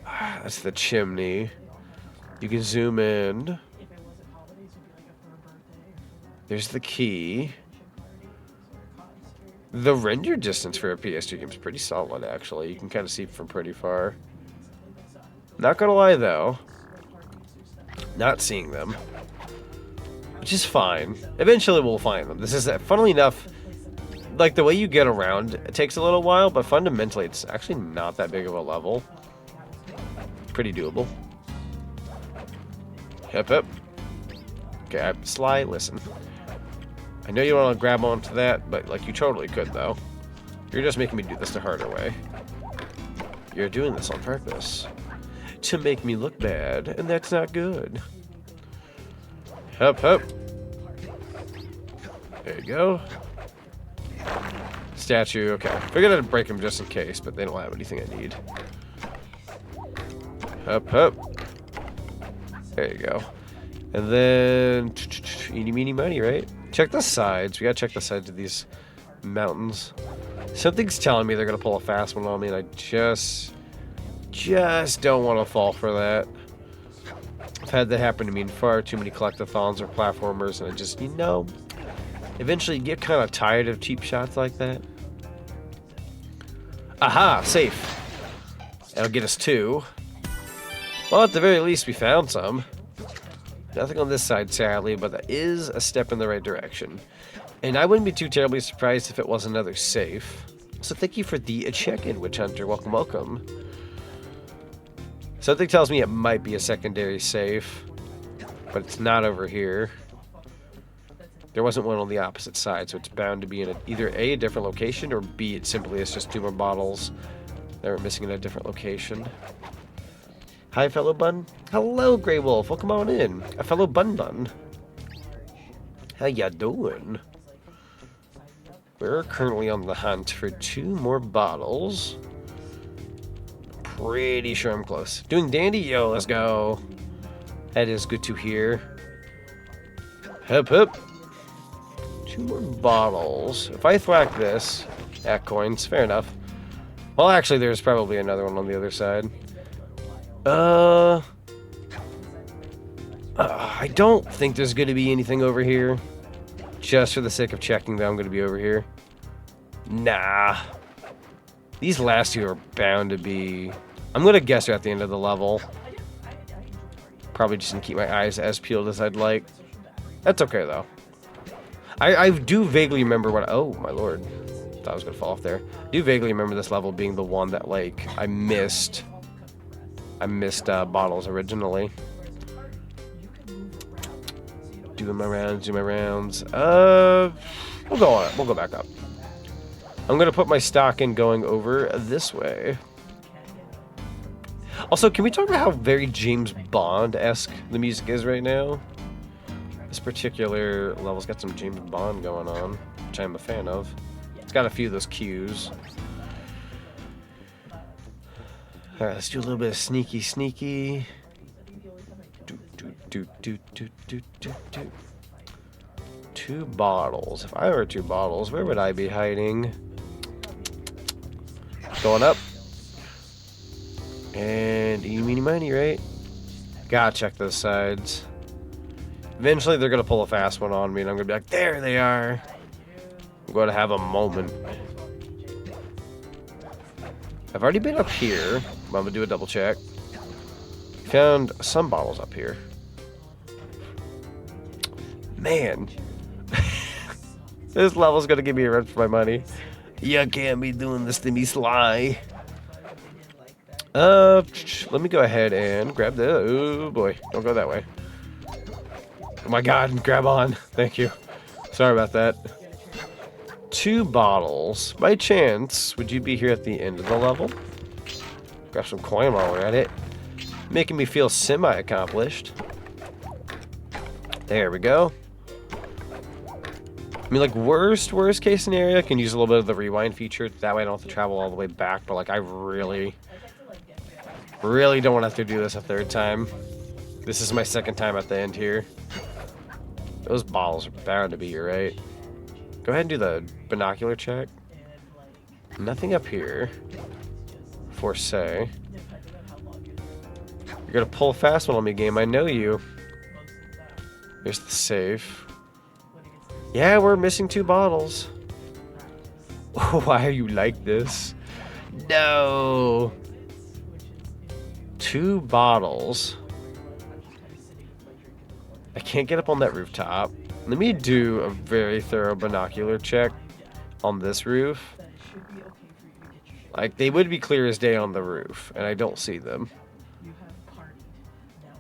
That's the chimney. You can zoom in. There's the key. The render distance for a PS2 game is pretty solid, actually. You can kind of see from pretty far. Not gonna lie, though. Not seeing them. Which is fine. Eventually we'll find them. This is, funnily enough, like the way you get around, it takes a little while, but fundamentally it's actually not that big of a level. Pretty doable. Hip hip. Okay, Sly, listen. I know you don't want to grab onto that, but like you totally could though. You're just making me do this the harder way. You're doing this on purpose. To make me look bad, and that's not good. Hip hip. There you go. Statue, okay. Figured I'd break them just in case, but they don't have anything I need. Up, up. There you go. And then, eeny, meeny, miny, right? Check the sides. We gotta check the sides of these mountains. Something's telling me they're gonna pull a fast one on me, and I just don't want to fall for that. I've had that happen to me in far too many collectathons or platformers, and I just, you know, eventually you get kind of tired of cheap shots like that. Aha, safe. That'll get us 2. Well, at the very least, we found some. Nothing on this side, sadly, but that is a step in the right direction. And I wouldn't be too terribly surprised if it was another safe. So thank you for the check-in, Witch Hunter. Welcome, welcome. Something tells me it might be a secondary safe, but it's not over here. There wasn't one on the opposite side, so it's bound to be in either A, a different location, or B, it simply is just 2 more bottles that were missing in a different location. Hi, fellow bun. Hello, Grey Wolf. Welcome on in. A fellow bun. How ya doing? We're currently on the hunt for 2 more bottles. Pretty sure I'm close. Doing dandy? Yo, let's go. That is good to hear. Hip hip. 2 more bottles. If I thwack this, at coins, fair enough. Well, actually, there's probably another one on the other side. I don't think there's going to be anything over here. Just for the sake of checking that I'm going to be over here. Nah. These last 2 are bound to be... I'm going to guess they're at the end of the level. Probably just going to keep my eyes as peeled as I'd like. That's okay, though. I do vaguely remember what... Oh, my lord. Thought I was going to fall off there. I do vaguely remember this level being the one that, like, I missed bottles originally. Doing my rounds. We'll go on it. We'll go back up. I'm going to put my stock in going over this way. Also, can we talk about how very James Bond-esque the music is right now? This particular level's got some James Bond going on, which I'm a fan of. It's got a few of those cues. Alright, let's do a little bit of sneaky. Do. 2 bottles. If I were 2 bottles, where would I be hiding? Going up. And eeny, meeny, miny, right? Gotta check those sides. Eventually, they're gonna pull a fast one on me, and I'm gonna be like, there they are. I'm gonna have a moment. I've already been up here. I'm gonna do a double check. Found some bottles up here. Man. This level's gonna give me a run for my money. You can't be doing this to me, Sly. Let me go ahead and grab the... Oh boy, don't go that way. Oh my god, grab on. Thank you. Sorry about that. 2 bottles. By chance, would you be here at the end of the level? Got some coin while we're at it. Making me feel semi-accomplished. There we go. I mean, like, worst case scenario, I can use a little bit of the rewind feature. That way I don't have to travel all the way back. But, like, I really don't want to have to do this a 3rd time. This is my 2nd time at the end here. Those bottles are bound to be here, right? Go ahead and do the binocular check. Nothing up here. For say. You're gonna pull a fast one on me, game. I know you. Here's the safe. Yeah, we're missing 2 bottles. Why are you like this? No. 2 bottles. I can't get up on that rooftop. Let me do a very thorough binocular check on this roof. Like, they would be clear as day on the roof, and I don't see them.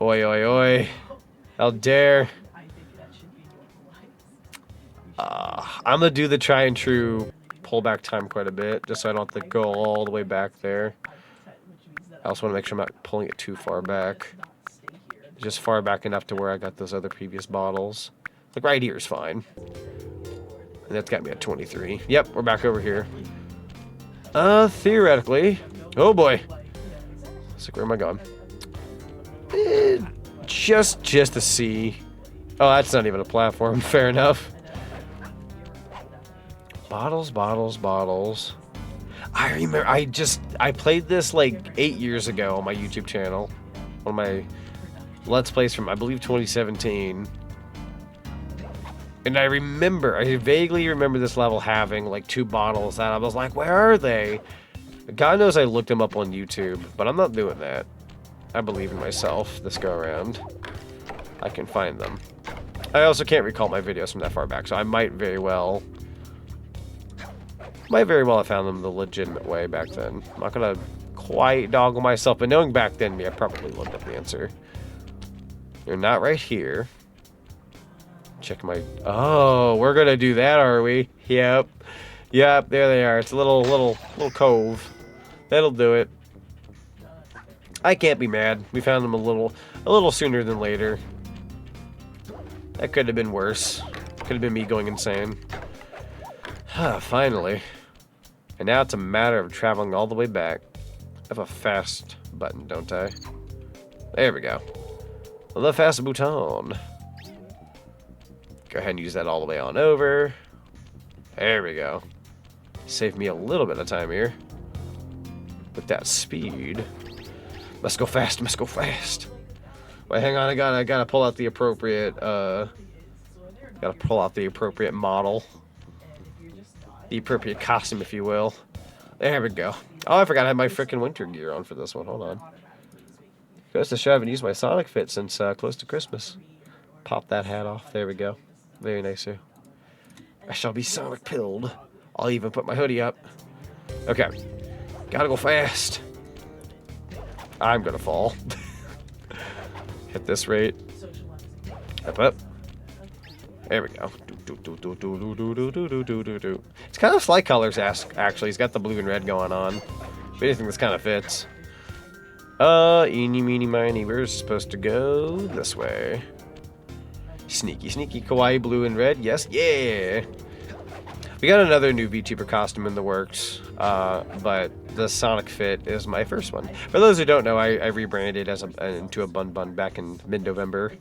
Oi, oi, oi. How dare. I'm gonna do the try and true pull back time quite a bit, just so I don't have to go all the way back there. I also want to make sure I'm not pulling it too far back. Just far back enough to where I got those other previous bottles. Like right here is fine. And that's got me at 23. Yep, we're back over here. Theoretically. Oh boy. It's like, where am I going? Just to see. Oh, that's not even a platform. Fair enough. Bottles, bottles, bottles. I remember, I played this like 8 years ago on my YouTube channel. One of my Let's Plays from, I believe, 2017. And I vaguely remember this level having like 2 bottles that I was like, where are they? God knows I looked them up on YouTube, but I'm not doing that. I believe in myself this go around. I can find them. I also can't recall my videos from that far back, so I might very well have found them the legitimate way back then. I'm not gonna quite doggle myself, but knowing back then me, I probably looked up the answer. You're not right here. Check my... Oh, we're gonna do that, are we? Yep. Yep, there they are. It's a little cove. That'll do it. I can't be mad. We found them a little sooner than later. That could have been worse. Could have been me going insane. Finally. And now it's a matter of traveling all the way back. I have a fast button, don't I? There we go. The fast button. Go ahead and use that all the way on over. There we go. Save me a little bit of time here. With that speed. Must go fast, must go fast. Wait, hang on, I gotta pull out the appropriate, model. The appropriate costume, if you will. There we go. Oh, I forgot I had my freaking winter gear on for this one. Hold on. Goes to show I haven't used my Sonic fit since close to Christmas. Pop that hat off. There we go. Very nice, sir. I shall be Sonic pilled. I'll even put my hoodie up. Okay. Gotta go fast. I'm gonna fall. At this rate. Up. There we go. It's kind of Slight Colors, actually. He's got the blue and red going on. If anything, this kind of fits. Eeny, meeny, miny. We're supposed to go this way. Sneaky, sneaky, kawaii, blue and red. Yes, yeah. We got another new VTuber costume in the works, but the Sonic fit is my first one. For those who don't know, I rebranded into a bun back in mid-November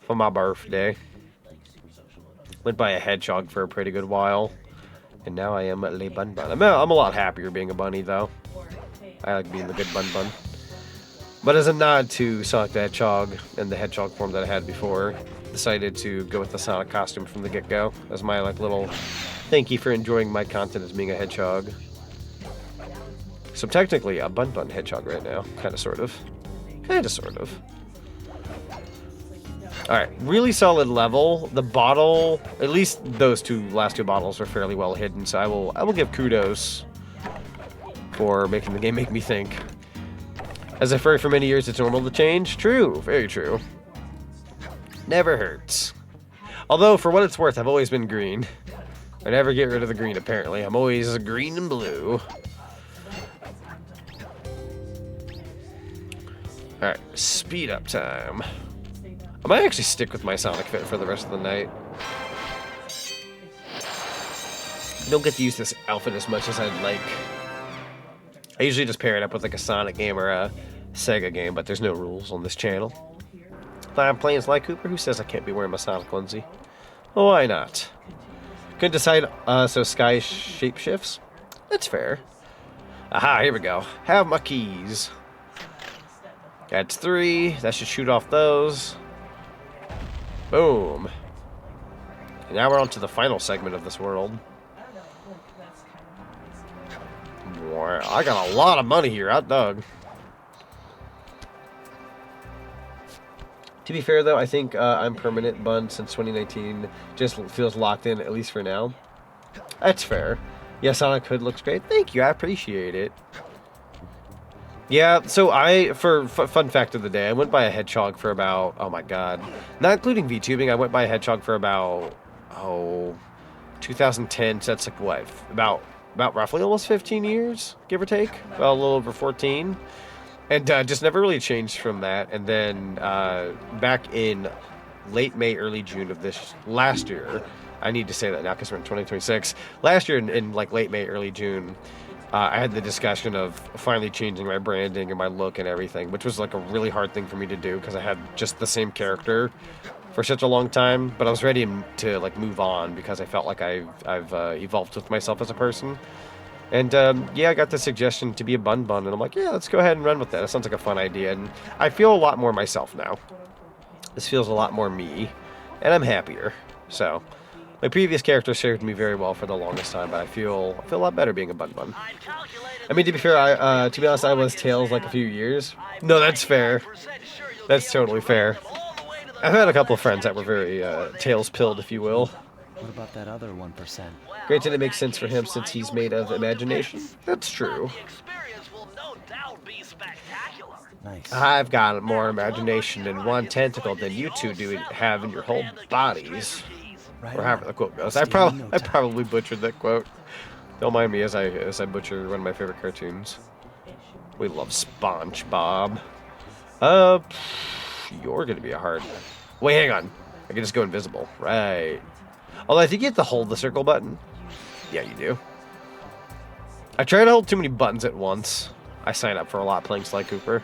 for my birthday. Went by a hedgehog for a pretty good while, and now I am Le Bun. I'm a lot happier being a bunny, though. I like being the good bun. But as a nod to Sonic the Hedgehog and the hedgehog form that I had before, decided to go with the Sonic costume from the get-go as my little thank you for enjoying my content as being a hedgehog. So I'm technically a bun hedgehog right now, kind of, sort of. Alright, really solid level. The bottle, at least those last two bottles are fairly well hidden, so I will give kudos for making the game make me think. As I've heard for many years, it's normal to change. True, very true. Never hurts. Although, for what it's worth, I've always been green. I never get rid of the green, apparently. I'm always green and blue. Alright, speed up time. I might actually stick with my Sonic fit for the rest of the night. I don't get to use this outfit as much as I'd like. I usually just pair it up with like a Sonic game or a Sega game, but there's no rules on this channel. If I'm playing Sly Cooper, who says I can't be wearing my Sonic onesie? Well, why not? Couldn't decide, so Sky shape shifts. That's fair. Aha, here we go. Have my keys. That's 3. That should shoot off those. Boom. And now we're on to the final segment of this world. Boy, I got a lot of money here, hot dog. To be fair, though, I think I'm permanent bun since 2019. Just feels locked in, at least for now. That's fair. Yeah, Sonic Hood looks great. Thank you, I appreciate it. Yeah, so for fun fact of the day, I went by a hedgehog for about, oh my god. Not including VTubing, I went by a hedgehog for about, 2010, so that's like what? About roughly almost 15 years, give or take? Well, a little over 14. And just never really changed from that. And then back in late May, early June of this last year, I need to say that now because we're in 2026. Last year in like late May, early June, I had the discussion of finally changing my branding and my look and everything, which was like a really hard thing for me to do because I had just the same character for such a long time. But I was ready to like move on because I felt like I've evolved with myself as a person. And yeah, I got the suggestion to be a bun, and I'm like, yeah, let's go ahead and run with that. That sounds like a fun idea, and I feel a lot more myself now. This feels a lot more me, and I'm happier. So, my previous character served me very well for the longest time, but I feel a lot better being a bun. I mean, to be fair, to be honest, I was Tails like a few years. No, that's fair. That's totally fair. I've had a couple of friends that were very Tails pilled, if you will. What about that other 1%? Granted, it makes sense for him since he's made of imagination. That's true. Nice. I've got more imagination in one tentacle than you two do have in your whole bodies. Or however the quote goes. I probably butchered that quote. Don't mind me as I butcher one of my favorite cartoons. We love SpongeBob. You're gonna be a hard. Wait, hang on. I can just go invisible. Right. Although I think you have to hold the circle button. Yeah, you do. I try to hold too many buttons at once. I sign up for a lot playing Sly Cooper.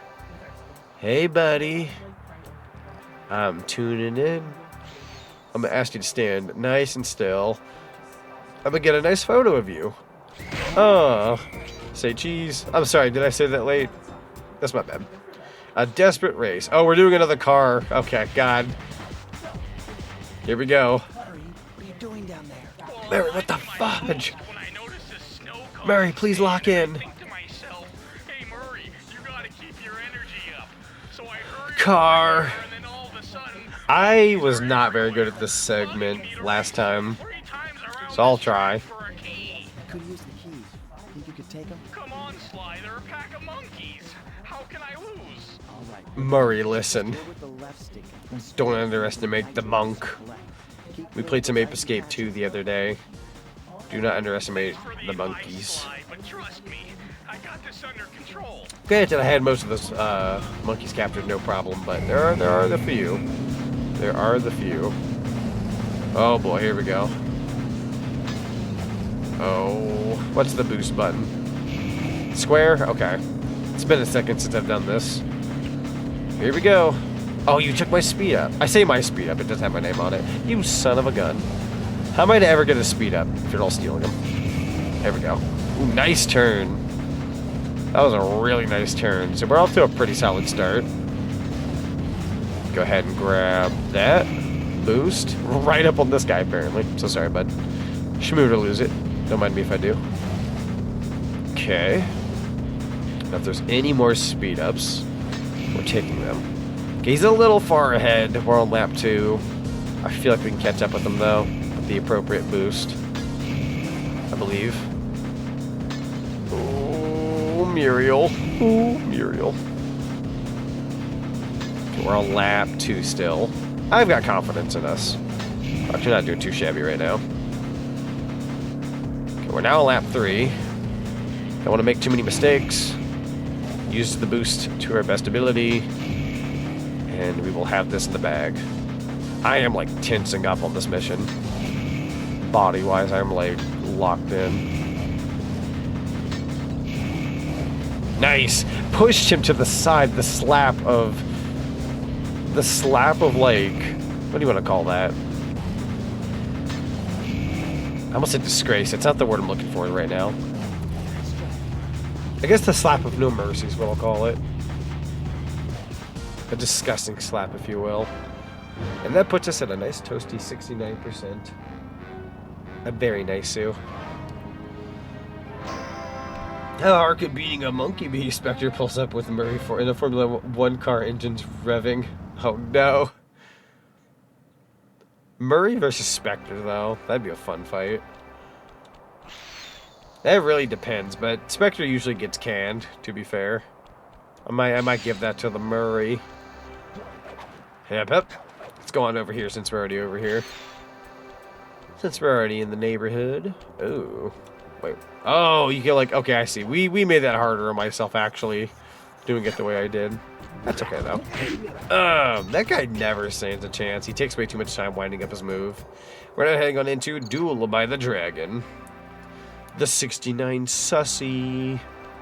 Hey, buddy. I'm tuning in. I'm going to ask you to stand nice and still. I'm going to get a nice photo of you. Oh. Say cheese. I'm sorry, did I say that late? That's my bad. A desperate race. Oh, we're doing another car. Okay, God. Here we go. Doing down there? Mary, what the fudge? Mary, please lock in. Car. I was not very good at this segment last time, so I'll try. I could use the keys. Think you could take them? Come on, Sly, they're a pack of monkeys. How can I lose? All right. Murray, listen. Go with the left stick. Don't underestimate the monk. We played some Ape Escape 2 the other day. Do not underestimate the monkeys. Granted, I had most of those monkeys captured, no problem, but there are the few. There are the few. Oh boy, here we go. Oh, what's the boost button? Square? Okay. It's been a second since I've done this. Here we go. Oh, you took my speed up. I say my speed up, it doesn't have my name on it. You son of a gun. How am I to ever get a speed up if you're all stealing them? There we go. Ooh, nice turn. That was a really nice turn. So we're off to a pretty solid start. Go ahead and grab that. Boost. Right up on this guy, apparently. So sorry, bud. Shmoo to lose it. Don't mind me if I do. Okay. Now if there's any more speed ups, we're taking them. Okay, he's a little far ahead. We're on lap 2. I feel like we can catch up with him, though, with the appropriate boost. I believe. Oh, Muriel. Oh, Muriel. Okay, we're on lap 2 still. I've got confidence in us. Actually, not doing too shabby right now. Okay, we're now on lap 3. Don't want to make too many mistakes. Use the boost to our best ability. And we will have this in the bag. I am like tensing up on this mission. Body-wise, I'm like locked in. Nice! Pushed him to the side. The slap of like, what do you want to call that? I almost said disgrace. It's not the word I'm looking for right now. I guess the slap of no mercy is what I'll call it. A disgusting slap, if you will. And that puts us at a nice toasty 69%. A very nice Sue. How hard could beating a monkey be? Spectre pulls up with Murray in a Formula 1 car engine's revving. Oh no. Murray versus Spectre, though. That'd be a fun fight. That really depends, but Spectre usually gets canned, to be fair. I might give that to the Murray. Yep. Let's go on over here since we're already over here. Since we're already in the neighborhood. Ooh. Wait. Oh, you get like... Okay, I see. We made that harder on myself, actually. Doing it the way I did. That's okay, though. That guy never stands a chance. He takes way too much time winding up his move. We're now heading on into Duel by the Dragon. The 69 Sussy.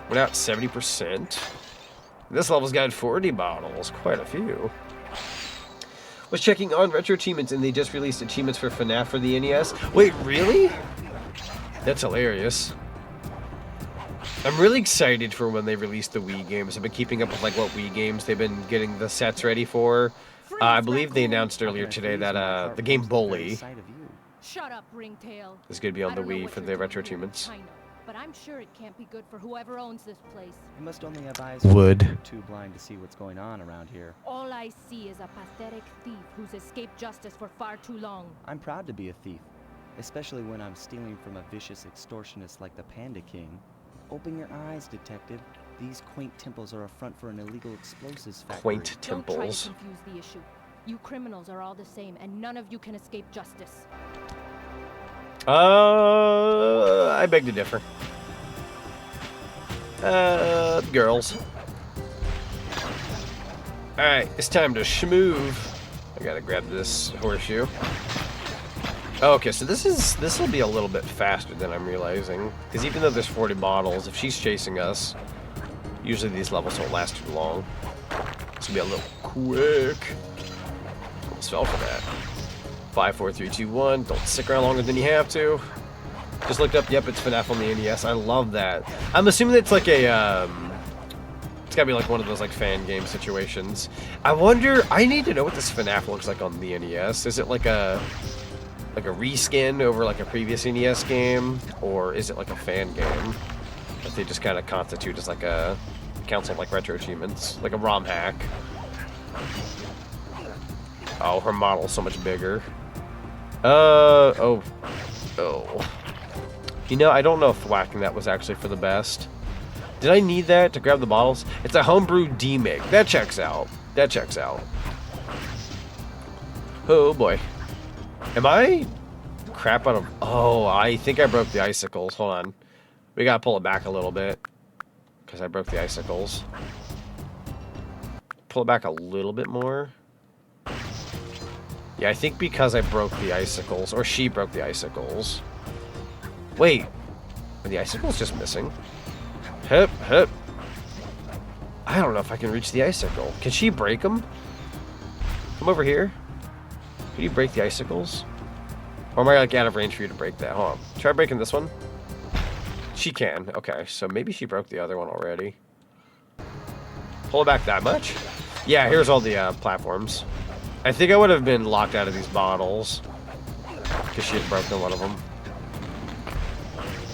We're now at 70%. This level's got 40 bottles. Quite a few. Was checking on retro achievements, and they just released achievements for FNAF for the NES. Wait, really? That's hilarious. I'm really excited for when they release the Wii games. I've been keeping up with like what Wii games they've been getting the sets ready for. I believe they announced earlier today that the game Bully Shut up, Ringtail. is going to be on the Wii for the retro achievements. But I'm sure it can't be good for whoever owns this place. You must only have eyes. Would. You're too blind to see what's going on around here. All I see is a pathetic thief who's escaped justice for far too long. I'm proud to be a thief, especially when I'm stealing from a vicious extortionist like the Panda King. Open your eyes, detective. These quaint temples are a front for an illegal explosives factory. Quaint Don't try to temples. confuse the issue. You criminals are all the same, and none of you can escape justice. I beg to differ. Girls. Alright, it's time to schmoove. I gotta grab this horseshoe. Okay, so this will be a little bit faster than I'm realizing. Because even though there's 40 bottles, if she's chasing us, usually these levels don't last too long. This will be a little quick. Almost fell for that. 5, 4, 3, 2, 1. Don't stick around longer than you have to. Just looked up. Yep, it's FNAF on the NES. I love that. I'm assuming it's like a it's gotta be like one of those like fan game situations. I wonder. I need to know what this FNAF looks like on the NES. Is it like a reskin over like a previous NES game, or is it like a fan game that they just kind of constitute as like a counts on like retro achievements, like a ROM hack? Oh, her model's so much bigger. Oh. You know, I don't know if whacking that was actually for the best. Did I need that to grab the bottles? It's a homebrew D-make. That checks out. That checks out. Oh boy. Am I crap out of... Oh, I think I broke the icicles. Hold on. We gotta pull it back a little bit. Because I broke the icicles. Pull it back a little bit more. Yeah, I think because I broke the icicles. Or she broke the icicles. Wait. Are the icicles just missing? Hip. I don't know if I can reach the icicle. Can she break them? Come over here. Can you break the icicles? Or am I like out of range for you to break that? Hold on. Try breaking this one. She can. Okay, so maybe she broke the other one already. Pull it back that much? Yeah, here's all the platforms. I think I would have been locked out of these bottles. Because she had broken one of them.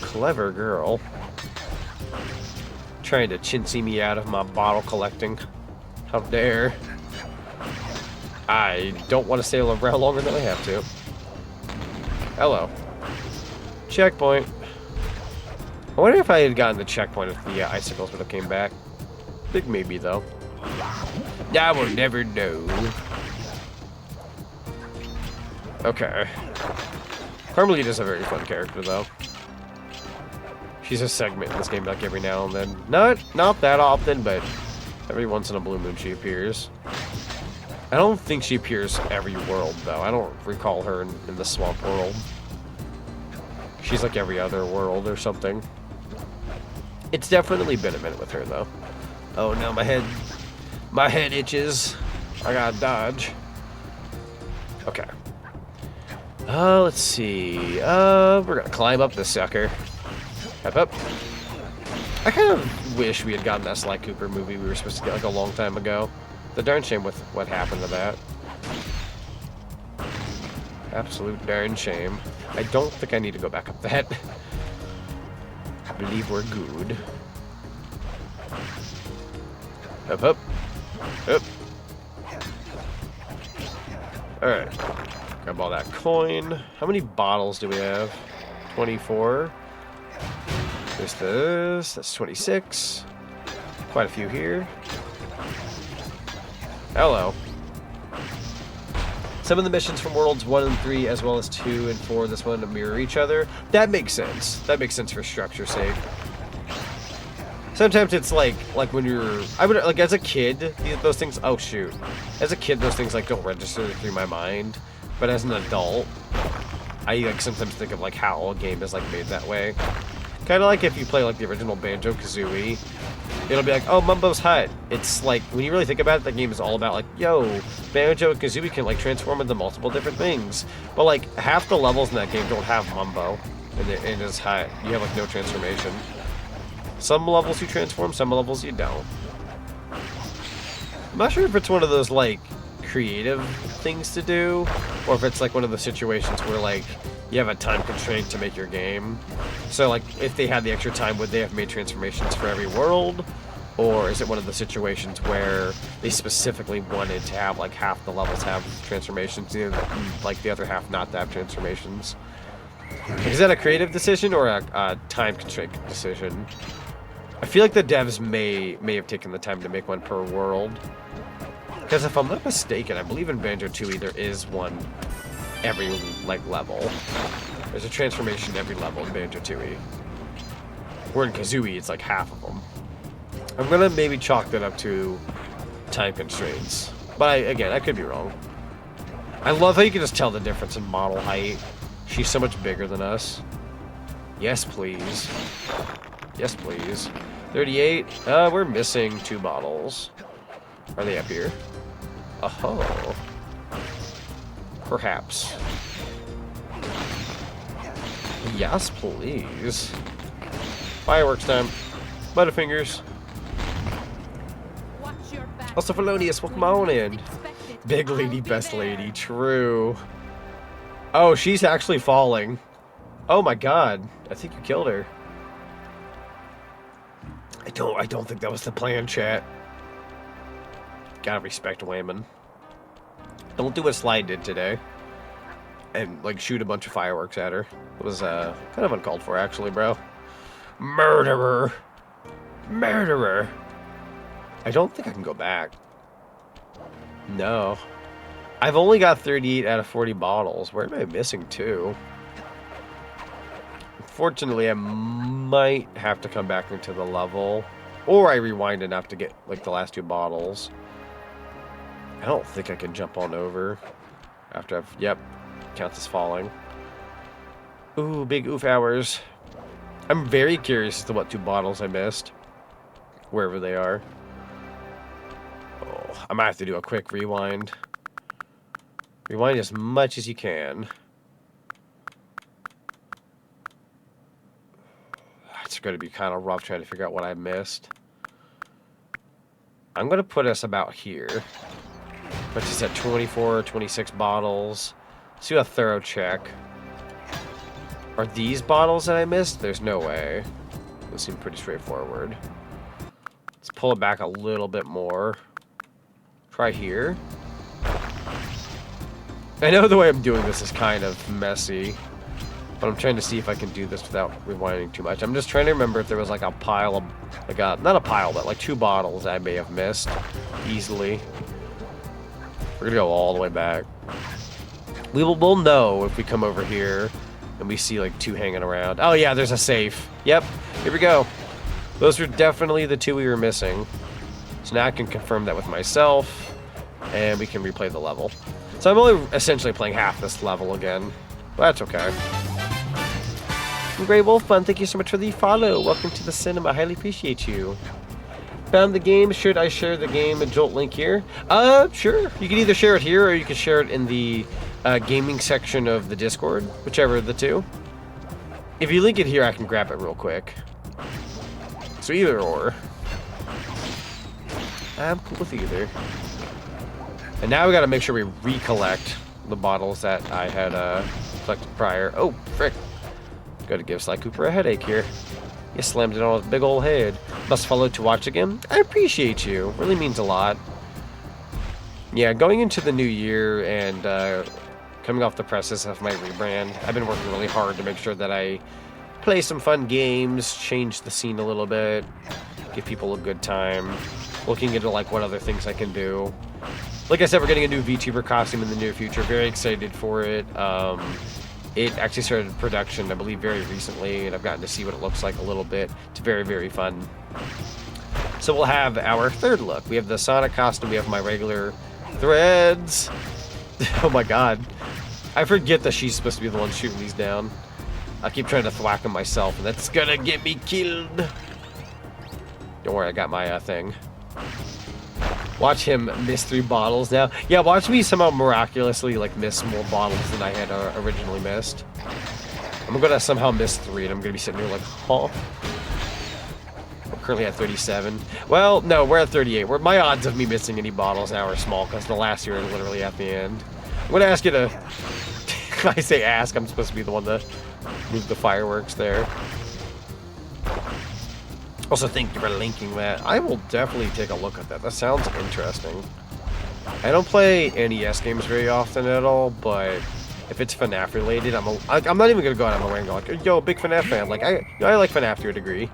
Clever girl. Trying to chintzy me out of my bottle collecting. How dare. I don't want to stay around longer than I have to. Hello. Checkpoint. I wonder if I had gotten the checkpoint if the icicles would have came back. Big maybe, though. I will never know. Okay. Carmelita is a very fun character, though. She's a segment in this game, like every now and then. Not that often, but every once in a blue moon she appears. I don't think she appears every world, though. I don't recall her in the swamp world. She's like every other world or something. It's definitely been a minute with her, though. Oh no, my head itches. I gotta dodge. Okay. Let's see. We're gonna climb up this sucker. Up. I kind of wish we had gotten that Sly Cooper movie we were supposed to get like a long time ago. The darn shame with what happened to that. Absolute darn shame. I don't think I need to go back up that. I believe we're good. Up. Alright. Grab all that coin. How many bottles do we have? 24. There's this. That's 26. Quite a few here. Hello. Some of the missions from Worlds 1 and 3, as well as 2 and 4, this one, mirror each other. That makes sense. That makes sense for structure's sake. Sometimes it's like when you're, I would like as a kid, those things. Oh shoot, as a kid, those things like don't register through my mind. But as an adult, I like sometimes think of like how a game is like made that way. Kind of like if you play like the original Banjo-Kazooie, it'll be like, oh, Mumbo's hut. It's like, when you really think about it, that game is all about like, yo, Banjo and Kazooie can like transform into multiple different things. But like half the levels in that game don't have Mumbo in his hut. You have like no transformation. Some levels you transform, some levels you don't. I'm not sure if it's one of those like creative things to do, or if it's like one of the situations where like you have a time constraint to make your game. So like if they had the extra time, would they have made transformations for every world? Or is it one of the situations where they specifically wanted to have like half the levels have transformations, and like the other half not to have transformations? Is that a creative decision or a time constraint decision? I feel like the devs may have taken the time to make one per world. Because if I'm not mistaken, I believe in Banjo-Tooie there is one every like level. There's a transformation every level in Banjo-Tooie. Where in Kazooie it's like half of them. I'm gonna maybe chalk that up to time constraints. But again, I could be wrong. I love how you can just tell the difference in model height. She's so much bigger than us. Yes, please. Yes, please. 38. We're missing 2 bottles. Are they up here? Oh. Perhaps. Yes, please. Fireworks time. Butterfingers. Also, Felonious, welcome on in. Big lady, best lady. True. Oh, she's actually falling. Oh my god. I think you killed her. I don't think that was the plan, chat. Gotta respect Wayman. Don't do what Sly did today. And, like, shoot a bunch of fireworks at her. It was, kind of uncalled for, actually, bro. Murderer! Murderer! I don't think I can go back. No. I've only got 38 out of 40 bottles. Where am I missing 2? Unfortunately, I might have to come back into the level. Or I rewind enough to get, like, the last 2 bottles. I don't think I can jump on over after I've... Yep. Counts as falling. Ooh, big oof hours. I'm very curious as to what 2 bottles I missed. Wherever they are. Oh, I might have to do a quick rewind. Rewind as much as you can. It's going to be kind of rough trying to figure out what I missed. I'm going to put us about here. Which is at 24 or 26 bottles. Let's do a thorough check. Are these bottles that I missed? There's no way. Those seem pretty straightforward. Let's pull it back a little bit more. Try here. I know the way I'm doing this is kind of messy. But I'm trying to see if I can do this without rewinding too much. I'm just trying to remember if there was like a pile of... like a, not a pile, but like 2 bottles that I may have missed. Easily. We're gonna go all the way back. We'll know if we come over here and we see like 2 hanging around. Oh yeah, there's a safe. Yep, here we go. Those are definitely the 2 we were missing. So now I can confirm that with myself, and we can replay the level. So I'm only essentially playing half this level again. But that's okay. Grey Wolf Fun, thank you so much for the follow. Welcome to the cinema. Highly appreciate you. Found the game. Should I share the game Jolt link here? Sure. You can either share it here or you can share it in the gaming section of the Discord, whichever of the two. If you link it here, I can grab it real quick. So either or. I'm cool with either. And now we gotta make sure we recollect the bottles that I had collected prior. Oh, frick. Gotta give Sly Cooper a headache here. You slammed it on his big old head. Must follow to watch again? I appreciate you. Really means a lot. Yeah, going into the new year and coming off the process of my rebrand, I've been working really hard to make sure that I play some fun games, change the scene a little bit, give people a good time, looking into like what other things I can do. Like I said, we're getting a new VTuber costume in the near future. Very excited for it. It actually started production, I believe, very recently, and I've gotten to see what it looks like a little bit. It's very, very fun. So we'll have our third look. We have the Sonic costume. We have my regular threads. Oh my god. I forget that she's supposed to be the one shooting these down. I keep trying to thwack them myself, and that's gonna get me killed. Don't worry, I got my thing. Watch him miss 3 bottles now. Yeah, watch me somehow miraculously like miss more bottles than I had originally missed. I'm gonna somehow miss 3, and I'm gonna be sitting here like, huh? We're currently at 37. Well, no, we're at 38. My odds of me missing any bottles now are small because the last year is literally at the end. I'm gonna ask you to. I say ask. I'm supposed to be the one to move the fireworks there. Also, thank you for linking that. I will definitely take a look at that. That sounds interesting. I don't play NES games very often at all, but if it's FNAF related, I'm not even gonna go out of my way and go like, yo, big FNAF fan. Like I like FNAF to a degree.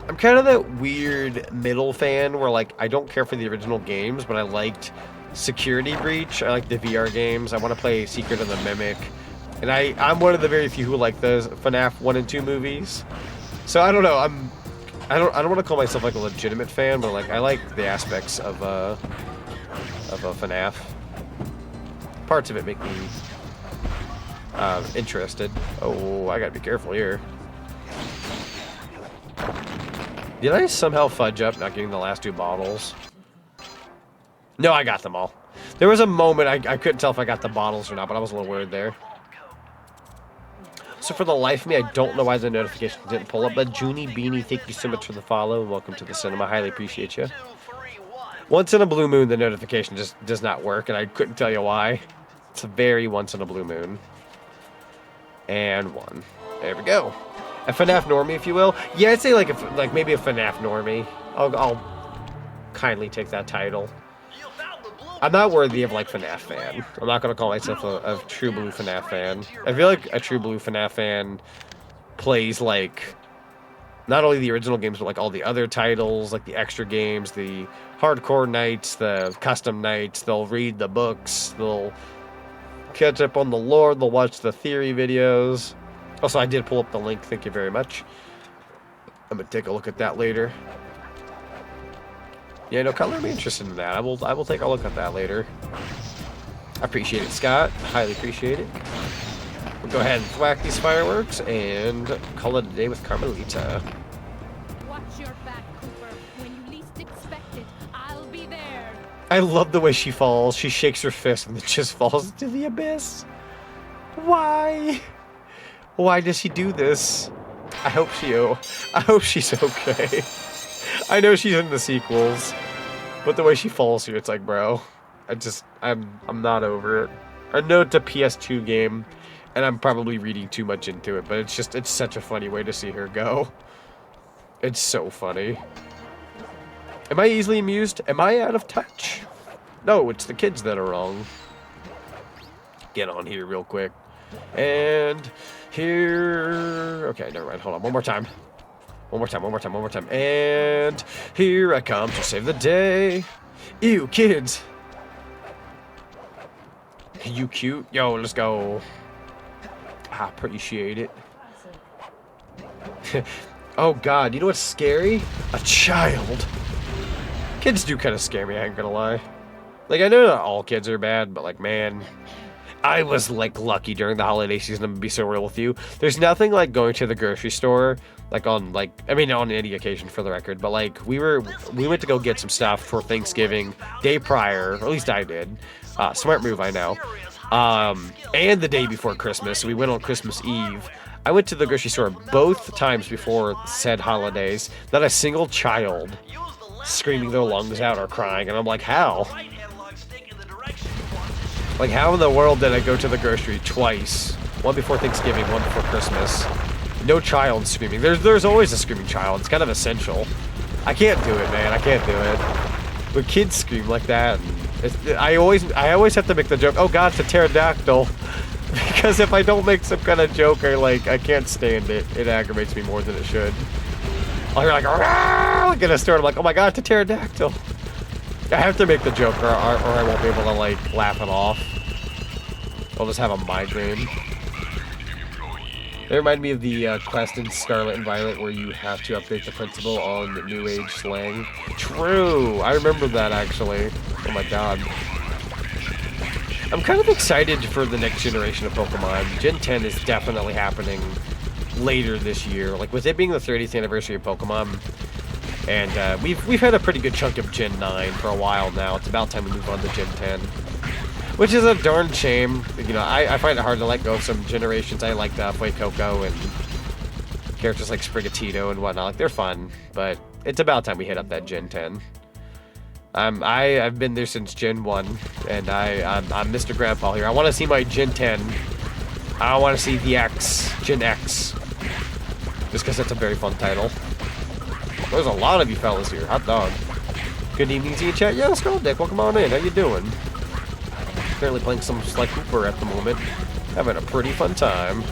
I'm kind of that weird middle fan where like I don't care for the original games, but I liked Security Breach. I like the VR games. I want to play Secret of the Mimic, and I'm one of the very few who like those FNAF 1 and 2 movies. So I don't know. I don't want to call myself like a legitimate fan, but like I like the aspects of a FNAF. Parts of it make me interested. Oh, I gotta be careful here. Did I somehow fudge up not getting the last 2 bottles? No, I got them all. There was a moment I couldn't tell if I got the bottles or not, but I was a little worried there. So for the life of me, I don't know why the notification didn't pull up, but Junie Beanie, thank you so much for the follow, and welcome to the cinema. Highly appreciate you. Once in a blue moon, the notification just does not work, and I couldn't tell you why. It's a very once in a blue moon. And 1. There we go. A FNAF normie, if you will. Yeah, I'd say like maybe a FNAF normie. I'll kindly take that title. I'm not worthy of like FNAF fan. I'm not gonna call myself a true blue FNAF fan. I feel like a true blue FNAF fan plays like not only the original games, but like all the other titles, like the extra games, the hardcore nights, the custom nights. They'll read the books. They'll catch up on the lore. They'll watch the theory videos. Also, I did pull up the link. Thank you very much. I'm gonna take a look at that later. Yeah, no, color me interested in that. I will take a look at that later. I appreciate it, Scott. Highly appreciate it. We'll go ahead and thwack these fireworks and call it a day with Carmelita. Watch your back, Cooper. When you least expect it, I'll be there. I love the way she falls. She shakes her fist and then just falls into the abyss. Why? Why does she do this? I hope she's okay. I know she's in the sequels, but the way she falls here, it's like, bro, I'm not over it. I know it's a PS2 game, and I'm probably reading too much into it, but it's such a funny way to see her go. It's so funny. Am I easily amused? Am I out of touch? No, it's the kids that are wrong. Get on here real quick. And here... Okay, never mind. Hold on. One more time. And here I come to save the day. Ew, kids. You cute? Yo, let's go. I appreciate it. Oh, God. You know what's scary? A child. Kids do kind of scare me, I ain't gonna lie. Like, I know not all kids are bad, but, like, man... I was, like, lucky during the holiday season, I'm gonna be so real with you. There's nothing like going to the grocery store, like, on any occasion for the record, but, like, we went to go get some stuff for Thanksgiving day prior, or at least I did. Smart move, I know. and the day before Christmas. So we went on Christmas Eve. I went to the grocery store both times before said holidays. Not a single child screaming their lungs out or crying, and I'm like, how? Like, how in the world did I go to the grocery twice? One before Thanksgiving, one before Christmas. No child screaming. There's always a screaming child. It's kind of essential. I can't do it, man. I can't do it. When kids scream like that, I always have to make the joke, oh god, it's a pterodactyl. Because if I don't make some kind of joke, I can't stand it. It aggravates me more than it should. I'll hear like, like in a store, I'm like, oh my god, it's a pterodactyl. I have to make the joke or I won't be able to like laugh it off. I'll just have a migraine. It reminded me of the quest in Scarlet and Violet where you have to update the principal on New Age slang. True! I remember that actually. Oh my god. I'm kind of excited for the next generation of Pokemon. Gen 10 is definitely happening later this year. Like with it being the 30th anniversary of Pokemon, and we've had a pretty good chunk of Gen 9 for a while now. It's about time we move on to Gen 10. Which is a darn shame. You know, I find it hard to let go of some generations. I like Fuecoco and characters like Sprigatito and whatnot. Like, they're fun, but it's about time we hit up that Gen 10. I've been there since Gen 1, and I'm Mr. Grandpa here. I want to see my Gen 10. I want to see the X, Gen X. Just because that's a very fun title. There's a lot of you fellas here. Hot dog. Good evening to you, chat. Yeah, Skull Dick. Welcome on in. How you doing? Currently playing some Sly Cooper at the moment. Having a pretty fun time.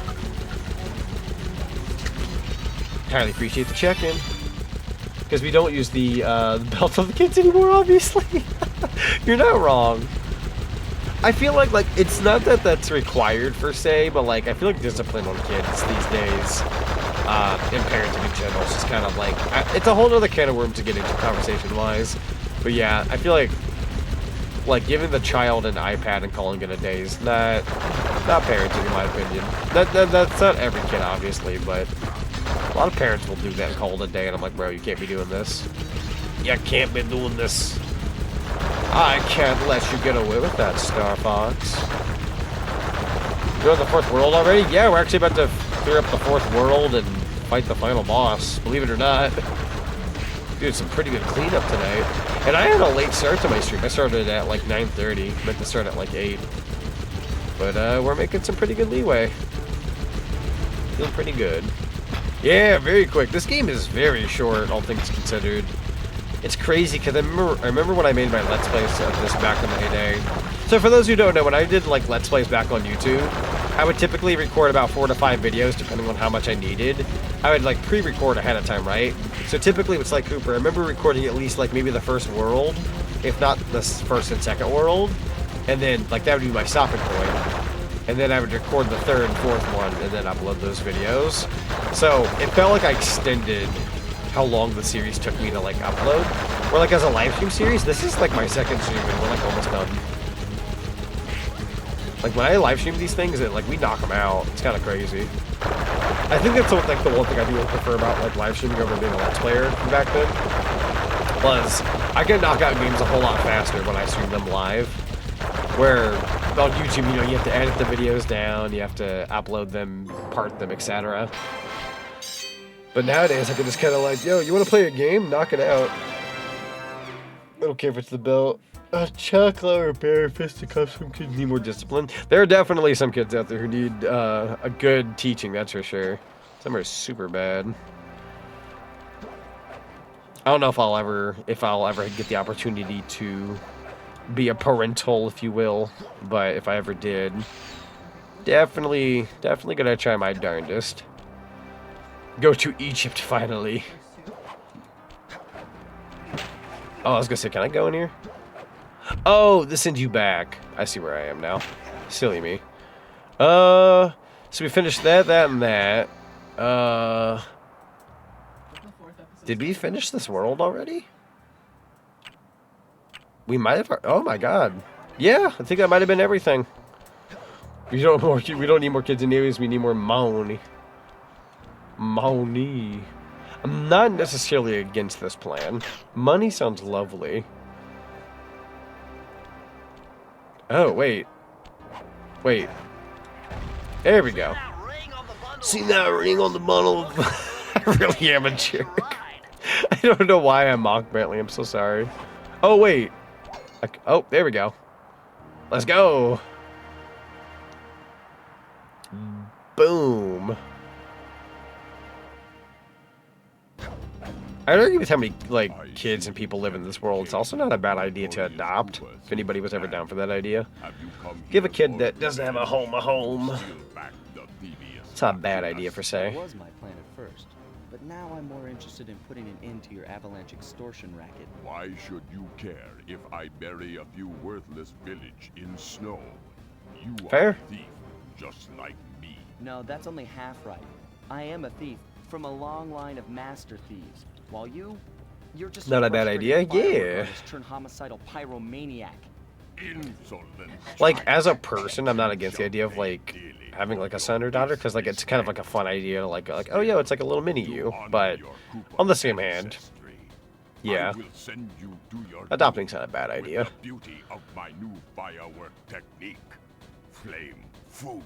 Highly appreciate the check-in. Because we don't use the belt of the kids anymore, obviously. You're not wrong. I feel like it's not that that's required per se, but like I feel like discipline on kids these days, and parenting in general, is just kind of like it's a whole other can of worms to get into conversation-wise. But yeah, I feel like giving the child an iPad and calling it a day is not parenting in my opinion. That's not every kid obviously, but a lot of parents will do that and call it a day, and I'm like, bro, you can't be doing this. You can't be doing this. I can't let you get away with that, Star Fox. You're on the 4th world already? Yeah, we're actually about to clear up the 4th world and fight the final boss, believe it or not. Dude, some pretty good cleanup tonight. And I had a late start to my stream. I started at like 9:30. Meant to start at like 8. But we're making some pretty good leeway. Feeling pretty good. Yeah, very quick. This game is very short, all things considered. It's crazy because I remember when I made my Let's Plays of this back in the heyday. So for those who don't know, when I did like Let's Plays back on YouTube, I would typically record about 4 to 5 videos depending on how much I needed. I would like pre-record ahead of time, right? So typically with Sly Cooper, I remember recording at least like maybe the first world, if not the first and second world, and then like that would be my stopping point. And then I would record the 3rd and 4th one and then upload those videos. So it felt like I extended how long the series took me to like upload. Or like as a live stream series, this is like my 2nd stream and we're like almost done. Like when I live stream these things, like we knock them out. It's kind of crazy. I think that's like the one thing I do prefer about like live streaming over being a Let's Player back then. Was I can knock out games a whole lot faster when I stream them live. Where on YouTube, you know, you have to edit the videos down, you have to upload them, part them, etc. But nowadays, I can just kind of like, yo, you want to play a game? Knock it out. I don't care if it's the belt. A chocolate or a pair of fisticuffs. Some kids need more discipline. There are definitely some kids out there who need a good teaching, that's for sure. Some are super bad. I don't know if I'll ever get the opportunity to be a parental, if you will, but if I ever did, definitely gonna try my darndest. Go to Egypt finally. Oh, I was gonna say, can I go in here? Oh, this sends you back. I see where I am now. Silly me. So we finished that, and that. Did we finish this world already? We might have. Oh my god. Yeah, I think that might have been everything. We don't need more kids in the areas. We need more money. Money. I'm not necessarily against this plan. Money sounds lovely. Oh wait. Wait. There we go. See that ring on the bundle? I really am a jerk. I don't know why I mocked Bentley. I'm so sorry. Oh, wait. Oh, there we go. Let's go. Boom. I don't know with how many like kids and people live in this world. It's also not a bad idea to adopt. If anybody was ever down for that idea, give a kid that doesn't have a home a home. It's not a bad idea per se. That was my plan at first, but now I'm more interested in putting an end to your avalanche extortion racket. Why should you care if I bury a few worthless village in snow? You Fair. are a thief, just like me. No, that's only half right. I am a thief from a long line of master thieves, while you're just Not a bad idea, yeah. Turned homicidal pyromaniac. Insolent. Like as a person, I'm not against the idea of like having like a son or daughter, because like it's kind of like a fun idea to like oh yeah, it's like a little mini you. But on the same hand, yeah, adopting's not a bad idea. Beauty of my new firework technique, flame foo.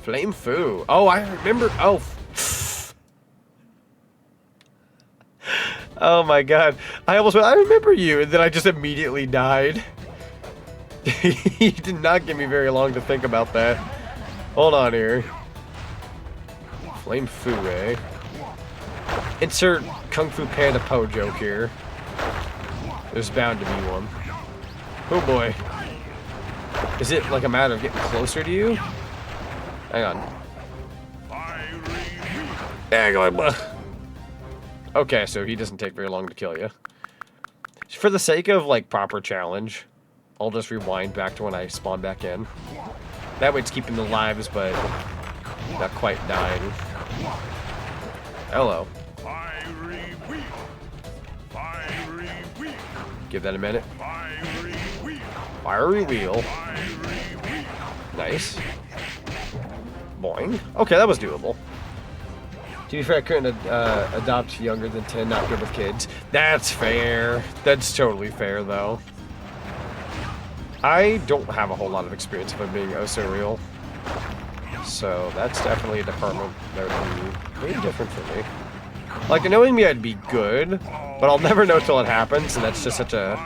Flame foo. Oh, I remember. Oh. Oh my god. I almost went, I remember you, and then I just immediately died. He did not give me very long to think about that. Hold on here. Flame foo, eh? Insert Kung Fu Panda Po joke here. There's bound to be one. Oh boy. Is it like a matter of getting closer to you? Hang on. Hang on. Okay, so he doesn't take very long to kill you. For the sake of like proper challenge, I'll just rewind back to when I spawn back in. That way it's keeping the lives, but not quite dying. Hello. Give that a minute. Fiery wheel. Nice. Boing. Okay, that was doable. To be fair, I couldn't adopt younger than 10, not good with kids. That's fair. That's totally fair, though. I don't have a whole lot of experience, if I'm being oh so real. So that's definitely a department that would be very different for me. Like, knowing me, I'd be good, but I'll never know till it happens, and that's just such a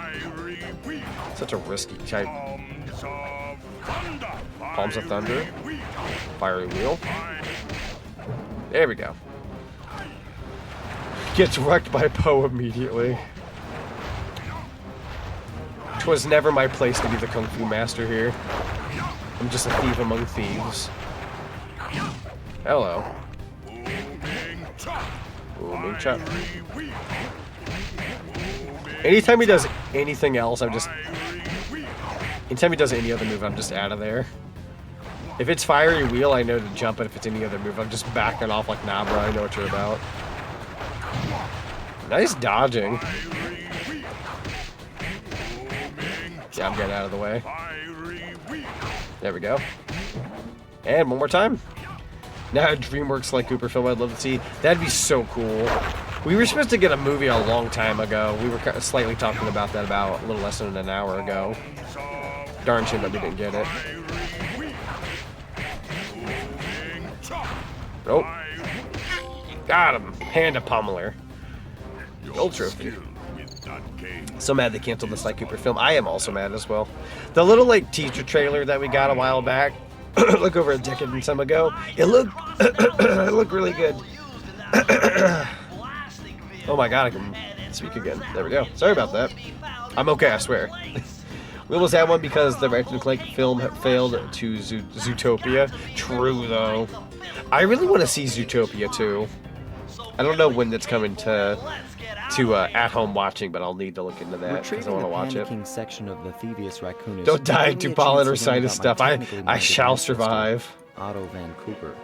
risky type. Palms of Thunder. Fiery Wheel. There we go. Gets wrecked by Poe immediately. 'Twas never my place to be the Kung Fu master here. I'm just a thief among thieves. Hello. Booming chop. Anytime he does anything else, I'm just... Anytime he does any other move, I'm just out of there. If it's Fiery Wheel, I know to jump, and if it's any other move, I'm just backing off like, nah, bro, I know what you're about. Nice dodging. Yeah, I'm getting out of the way. There we go. And one more time. Now DreamWorks like Cooper film I'd love to see. That'd be so cool. We were supposed to get a movie a long time ago. We were slightly talking about that about a little less than an hour ago. Darn shame that we didn't get it. Nope. Got him. Panda Pummeler. Gold trophy. So mad they canceled the Sly Cooper film. I am also mad as well. The little like teaser trailer that we got a while back, like over a decade and some ago, it looked it looked really good. Oh my god, I can speak again. There we go. Sorry about that. I'm okay, I swear. We almost had one because the Ratchet & Clank film failed to Zootopia. True though. I really want to see Zootopia too. I don't know when that's coming to at-home watching, but I'll need to look into that because I want to watch it. King section of the Thievius Raccoonus. Don't die to pollen or sinus stuff. I shall survive. Otto Van Cooper.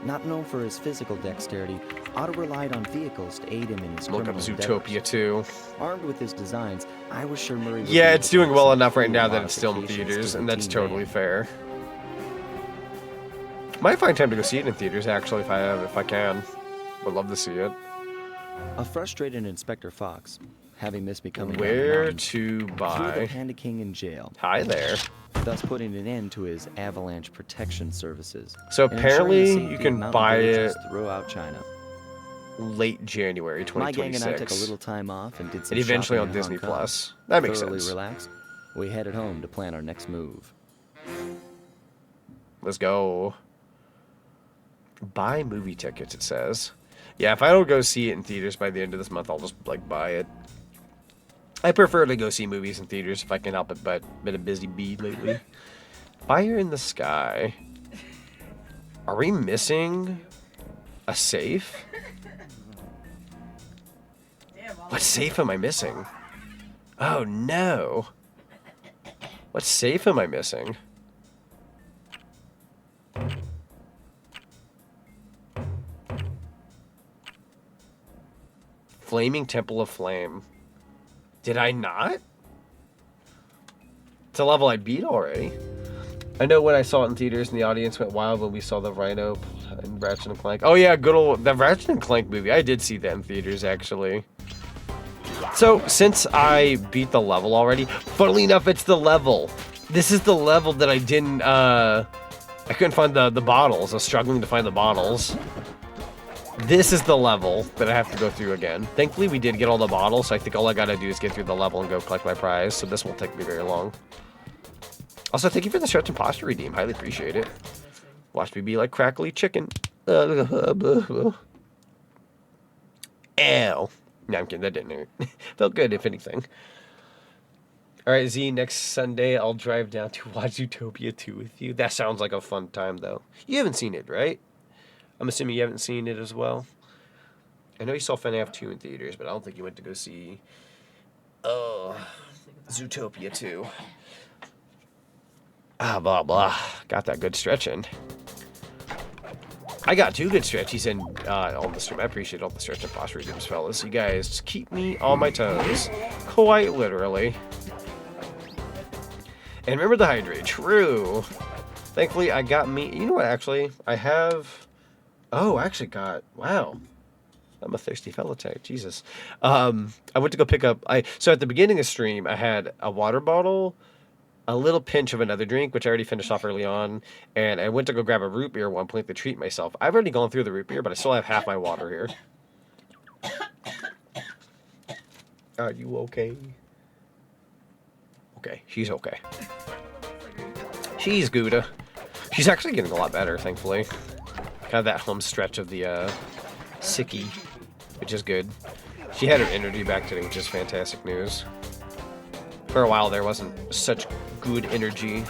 Not known for his physical dexterity, Otto relied on vehicles to aid him in his Look up criminal Zootopia endeavors. too. Armed with his designs, I was sure Murray would Yeah, be it's able to doing well make enough right some now cool that it's still in modifications theaters, to and the that's Teen totally Man. fair. Might find time to go see it in theaters actually if I can. Would love to see it. A frustrated Inspector Fox, having missed becoming Where mountain, to threw buy? the Panda King in jail. Hi there. thus putting an end to his avalanche protection services. So and ensuring the apparently safety you of can mountain buy villages it throughout China. late January My gang 2026. and I took a little time off and did some and eventually shopping on in Disney Hong Kong. Plus. That makes Thoroughly sense. relaxed, we headed home to plan our next move. Let's go. Buy movie tickets, it says. Yeah, if I don't go see it in theaters by the end of this month, I'll just, like, buy it. I prefer to go see movies in theaters if I can help it, but been a busy bee lately. Fire in the Sky. Are we missing a safe? What safe am I missing? Oh, no. What safe am I missing? Flaming Temple of Flame. Did I not? It's a level I beat already. I know when I saw it in theaters and the audience went wild when we saw the Rhino and Ratchet and Clank. Oh yeah, good old the Ratchet and Clank movie. I did see that in theaters actually. So since I beat the level already, funnily enough, it's the level. This is the level that I didn't. I couldn't find the bottles. I was struggling to find the bottles. This is the level that I have to go through again. Thankfully, we did get all the bottles, so I think all I gotta do is get through the level and go collect my prize, so this won't take me very long. Also, thank you for the Stretch and Posture redeem. Highly appreciate it. Watch me be like crackly chicken. Ow. No, I'm kidding. That didn't hurt. Felt good, if anything. Alright, Z, next Sunday, I'll drive down to watch Zootopia 2 with you. That sounds like a fun time, though. You haven't seen it, right? I'm assuming you haven't seen it as well. I know you saw FNAF 2 in theaters, but I don't think you went to go see Zootopia 2. Ah, blah, blah. Got that good stretch in. I got 2 good stretchies in on the stream. I appreciate all the stretch and posture redeems, fellas. You guys keep me on my toes. Quite literally. And remember the hydrate. True. Thankfully, I got me... You know what, actually? I have... Oh, I actually got... Wow. I'm a thirsty fella type. Jesus. I went to go pick up... So at the beginning of the stream, I had a water bottle, a little pinch of another drink, which I already finished off early on, and I went to go grab a root beer at one point to treat myself. I've already gone through the root beer, but I still have half my water here. Are you okay? Okay, she's okay. She's Gouda. She's actually getting a lot better, thankfully. Kind of that home stretch of the sicky, which is good. She had her energy back today, which is fantastic news. For a while there wasn't such good energy.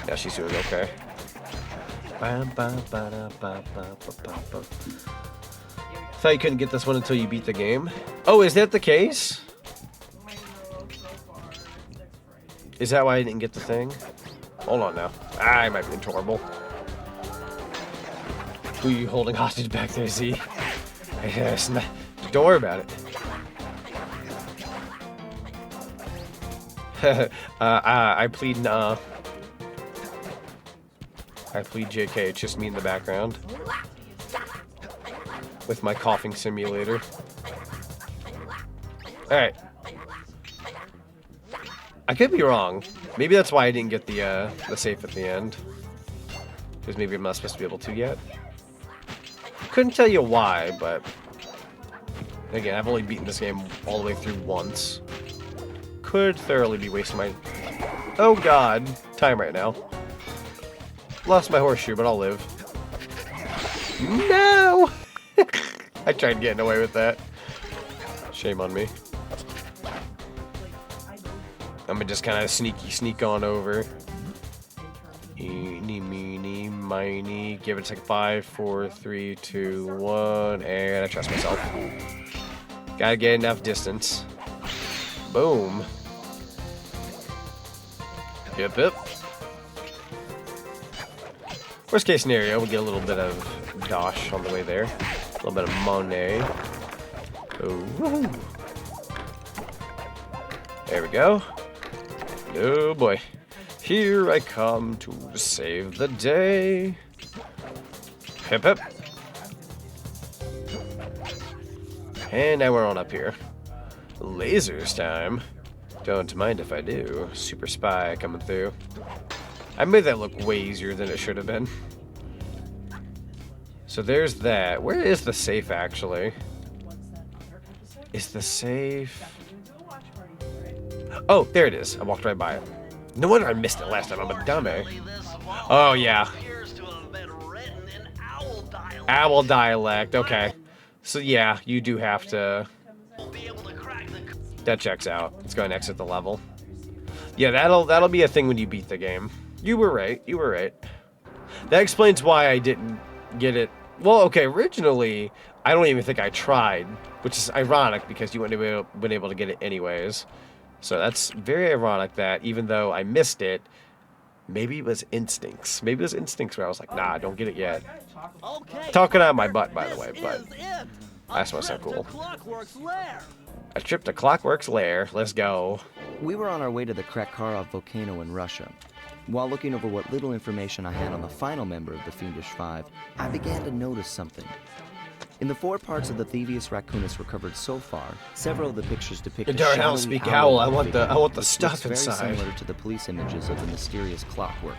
Yeah, she's doing okay. Thought you couldn't get this one until you beat the game. Oh, is that the case? Is that why I didn't get the thing? Hold on now. I might be intolerable. Who are you holding hostage back there, Z? Yes, don't worry about it. I plead nah. I plead JK. It's just me in the background with my coughing simulator. All right. I could be wrong. Maybe that's why I didn't get the safe at the end. Because maybe I'm not supposed to be able to yet. Couldn't tell you why, but again, I've only beaten this game all the way through once. Could thoroughly be wasting my... Oh god, time right now. Lost my horseshoe, but I'll live. No! I tried getting away with that. Shame on me. I'm gonna just kind of sneak on over. Eeny, meeny, miny. Give it a second. 5, 4, 3, 2, 1, and I trust myself. Gotta get enough distance. Boom. Yep, yep. Worst case scenario, we'll get a little bit of dosh on the way there. A little bit of money. Oh, woohoo. There we go. Oh boy. Here I come to save the day. Hip hip. And now we're on up here. Lasers time. Don't mind if I do. Super Spy coming through. I made that look way easier than it should have been. So there's that. Where is the safe, actually? Is the safe... Oh, there it is. I walked right by it. No wonder I missed it last time. I'm a dummy. Oh, yeah. Owl dialect. Okay. So, yeah, you do have to... That checks out. Let's go and exit the level. Yeah, that'll be a thing when you beat the game. You were right. You were right. That explains why I didn't get it. Well, okay, originally, I don't even think I tried, which is ironic because you wouldn't have been able to get it anyways. So that's very ironic that even though I missed it, maybe it was instincts. Maybe it was instincts where I was like, nah, don't get it yet. Talking out of my butt, by the way, but that's what's so cool. A trip to Clockwork's lair. Let's go. We were on our way to the Krakkarov volcano in Russia. While looking over what little information I had on the final member of the Fiendish Five, I began to notice something. In the 4 parts of the Thievius Raccoonus recovered so far, several of the pictures depict a Darn shadowy speak owl. I want the which stuff looks inside. very similar to the police images of the mysterious clockwork.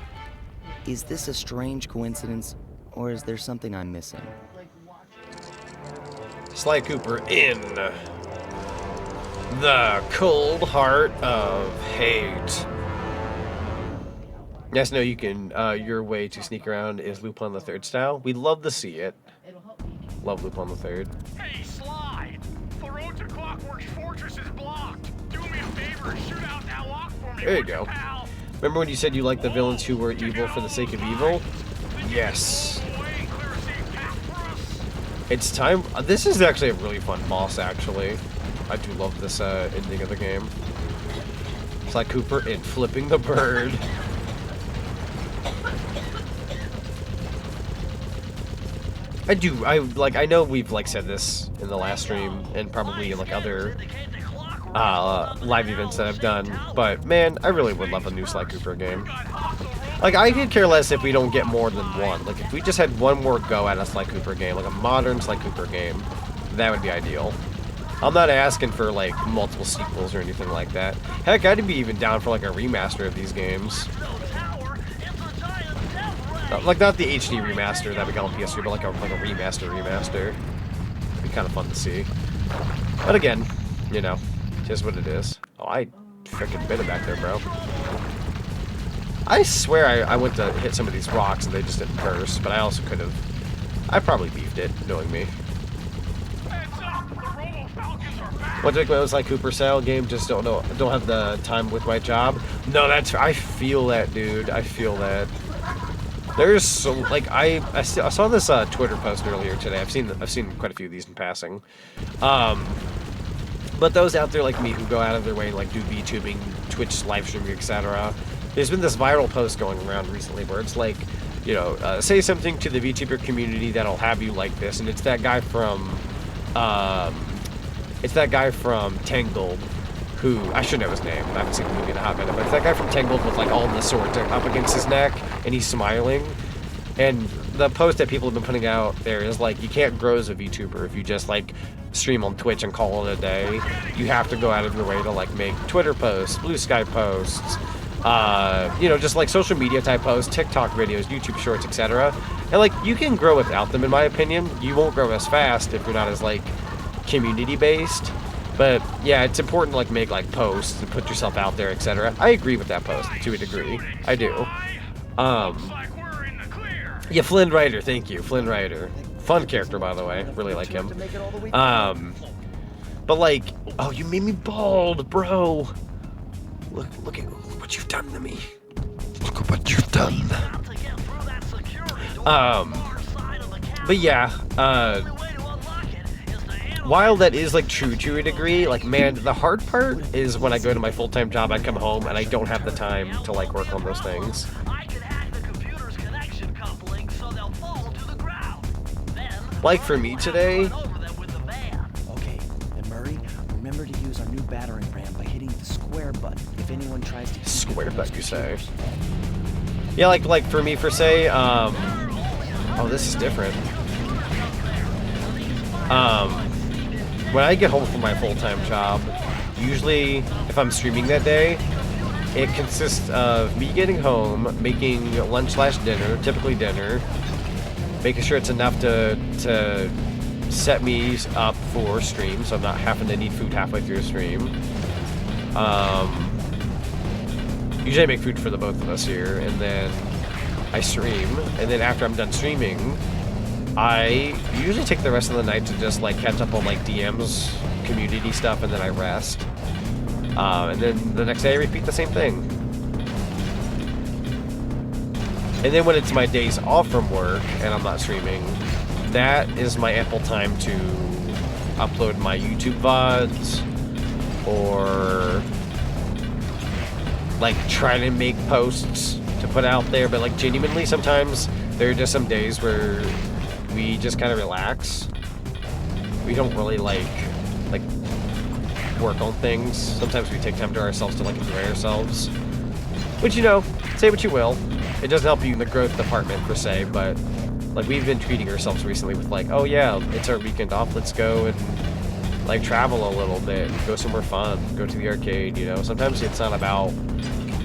Is this a strange coincidence, or is there something I'm missing? Sly Cooper in the cold heart of hate. Yes, no, you can. Your way to sneak around is Lupin the Third style. We'd love to see it. Love Lupin the Third. Hey, Sly! The road to Clockwork's fortress is blocked. Do me a favor and shoot out that lock for me. There you go. Remember when you said you liked the villains who were evil for the sake of evil? Yes. It's time. This is actually a really fun boss, actually. I do love this ending of the game. It's like Cooper in Flipping the Bird. I know we've said this in the last stream and probably in other live events that I've done, but man, I really would love a new Sly Cooper game. I could care less if we don't get more than one. If we just had one more go at a Sly Cooper game, a modern Sly Cooper game, that would be ideal. I'm not asking for multiple sequels or anything like that. Heck, I'd be even down for a remaster of these games. Not the HD remaster that we got on PS2, but a remaster. It'd be kind of fun to see. But again, you know, just what it is. Oh, I freaking bit it back there, bro. I swear I went to hit some of these rocks and they just didn't burst, but I also could have. I probably beefed it, knowing me. What do I like Cooper style game? Just don't have the time with my job. No, I feel that, dude. I feel that. There's so I saw this Twitter post earlier today. I've seen quite a few of these in passing. But those out there like me who go out of their way and do VTubing, Twitch live streaming, etc. There's been this viral post going around recently where it's say something to the VTuber community that'll have you like this, and it's that guy from Tangled. Who, I should know his name, I haven't seen the movie in a hot minute, but it's that guy from Tangled with all the swords up against his neck, and he's smiling. And the post that people have been putting out there is you can't grow as a VTuber if you just stream on Twitch and call it a day. You have to go out of your way to make Twitter posts, Blue Sky posts, just social media type posts, TikTok videos, YouTube shorts, etc. And you can grow without them, in my opinion. You won't grow as fast if you're not as community based. But yeah, it's important to make posts and put yourself out there, etc. I agree with that post to a degree. I do. Yeah, Flynn Rider, thank you, Flynn Rider. Fun character, by the way. Really like him. But oh, you made me bald, bro. Look at what you've done to me. Look at what you've done. But yeah, while that is true to a degree, man, the hard part is when I go to my full-time job, I come home and I don't have the time to work on those things. For me today. Okay, and Murray, remember to use our new battering ram by hitting the square button if anyone tries to. Square button, you say? Yeah, for me, oh, this is different. When I get home from my full-time job, usually, if I'm streaming that day, it consists of me getting home, making lunch/dinner, typically dinner, making sure it's enough to set me up for stream, so I'm not having to need food halfway through a stream. Usually I make food for the both of us here, and then I stream, and then after I'm done streaming, I usually take the rest of the night to just like catch up on like DMs, community stuff, and then I rest. And then the next day I repeat the same thing. And then when it's my days off from work and I'm not streaming, that is my ample time to upload my YouTube VODs or like try to make posts to put out there. But like genuinely, sometimes there are just some days where we just kind of relax. We don't really like work on things. Sometimes we take time to ourselves to like enjoy ourselves. Which, you know, say what you will, it doesn't help you in the growth department per se, but like we've been treating ourselves recently with like, oh yeah, it's our weekend off, let's go and like travel a little bit, go somewhere fun, go to the arcade, you know. Sometimes it's not about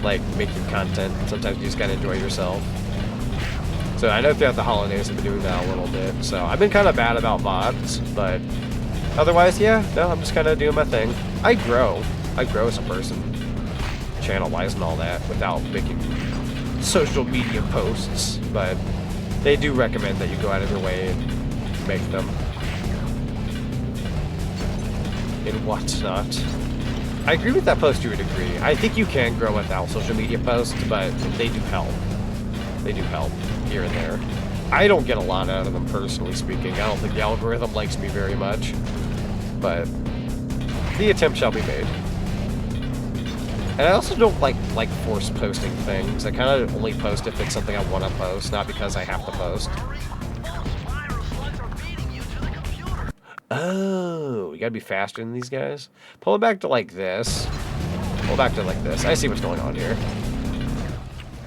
like making content, sometimes you just gotta enjoy yourself. So I know throughout the holidays I've been doing that a little bit, so I've been kind of bad about VODs, but otherwise, yeah, no, I'm just kind of doing my thing. I grow as a person, channel-wise and all that, without making social media posts, but they do recommend that you go out of your way and make them. And whatnot. I agree with that post to a degree. I think you can grow without social media posts, but they do help. They do help here and there. I don't get a lot out of them, personally speaking. I don't think the algorithm likes me very much, but the attempt shall be made. And I also don't like force posting things. I kind of only post if it's something I want to post, not because I have to post. Oh, you gotta be faster than these guys. Pull it back to like this. Pull it back to like this. I see what's going on here.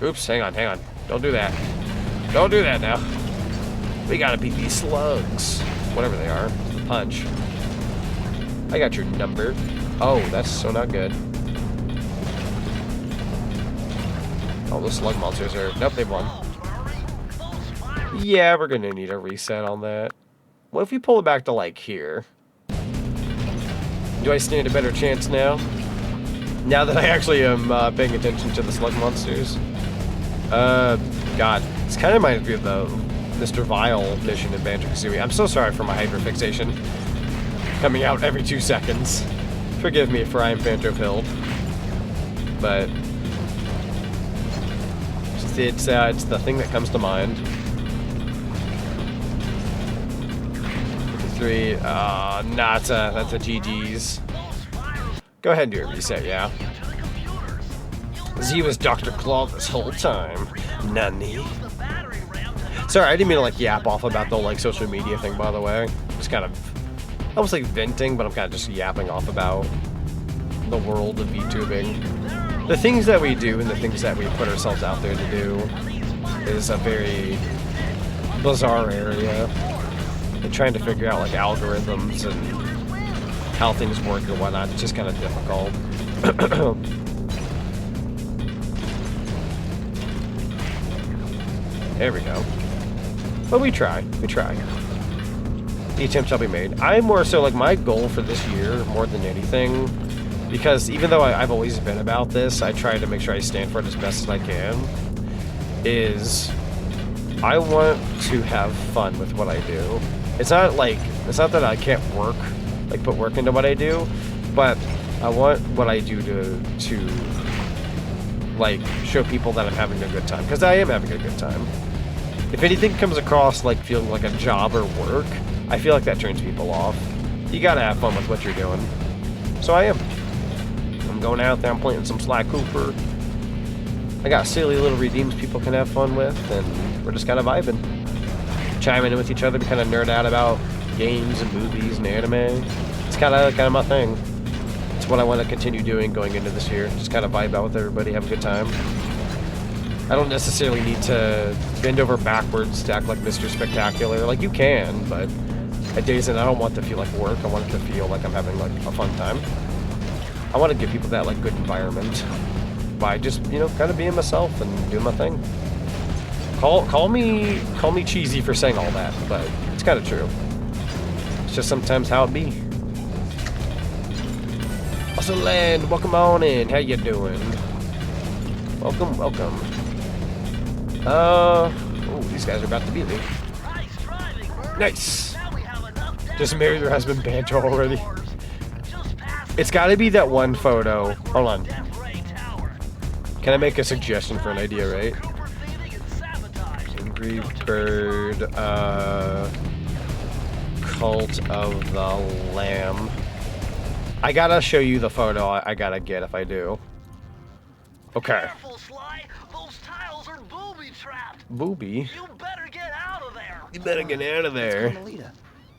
Oops, hang on. Don't do that. Don't do that now. We gotta beat these slugs. Whatever they are. The punch. I got your number. Oh, that's so not good. Oh, those slug monsters are... Nope, they've won. Yeah, we're gonna need a reset on that. What if we pull it back to, like, here? Do I stand a better chance now? Now that I actually am paying attention to the slug monsters? God. It's kind of reminds me of the Mr. Vile mission in Banjo-Kazooie. I'm so sorry for my hyperfixation. Coming out every 2 seconds. Forgive me for I am Banjo-pilled. But... It's the thing that comes to mind. 3, that's a GG's. Go ahead and do a reset, yeah. Z was Dr. Claw this whole time. Nani? Sorry, I didn't mean to like yap off about the like social media thing, by the way. Just kind of almost like venting, but I'm kind of just yapping off about the world of VTubing. The things that we do and the things that we put ourselves out there to do is a very bizarre area. And trying to figure out like algorithms and how things work and whatnot, it's just kind of difficult. There we go. But we try. The attempt shall be made. I'm more so like my goal for this year, more than anything, because even though I've always been about this, I try to make sure I stand for it as best as I can, is I want to have fun with what I do. It's not that I can't work, like put work into what I do, but I want what I do to like show people that I'm having a good time, because I am having a good time. If anything comes across like feeling like a job or work, I feel like that turns people off. You gotta have fun with what you're doing. So I am. I'm going out there, I'm playing some Sly Cooper. I got silly little redeems people can have fun with, and we're just kind of vibing. Chiming in with each other, we kind of nerd out about games and movies and anime. It's kind of my thing. It's what I want to continue doing going into this year. Just kind of vibe out with everybody, have a good time. I don't necessarily need to bend over backwards to act like Mr. Spectacular. Like, you can, but at days that I don't want it to feel like work. I want it to feel like I'm having like a fun time. I want to give people that like good environment by just, you know, kind of being myself and doing my thing. Call me cheesy for saying all that, but it's kind of true. It's just sometimes how it be. Also, Land, welcome on in. How you doing? Welcome, welcome. Oh, these guys are about to beat me. Nice. Just married your husband, Banjo, already. It's got to be that one photo. Hold on. Can I make a suggestion for an idea, right? Angry Bird, Cult of the Lamb. I gotta show you the photo I gotta get if I do. Okay. Booby? You better get out of there. You better get out of there.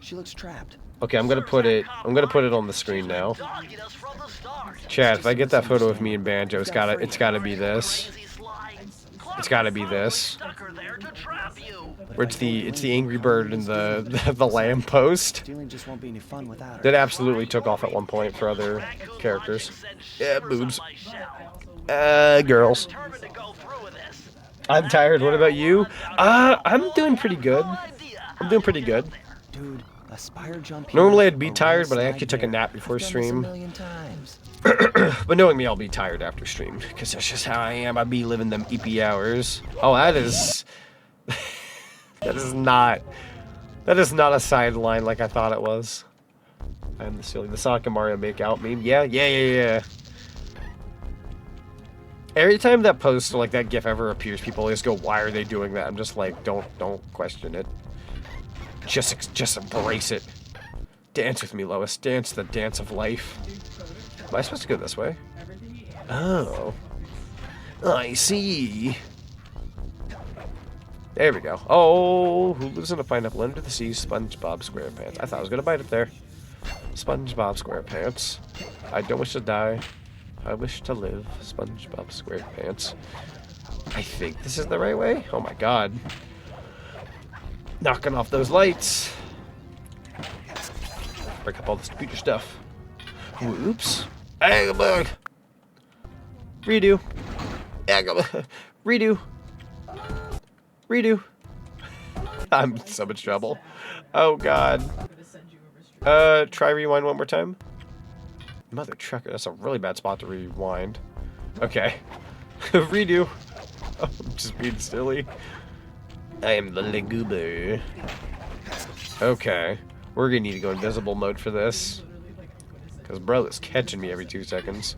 She looks trapped. Okay, I'm gonna put it on the screen now. Chad, if I get that photo of me and Banjo, it's gotta be this. It's gotta be this. Where it's the Angry Bird and the lamb post. That absolutely took off at one point for other characters. Yeah, boobs. Girls. I'm tired. What about you? I'm doing pretty good. I'm doing pretty good. Dude, a spire jump. Normally I'd be tired, but I actually took a nap before stream. But knowing me, I'll be tired after stream, because that's just how I am. I be living them EP hours. Oh, that is not a sideline like I thought it was. I'm the silly. The Sonic and Mario make out meme. Yeah. Every time that post or like that GIF ever appears, people always go, "Why are they doing that?" I'm just like, don't question it. Just embrace it. Dance with me, Lois. Dance the dance of life. Am I supposed to go this way? Oh. I see. There we go. Oh, who lives in a pineapple under the sea? SpongeBob SquarePants. I thought I was gonna bite it there. SpongeBob SquarePants. I don't wish to die. I wish to live. SpongeBob SquarePants. I think this is the right way. Oh my god. Knocking off those lights. Break up all this computer stuff. Whoops. Bug. Redo. Redo. Redo. I'm in so much trouble. Oh god. Try rewind one more time. Mother trucker, that's a really bad spot to rewind. Okay. Redo. Oh, I'm just being silly. I am the Leguber. Okay. We're gonna need to go invisible mode for this. Because bro is catching me every 2 seconds.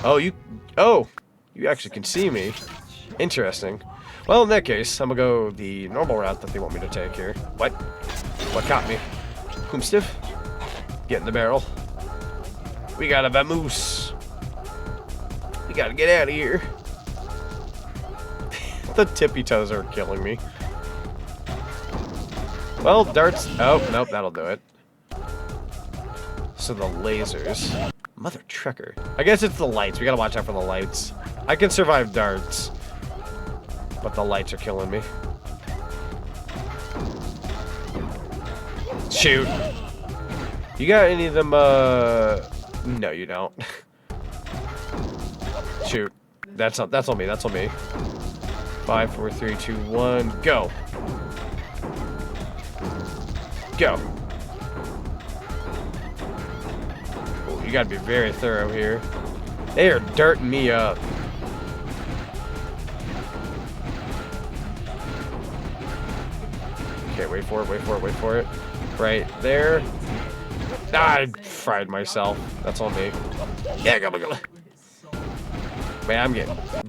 Oh, you actually can see me. Interesting. Well, in that case, I'm gonna go the normal route that they want me to take here. What? What caught me? Coomstiff? Get in the barrel. We got a vamoose. We gotta get out of here. The tippy toes are killing me. Well, darts. Oh, nope, that'll do it. So the lasers. Mother trucker. I guess it's the lights. We gotta watch out for the lights. I can survive darts, but the lights are killing me. Shoot. You got any of them, No, you don't. Shoot. That's on me. That's on me. 5, 4, 3, 2, 1, go. Go. Oh, you gotta be very thorough here. They are dirting me up. Okay, wait for it, wait for it, wait for it. Right there. I fried myself. That's on me. Yeah, go. Man,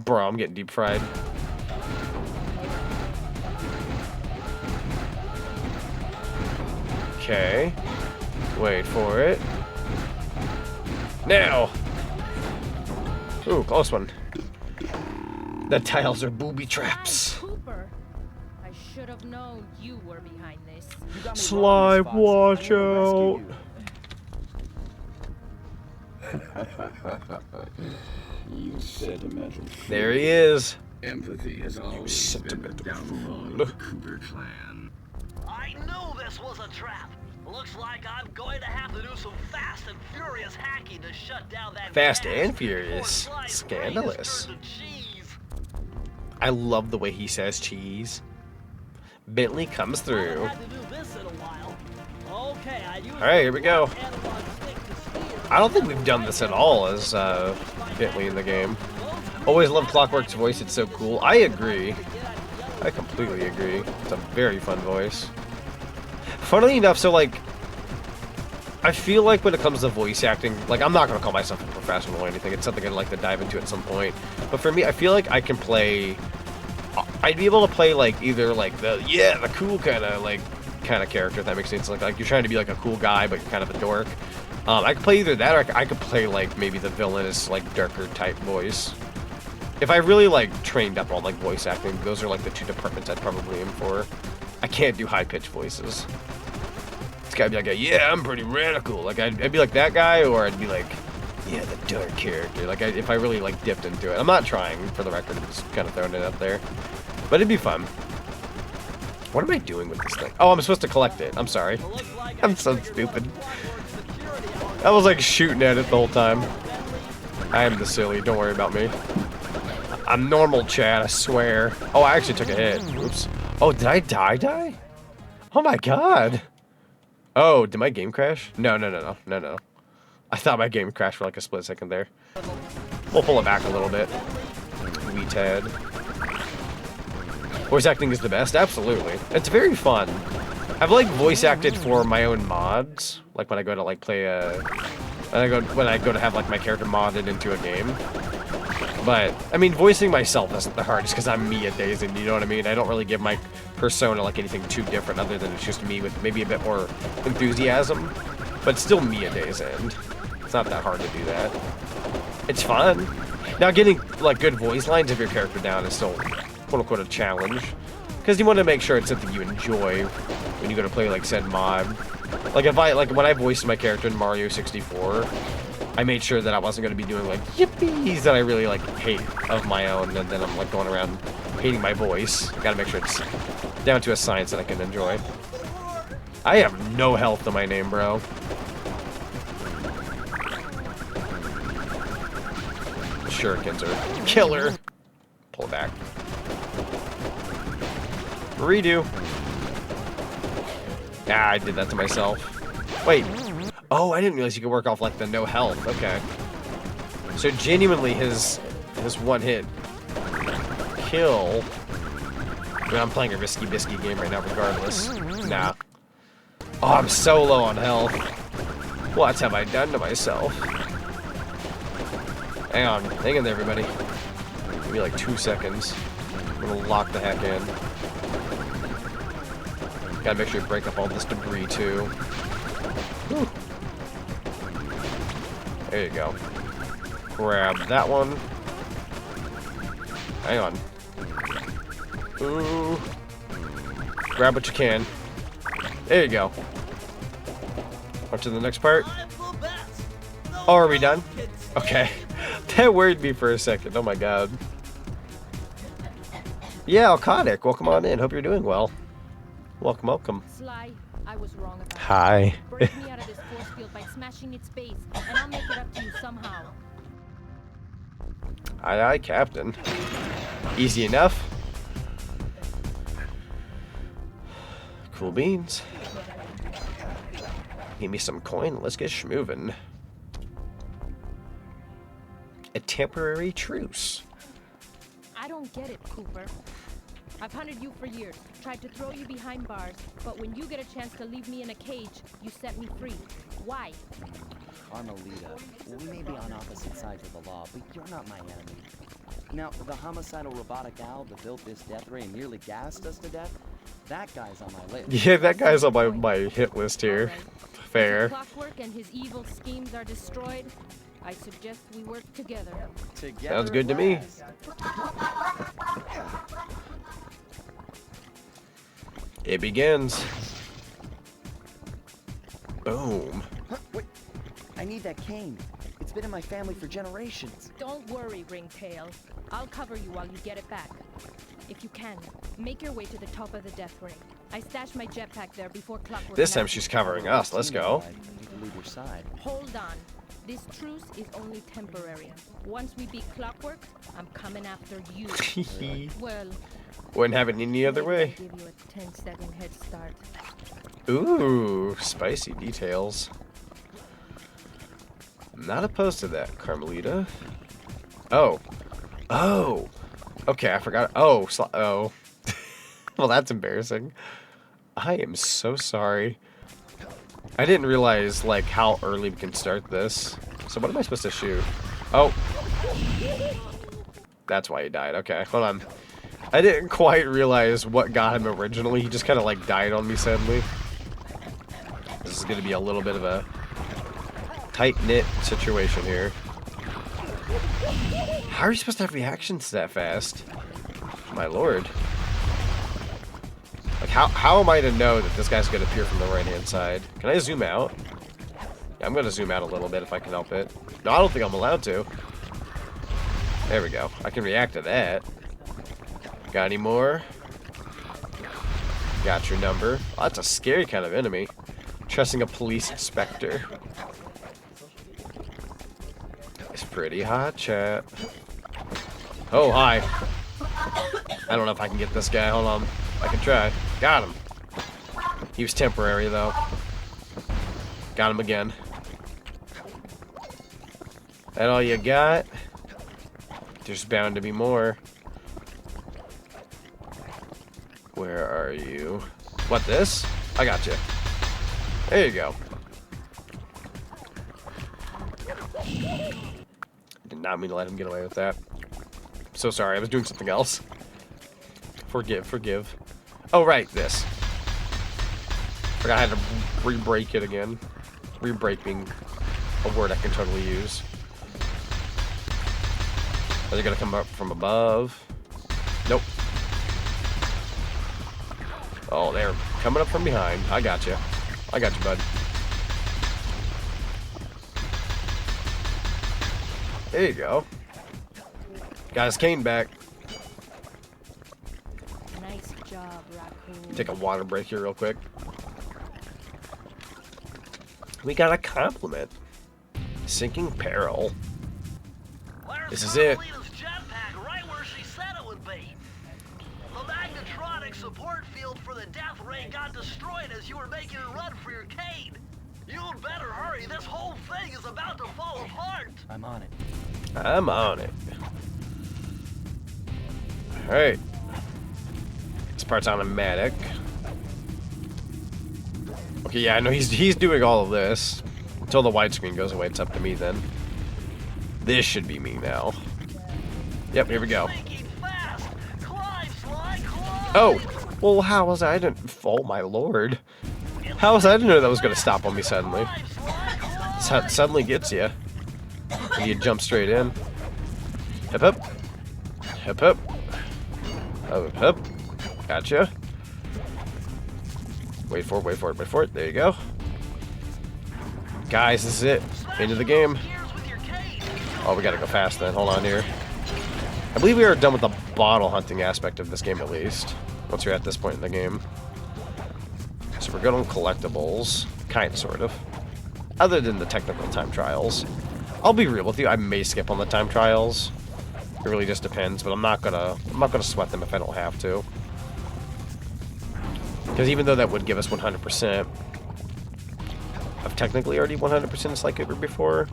I'm getting deep fried. Okay. Wait for it. Now! Ooh, close one. The tiles are booby traps. Cooper, I should have known you were behind this. Slime, watch out! You sentimental. There he is. Empathy has always been the downfall of the Cooper clan. I knew this was a trap. Looks like I'm going to have to do some fast and furious hacking to shut down that Fast gas and before furious. sliced Scandalous. bread is turned to cheese. I love the way he says cheese. Bentley comes through. Haven't had to do this in a while. Okay, I use Alright, here we go. analog stick to steer. I don't think we've done this at all as Bentley in the game. Always loved Clockwork's voice, it's so cool. I agree. I completely agree. It's a very fun voice. Funnily enough, so like, I feel like when it comes to voice acting, like I'm not gonna call myself a professional or anything. It's something I'd like to dive into at some point. But for me, I feel like I can play. I'd be able to play like either like the cool kind of character, if that makes sense. Like you're trying to be like a cool guy, but you're kind of a dork. I could play either that, or I could play like maybe the villainous, like darker type voice. If I really like trained up on like voice acting, those are like the two departments I'd probably aim for. I can't do high pitched voices. It's gotta be like yeah, I'm pretty radical. Like I'd be like that guy, or I'd be like, yeah, the dark character. Like if I really like dipped into it. I'm not trying, for the record. I'm just kind of throwing it out there. But it'd be fun. What am I doing with this thing? Oh, I'm supposed to collect it. I'm sorry. I'm so stupid. I was like shooting at it the whole time. I am the silly. Don't worry about me. I'm normal, Chad. I swear. Oh, I actually took a hit. Oops. Oh, did I die? Oh my god. Oh, did my game crash? No. I thought my game crashed for like a split second there. We'll pull it back a little bit. Tad. Voice acting is the best? Absolutely. It's very fun. I've like voice acted for my own mods. Like when I go to like play when I go to have like my character modded into a game. But I mean, voicing myself isn't the hardest because I'm me at days, and you know what I mean? I don't really give my persona like anything too different other than it's just me with maybe a bit more enthusiasm. But it's still me at day's end. It's not that hard to do that. It's fun. Now getting like good voice lines of your character down is still quote unquote a challenge. Because you want to make sure it's something you enjoy when you go to play like said mod. Like when I voiced my character in Mario 64, I made sure that I wasn't going to be doing like yippies that I really like hate of my own, and then I'm like going around hating my voice. I gotta make sure it's down to a science that I can enjoy. I have no health to my name, bro. Shurikens are killer. Pull it back. Redo. Ah, I did that to myself. Wait. Oh, I didn't realize you could work off like the no health. Okay. So genuinely his one hit kill. I mean, I'm playing a risky biscuit game right now regardless. Nah. Oh, I'm so low on health. What have I done to myself? Hang on. Hang in there, everybody. Give me like 2 seconds. I'm gonna lock the heck in. Gotta make sure you break up all this debris too. Whew. There you go. Grab that one. Hang on. Ooh. Grab what you can. There you go. On to the next part. Oh, are we done? Okay. That worried me for a second. Oh my god. Yeah, Alconic, welcome on in. Hope you're doing well. Welcome, welcome. Sly, I was wrong about Hi. Break me out of this force field by smashing its base, and I'll make it up to you somehow. Aye, aye, Captain. Easy enough. Cool beans. Give me some coin. Let's get schmoovin'. A temporary truce. I don't get it, Cooper. I've hunted you for years, tried to throw you behind bars, but when you get a chance to leave me in a cage, you set me free. Why? Carmelita, we may be on opposite sides of the law, but you're not my enemy. Now, the homicidal robotic owl that built this death ray and nearly gassed us to death, that guy's on my list. Yeah, that guy's on my hit list here. Right. Fair. If Clockwork and his evil schemes are destroyed, I suggest we work together. Sounds good to me. It begins. Boom. Huh, wait, I need that cane. It's been in my family for generations. Don't worry, Ringtail. I'll cover you while you get it back. If you can, make your way to the top of the death ray. I stashed my jetpack there before Clockwork. This time snapped she's it. covering us. Let's go. You can leave your side. Hold on. This truce is only temporary. Once we beat Clockwork, I'm coming after you. Well, Wouldn't have it any other way. I'll give you a 10-second head start. Ooh, spicy details. Not opposed to that, Carmelita. Oh. Oh. Okay, I forgot. Oh. Oh. Well, that's embarrassing. I am so sorry. I didn't realize, like, how early we can start this. So what am I supposed to shoot? Oh. That's why he died. Okay, hold on. I didn't quite realize what got him originally. He just kind of, like, died on me suddenly. This is going to be a little bit of a tight-knit situation here. How are you supposed to have reactions that fast? My lord. Like, how am I to know that this guy's going to appear from the right-hand side? Can I zoom out? Yeah, I'm going to zoom out a little bit if I can help it. No, I don't think I'm allowed to. There we go. I can react to that. Got any more? Got your number. Oh, that's a scary kind of enemy. Trusting a police inspector. It's pretty hot, chat. Oh, hi. I don't know if I can get this guy. Hold on. I can try. Got him. He was temporary, though. Got him again. That all you got? There's bound to be more. Where are you? What, this? I got you. There you go. Did not mean to let him get away with that. So sorry, I was doing something else. Forgive. Oh, right, this. Forgot I had to re-break it again. Re-break being a word I can totally use. Are they gonna come up from above? Nope. Oh, they're coming up from behind. I got you. I got you, bud. There you go. Got his cane back. Nice job, Raccoon. Take a water break here real quick. We got a compliment. Sinking peril. This is it. Jetpack right where she said it would be. The magnetronic support field for the death ray got destroyed as you were making a run for your cane. You'd better hurry. This whole thing is about to fall apart. I'm on it. I'm on it. Alright. This part's automatic. Okay, yeah, I know he's doing all of this. Until the widescreen goes away, it's up to me then. This should be me now. Yep, here we go. Oh! Well, how was I didn't... Oh, my lord. How was I to know that was going to stop on me suddenly? Suddenly gets you. And you jump straight in. Hip hip. Hip hip. Oh, hip. Gotcha. Wait for it. There you go. Guys, this is it. Into the game. Oh, we gotta go fast then. Hold on here. I believe we are done with the bottle hunting aspect of this game at least. Once you're at this point in the game. So we're good on collectibles. Kind of, sort of. Other than the technical time trials. I'll be real with you, I may skip on the time trials. It really just depends, but I'm not gonna sweat them if I don't have to. Because even though that would give us 100%, I've technically already 100% Sly Cooper before.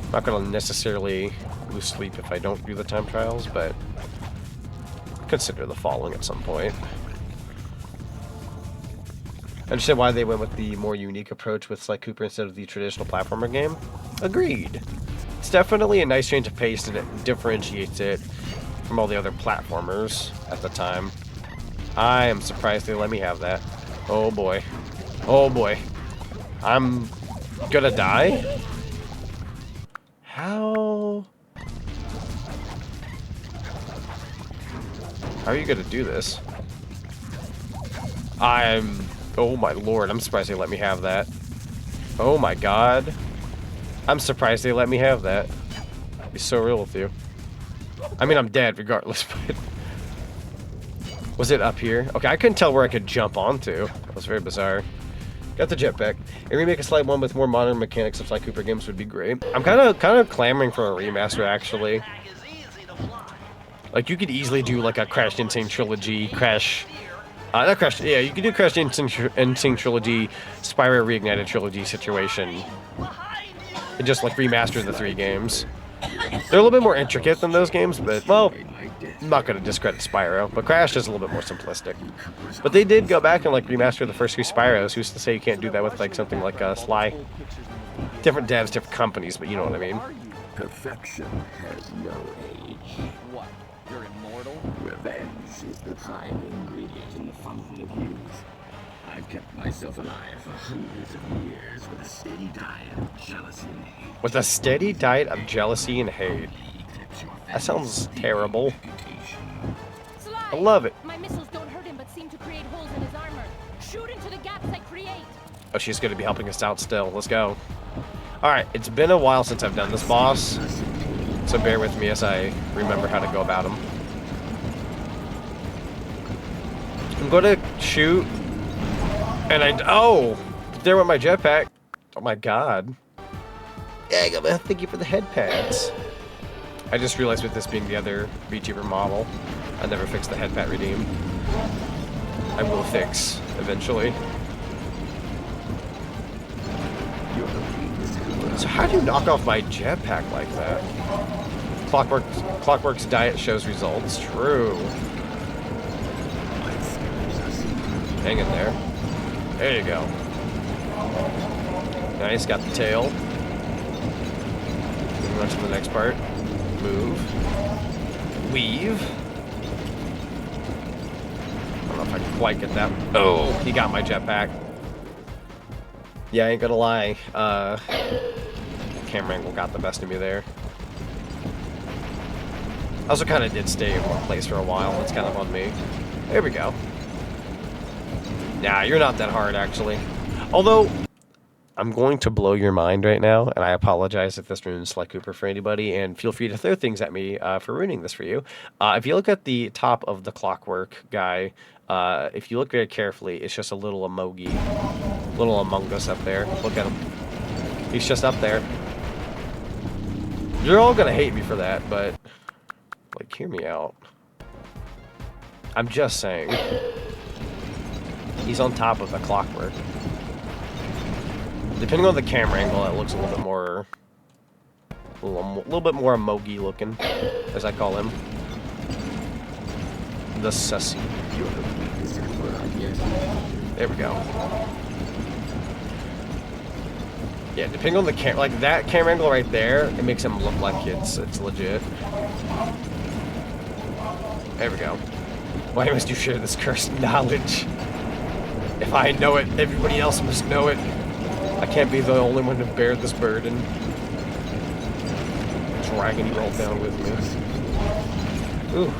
I'm not gonna necessarily lose sleep if I don't do the time trials, but consider the following at some point. I understand why they went with the more unique approach with Sly Cooper instead of the traditional platformer game. Agreed. It's definitely a nice change of pace and it differentiates it from all the other platformers at the time. I am surprised they let me have that. Oh boy. Oh boy. I'm gonna die? How are you gonna do this? Oh my lord, I'm surprised they let me have that. Oh my god. I'm surprised they let me have that. I'll be so real with you. I mean, I'm dead regardless, but... Was it up here? Okay, I couldn't tell where I could jump onto. That was very bizarre. Got the jetpack. A remake of Sly 1 with more modern mechanics of Sly Cooper games would be great. I'm kind of clamoring for a remaster, actually. Like, you could easily do like a Crash Insane Trilogy, not Crash, yeah, you could do Crash Insane Trilogy, Spyro Reignited Trilogy situation. And just like remaster the 3 games. They're a little bit more intricate than those games, but, well, I'm not going to discredit Spyro, but Crash is a little bit more simplistic. But they did go back and like remaster the first 3 Spyros. Who's to say you can't do that with like something like Sly? Different devs, different companies, but you know what I mean. Perfection has no age. What? You're immortal? Revenge is the prime ingredient in the fountain of youth. I've kept myself alive for hundreds of years with a steady diet of jealousy and hate. With a steady diet of jealousy and hate. That sounds terrible. Sly, I love it. My missiles don't hurt him, but seem to create holes in his armor. Shoot into the gaps I create. Oh, she's going to be helping us out still. Let's go. Alright, it's been a while since I've done this boss, so bear with me as I remember how to go about him. I'm going to shoot, and oh! There went my jetpack. Oh my god. Yeah, thank you for the head pads. I just realized with this being the other VTuber model, I never fixed the head pad redeem. I will fix, eventually. So how do you knock off my jetpack like that? Clockwork's diet shows results. True. Hang in there. There you go. Nice, got the tail. Moving on to the next part. Move. Weave. I don't know if I can quite get that. Oh, he got my jetpack. Yeah, I ain't gonna lie. Camera angle got the best of me there. I also kind of did stay in one place for a while. It's kind of on me. There we go. Nah, you're not that hard, actually. Although, I'm going to blow your mind right now, and I apologize if this ruins Sly Cooper for anybody, and feel free to throw things at me for ruining this for you. If you look at the top of the Clockwork guy, if you look very carefully, it's just a little emoji. Little Among Us up there. Look at him. He's just up there. You're all gonna hate me for that, but like, hear me out. I'm just saying. He's on top of the Clockwork. Depending on the camera angle, it looks a little bit more, a little bit more emoji looking, as I call him. The sussy. There we go. Yeah, depending on the camera, like that camera angle right there, it makes him look like it's legit. There we go. Why must you share this cursed knowledge? If I know it, everybody else must know it. I can't be the only one to bear this burden. Dragging you all down with me. Ooh,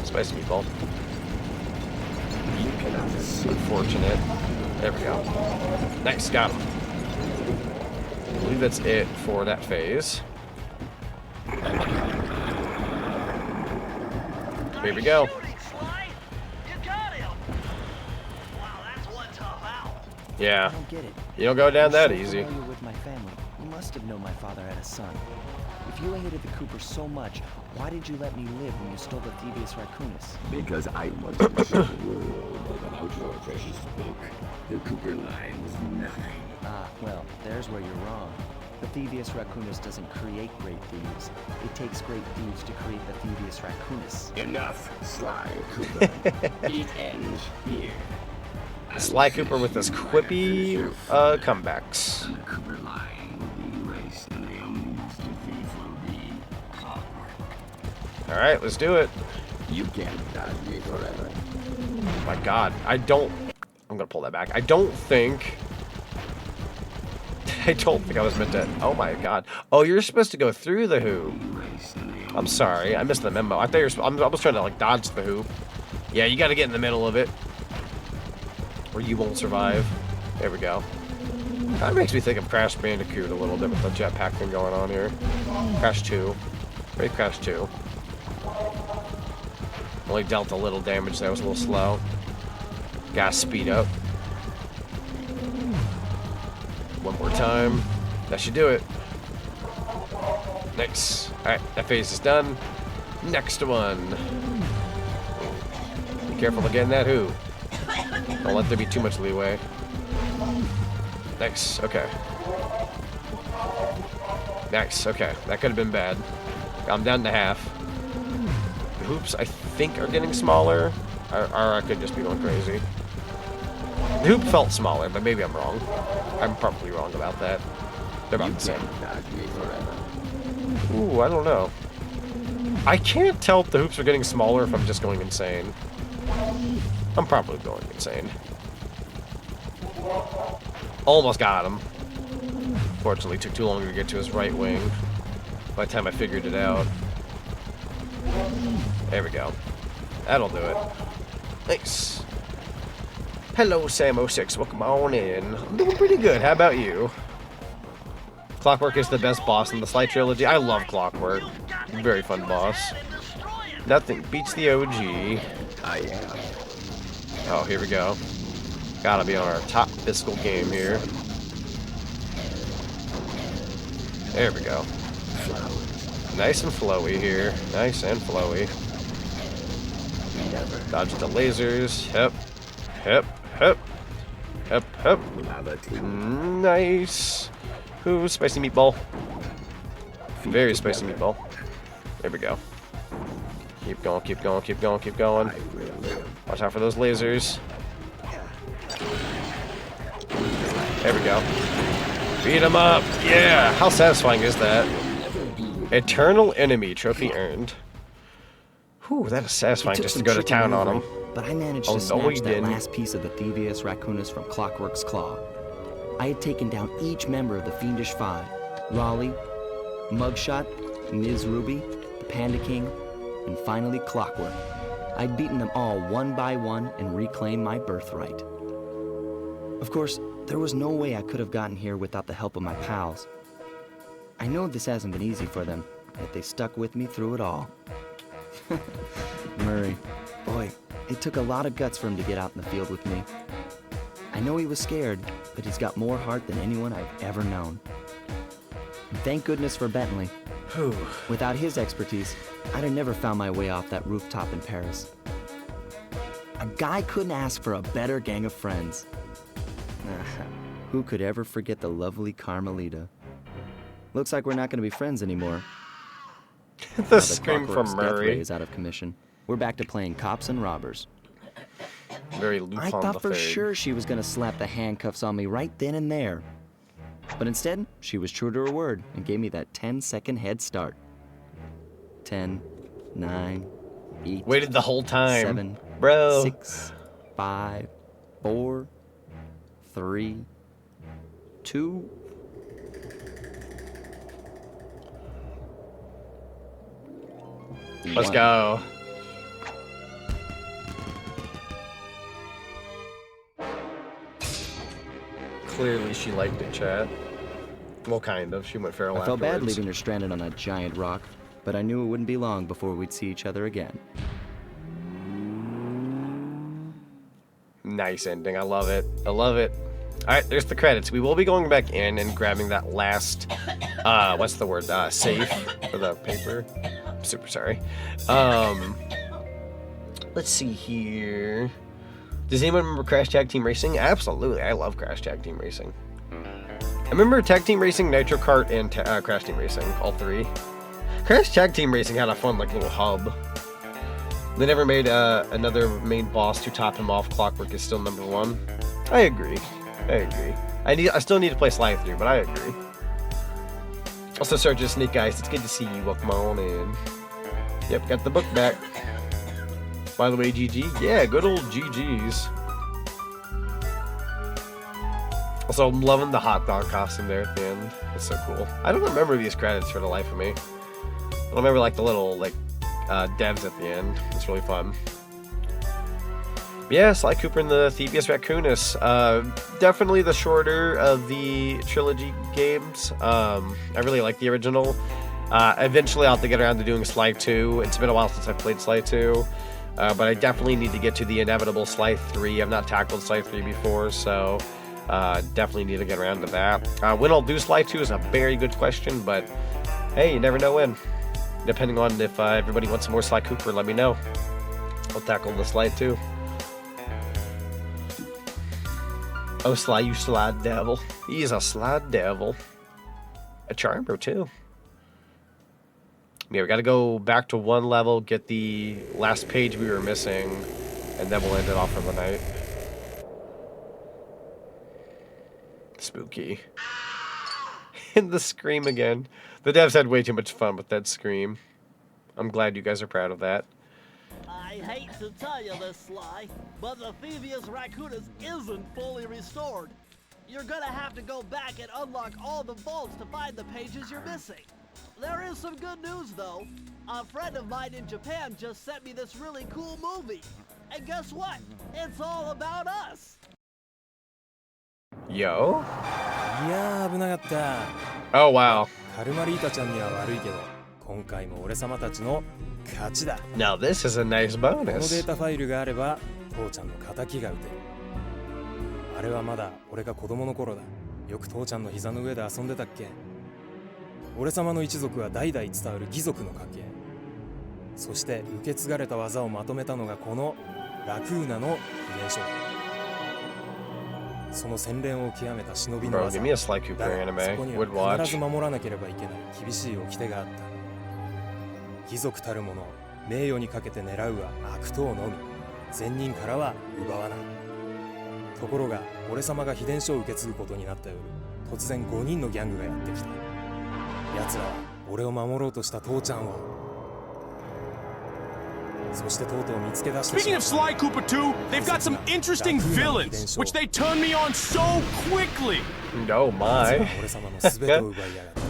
spicy meatball. Unfortunate. There we go. Nice, got him. I believe that's it for that phase. Here we go. Yeah. I don't get it. You don't go down that You're so easy. familiar with my family. You must have known my father had a son. If you hated the Cooper so much, why did you let me live when you stole the Thievius Raccoonus? Because I wanted to show the world that without your precious book, the Cooper line was nothing. Ah, well, there's where you're wrong. The Thievius Raccoonus doesn't create great thieves. It takes great thieves to create the Thievius Raccoonus. Enough, Sly Cooper. It ends here. Sly Cooper with his quippy comebacks. The Cooper line will be erased and the unused thief will be Clockwork. Alright, let's do it. You can't dodge me forever. Oh my god, I'm gonna pull that back. I don't think I was meant to. Oh my god. Oh, you're supposed to go through the hoop. I'm sorry, I missed the memo. I thought I was trying to like dodge the hoop. Yeah, you gotta get in the middle of it, or you won't survive. There we go. Kind of makes me think of Crash Bandicoot a little bit with the jetpack thing going on here. Crash 2. Maybe Crash 2. Only dealt a little damage there. I was a little slow. Gotta speed up. One more time. That should do it. Nice. Alright, that phase is done. Next one. Be careful of getting that hoop. Don't let there be too much leeway. Nice. Okay. Nice. Okay. That could have been bad. I'm down to half. The hoops, I think, are getting smaller. Or I could just be going crazy. The hoop felt smaller, but maybe I'm wrong. I'm probably wrong about that. They're about the same. Ooh, I don't know. I can't tell if the hoops are getting smaller if I'm just going insane. I'm probably going insane. Almost got him. Fortunately, took too long to get to his right wing. By the time I figured it out. There we go. That'll do it. Nice. Hello, Sam06. Welcome on in. I'm doing pretty good. How about you? Clockwork is the best boss in the Sly trilogy. I love Clockwork. Very fun boss. Nothing beats the OG. Oh, here we go. Gotta be on our top fiscal game here. There we go. Nice and flowy here. Nice and flowy. Dodge the lasers. Hep. Hep. Hep. Hep. Hep. Nice. Ooh, spicy meatball. Very spicy meatball. There we go. Keep going, keep going, keep going, keep going. Watch out for those lasers. There we go. Beat him up. Yeah. How satisfying is that? Eternal enemy trophy earned. Whew, that is satisfying just to go to town on him. But I managed to snatch that last piece of the Thievius Raccoonus from Clockwork's claw. I had taken down each member of the Fiendish Five. Raleigh, Mugshot, Ms. Ruby, the Panda King, and finally Clockwork. I'd beaten them all one by one and reclaimed my birthright. Of course, there was no way I could have gotten here without the help of my pals. I know this hasn't been easy for them, yet they stuck with me through it all. Murray, boy, it took a lot of guts for him to get out in the field with me. I know he was scared, but he's got more heart than anyone I've ever known. And thank goodness for Bentley. Without his expertise, I'd have never found my way off that rooftop in Paris. A guy couldn't ask for a better gang of friends. Who could ever forget the lovely Carmelita? Looks like we're not going to be friends anymore. The scream from Death Murray. Ray is out of commission. We're back to playing cops and robbers. Very Lupin I thought for the sure she was going to slap the handcuffs on me right then and there. But instead, she was true to her word and gave me that 10-second head start. 10, 9, 8, Waited the whole time. 7, Bro. 6, 5, 4, 3, 2. Let's go. Clearly she liked it, chat. Well, kind of. She went feral I felt bad afterwards. leaving her stranded on that giant rock, but I knew it wouldn't be long before we'd see each other again. Nice ending. I love it. I love it. Alright, there's the credits. We will be going back in and grabbing that last, what's the word? Safe for the paper. I'm super sorry. Let's see here. Does anyone remember Crash Tag Team Racing? Absolutely. I love Crash Tag Team Racing. I remember Tag Team Racing, Nitro Kart, and Crash Team Racing. All three. Crash Tag Team Racing had a fun, like, little hub. They never made another main boss to top him off. Clockwork is still #1. I agree. I still need to play Sly 3, but I agree. Also, Sergeant Snake Eyes, it's good to see you. Welcome on in. Yep, got the book back. By the way, GG. Yeah, good old GG's. Also, I'm loving the hot dog costume there at the end. It's so cool. I don't remember these credits for the life of me. I don't remember, like, the little, like, devs at the end. It's really fun. Yeah, Sly Cooper and the Thievius Raccoonus. Definitely the shorter of the trilogy games. I really like the original. Eventually I'll have to get around to doing Sly 2. It's been a while since I've played Sly 2. But I definitely need to get to the inevitable Sly 3. I've not tackled Sly 3 before, so definitely need to get around to that. When I'll do Sly 2 is a very good question, but hey, you never know when. Depending on if everybody wants some more Sly Cooper, let me know. I'll tackle the Sly 2. Oh, Sly, you sly devil. He is a sly devil. A charmer, too. Yeah, we gotta go back to one level, get the last page we were missing, and then we'll end it off for the night. Spooky. And the scream again. The devs had way too much fun with that scream. I'm glad you guys are proud of that. I hate to tell you this, Sly, but the Thievius Raccoonus isn't fully restored. You're gonna have to go back and unlock all the vaults to find the pages you're missing. There is some good news, though. A friend of mine in Japan just sent me this really cool movie. And guess what? It's all about us. Yo? いやー危なかった。 Oh, wow. カルマリータちゃんには悪いけど、今回も俺様たちの勝ちだ。 Now this is a nice このデ bonus. ータファイルがあれば、父ちゃんの仇が撃てる。あれはまだ俺が子供の頃だ。よく父ちゃんの膝の上で遊んでたっけ。俺様の一族は代々伝わる義族の家系。そして受け継がれた技をまとめたのがこのラクーナの秘伝書。その洗練を極めた忍びの Bro, 技。 give me a Sly Cooper だが anime. そこに Would は watch. 必ず守らなければいけない厳しい掟があった。義族たる者、名誉にかけて狙うは悪党のみ。善人からは奪わない。ところが俺様が秘伝書を受け継ぐことになった夜、突然5人のギャングがやってきた。奴らは俺を守ろうとした父ちゃんを、そしてとうとう見つけ出してし Speaking ま of った Sly Cooper 2, they've got some interesting villains, which they turned me on so quickly. Oh 奴 my. は俺様の全てを奪いやがった。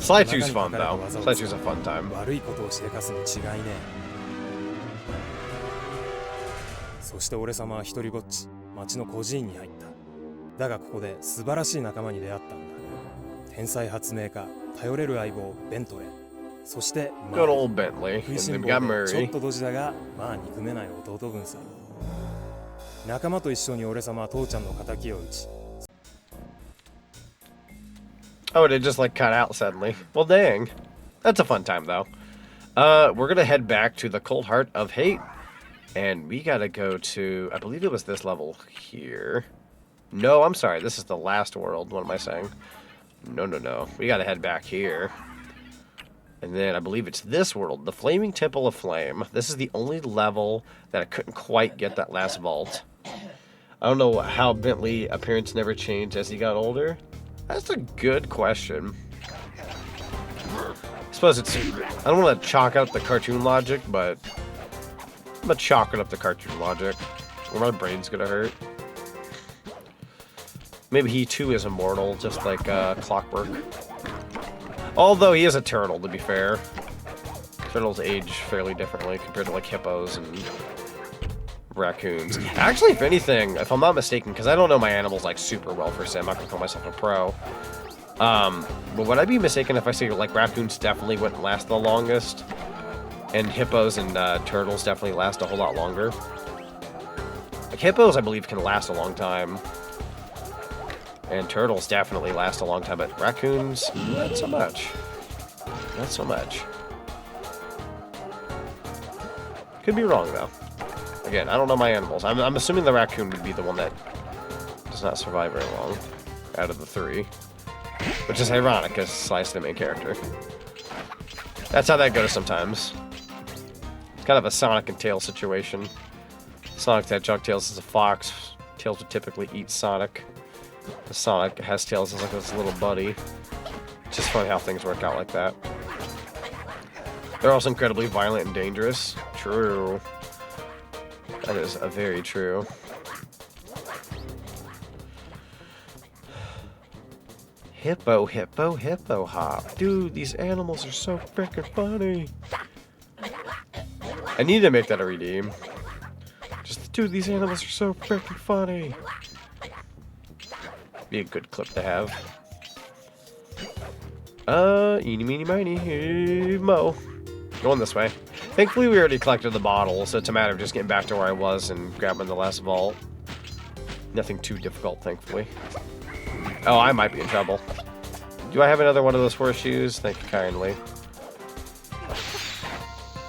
Sly 2's fun though. Sly 2's a fun time. 悪いことをしでかすに違いねえ。そして俺様は一人ぼっち町の孤児院に入った。だがここで素晴らしい仲間に出会ったんだ。天才発明家、頼れる相棒ベントレー、そしてマ Good ー old Bentley. 食いし And ん they've 坊 got でちょっ Murray. とドジだがまあ憎めない弟分さ。仲間と一緒に俺様は父ちゃんの仇を討ち。 Oh, it just like cut out suddenly. Well, dang. That's a fun time though. We're gonna head back to the Cold Heart of Hate. And we gotta go to, I believe it was this level here. No, I'm sorry. This is the last world. What am I saying? No. We gotta head back here. And then I believe it's this world, the Flaming Temple of Flame. This is the only level that I couldn't quite get that last vault. I don't know how Bentley appearance never changed as he got older. That's a good question. I suppose it's, I don't want to chalk out the cartoon logic, but I'm gonna chalk it up the cartoon logic, or my brain's gonna hurt. Maybe he too is immortal, just like Clockwork. Although he is a turtle, to be fair. Turtles age fairly differently compared to like hippos and raccoons. Actually, if anything, if I'm not mistaken, because I don't know my animals like super well for say, I'm not gonna call myself a pro. But would I be mistaken if I say like raccoons definitely wouldn't last the longest? And hippos and turtles definitely last a whole lot longer. Like hippos, I believe, can last a long time. And turtles definitely last a long time, but raccoons, not so much. Not so much. Could be wrong, though. Again, I don't know my animals. I'm assuming the raccoon would be the one that does not survive very long out of the three. Which is ironic, because Sly's the main character. That's how that goes sometimes. It's kind of a Sonic and Tails situation. Sonic the Hedgehog, Tails is a fox. Tails would typically eat Sonic. The Sonic has Tails as like his little buddy. It's just funny how things work out like that. They're also incredibly violent and dangerous. True. That is very true. Hippo, hippo, hippo hop. Dude, these animals are so freaking funny. I need to make that a redeem. Just, dude, these animals are so freaking funny. Be a good clip to have. Eeny, meeny, miny, Mo. Going this way. Thankfully, we already collected the bottle, so it's a matter of just getting back to where I was and grabbing the last vault. Nothing too difficult, thankfully. Oh, I might be in trouble. Do I have another one of those horseshoes? Thank you kindly.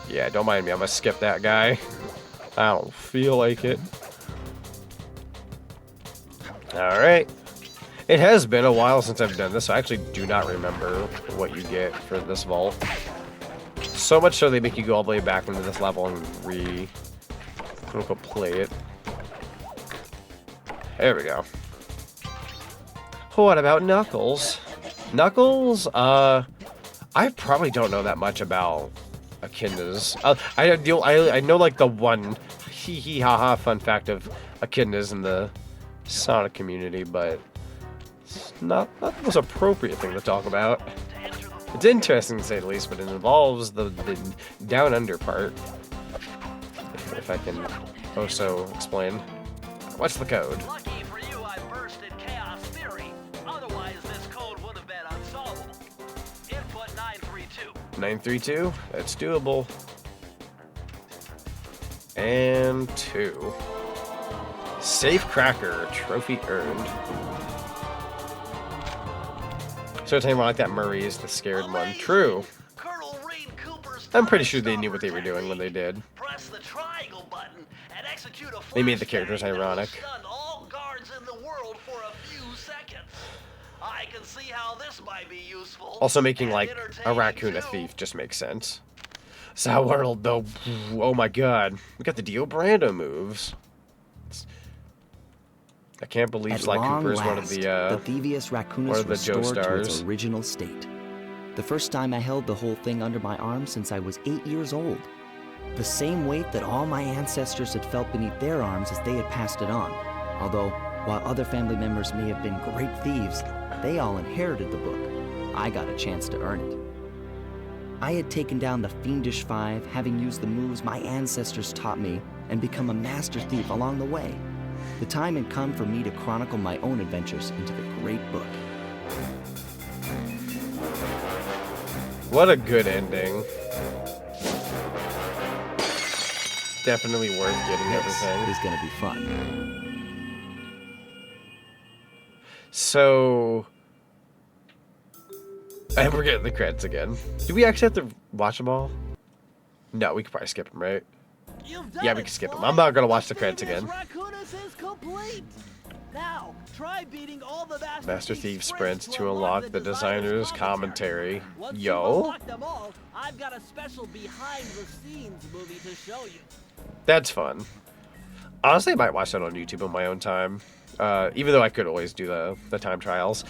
Yeah, don't mind me. I'm gonna skip that guy. I don't feel like it. Alright. It has been a while since I've done this, so I actually do not remember what you get for this vault. So much so they make you go all the way back into this level and play it. There we go. What about Knuckles? Knuckles, I probably don't know that much about echidnas. I know like the one hee hee ha ha fun fact of echidnas in the Sonic community, but it's not the most appropriate thing to talk about. It's interesting to say the least, but it involves the down under part. If I can also explain. What's the code? Lucky for you, I bursted chaos theory. Otherwise, this code would have been unsolvable. Input 932. 932? That's doable. And 2. Safe Cracker. Trophy earned. So it's like that Murray is the scared one. True. I'm pretty sure they knew what they were doing when they did. Press the triangle button and execute a They made the characters ironic. stun all guards in the world for a few seconds. I can see how this might be useful. Also making like a raccoon a thief just makes sense. Sour World though, oh my god. We got the Dio Brando moves. I can't believe Sly Cooper is one of the Thievius Raccoonus one of the restored Joe to its stars. original state. The first time I held the whole thing under my arm since I was 8 years old. The same weight that all my ancestors had felt beneath their arms as they had passed it on. Although, while other family members may have been great thieves, they all inherited the book. I got a chance to earn it. I had taken down the Fiendish Five, having used the moves my ancestors taught me, and become a master thief along the way. The time had come for me to chronicle my own adventures into the great book. What a good ending. Definitely worth getting everything. This is gonna be fun. So, and we're getting the credits again. Do we actually have to watch them all? No, we could probably skip them, right? Yeah, we can skip them. I'm not gonna watch the credits again. Raccoonus is complete. Now, try beating all the Master Thief sprints to unlock the designer's commentary. Once you've Yo. unlocked them all, I've got a special behind-the-scenes movie to show you. That's fun. Honestly, I might watch that on YouTube on my own time. Even though I could always do the time trials.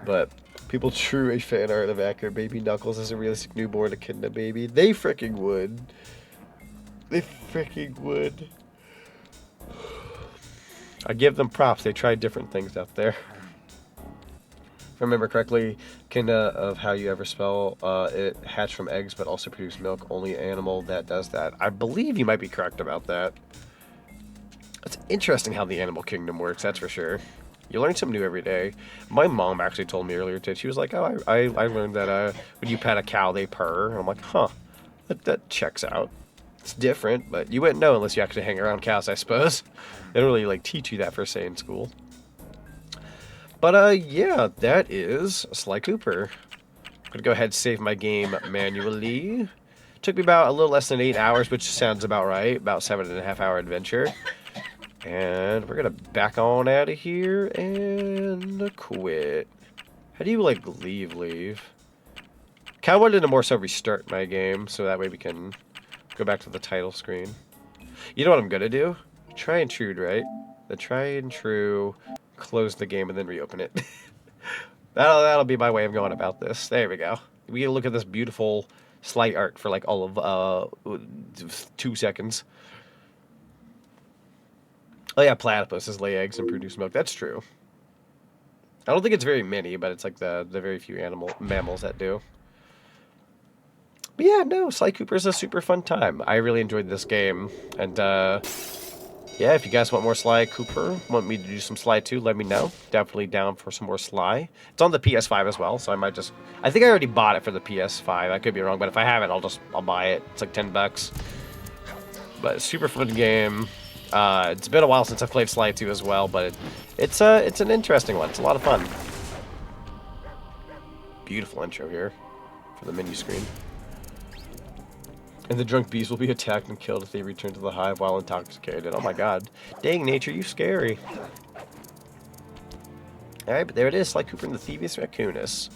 But people drew a fan art of accurate baby Knuckles as a realistic newborn echidna baby. They freaking would. They freaking would. I give them props. They tried different things out there. If I remember correctly, echidna of how you ever spell it hatch from eggs but also produce milk. Only animal that does that. I believe you might be correct about that. It's interesting how the animal kingdom works, that's for sure. You learn something new every day. My mom actually told me earlier today, she was like, oh, I learned that when you pet a cow, they purr. And I'm like, huh, that checks out. It's different, but you wouldn't know unless you actually hang around cows, I suppose. They don't really like teach you that per se in school. But yeah, that is Sly Cooper. I'm gonna go ahead and save my game manually. Took me about a little less than 8 hours, which sounds about right. About 7.5 hour adventure. And we're gonna back on out of here and quit. How do you like leave? Kinda wanted to more so restart my game so that way we can go back to the title screen. You know what I'm gonna do? Try and true, right? The try and true, close the game and then reopen it. that'll be my way of going about this. There we go. We get a look at this beautiful Sly art for like all of 2 seconds. Oh yeah, platypuses lay eggs and produce milk. That's true. I don't think it's very many, but it's like the very few mammals that do. But yeah, no, Sly Cooper is a super fun time. I really enjoyed this game, and yeah, if you guys want more Sly Cooper, want me to do some Sly too, let me know. Definitely down for some more Sly. It's on the PS5 as well, so I might just... I think I already bought it for the PS5. I could be wrong, but if I haven't, I'll buy it. It's like $10. But super fun game. It's been a while since I've played Sly 2 as well, but it's an interesting one. It's a lot of fun. Beautiful intro here for the menu screen. And the drunk beast will be attacked and killed if they return to the hive while intoxicated. Oh my god. Dang, nature, you scary. Alright, but there it is. Sly Cooper and the Thievius Raccoonus.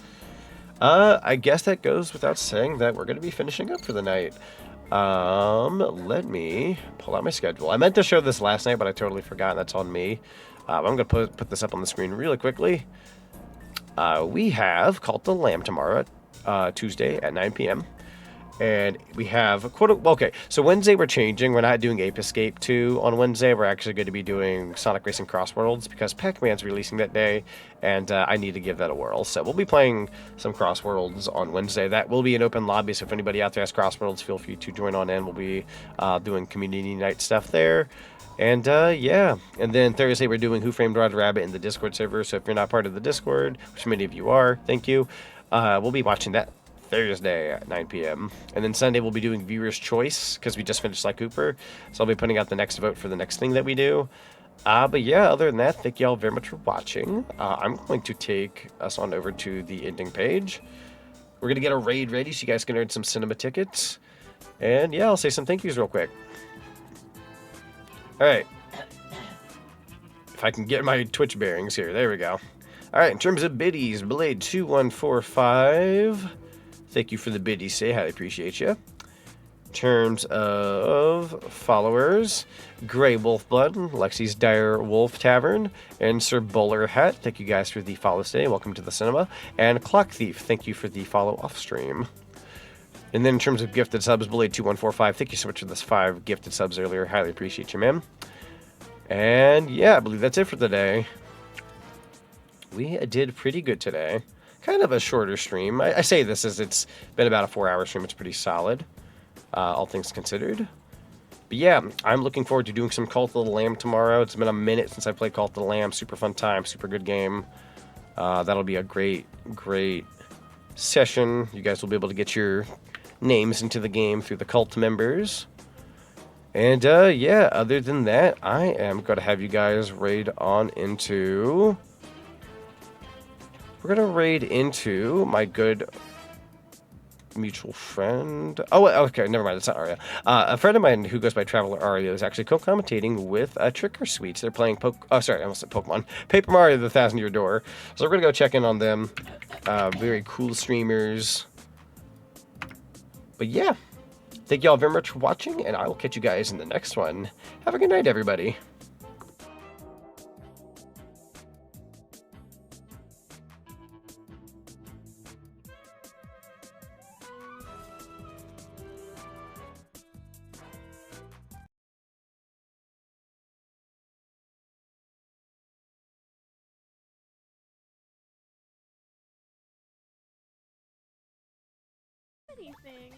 I guess that goes without saying that we're going to be finishing up for the night. Let me pull out my schedule. I meant to show this last night, but I totally forgot. That's on me. I'm going to put this up on the screen really quickly. We have Cult of the Lamb tomorrow, Tuesday at 9 p.m. And we have okay, so Wednesday we're changing. We're not doing Ape Escape 2 on Wednesday. We're actually going to be doing Sonic Racing Cross Worlds because Pac-Man's releasing that day, and I need to give that a whirl. So we'll be playing some Cross Worlds on Wednesday. That will be an open lobby, so if anybody out there has Cross Worlds, feel free to join on in. We'll be doing community night stuff there. And yeah, and then Thursday we're doing Who Framed Roger Rabbit in the Discord server. So if you're not part of the Discord, which many of you are, thank you. We'll be watching that Thursday at 9 p.m. And then Sunday we'll be doing Viewer's Choice because we just finished Sly Cooper. So I'll be putting out the next vote for the next thing that we do. But yeah, other than that, thank you all very much for watching. I'm going to take us on over to the ending page. We're going to get a raid ready so you guys can earn some cinema tickets. And yeah, I'll say some thank yous real quick. Alright. If I can get my Twitch bearings here. There we go. Alright, in terms of biddies, Blade2145. Thank you for the biddies, say. Highly appreciate you. In terms of followers, Grey Wolfblood, Lexi's Dire Wolf Tavern, and Sir Bowler Hat. Thank you guys for the follow today. Welcome to the cinema. And Clock Thief, thank you for the follow off stream. And then in terms of gifted subs, Blade2145, thank you so much for this 5 gifted subs earlier. Highly appreciate you, man. And yeah, I believe that's it for today. We did pretty good today. Kind of a shorter stream. I say this as it's been about a 4-hour stream. It's pretty solid, all things considered. But yeah, I'm looking forward to doing some Cult of the Lamb tomorrow. It's been a minute since I played Cult of the Lamb. Super fun time, super good game. That'll be a great session. You guys will be able to get your names into the game through the cult members. And yeah, other than that, I am going to have you guys raid on into... We're going to raid into my good mutual friend. Oh, okay, never mind. It's not Aria. A friend of mine who goes by Traveler Aria is actually co-commentating with Trick or Sweets. They're playing I almost said Pokemon. Paper Mario: The Thousand-Year Door. So we're going to go check in on them. Very cool streamers. But yeah, thank you all very much for watching, and I will catch you guys in the next one. Have a good night, everybody. Anything.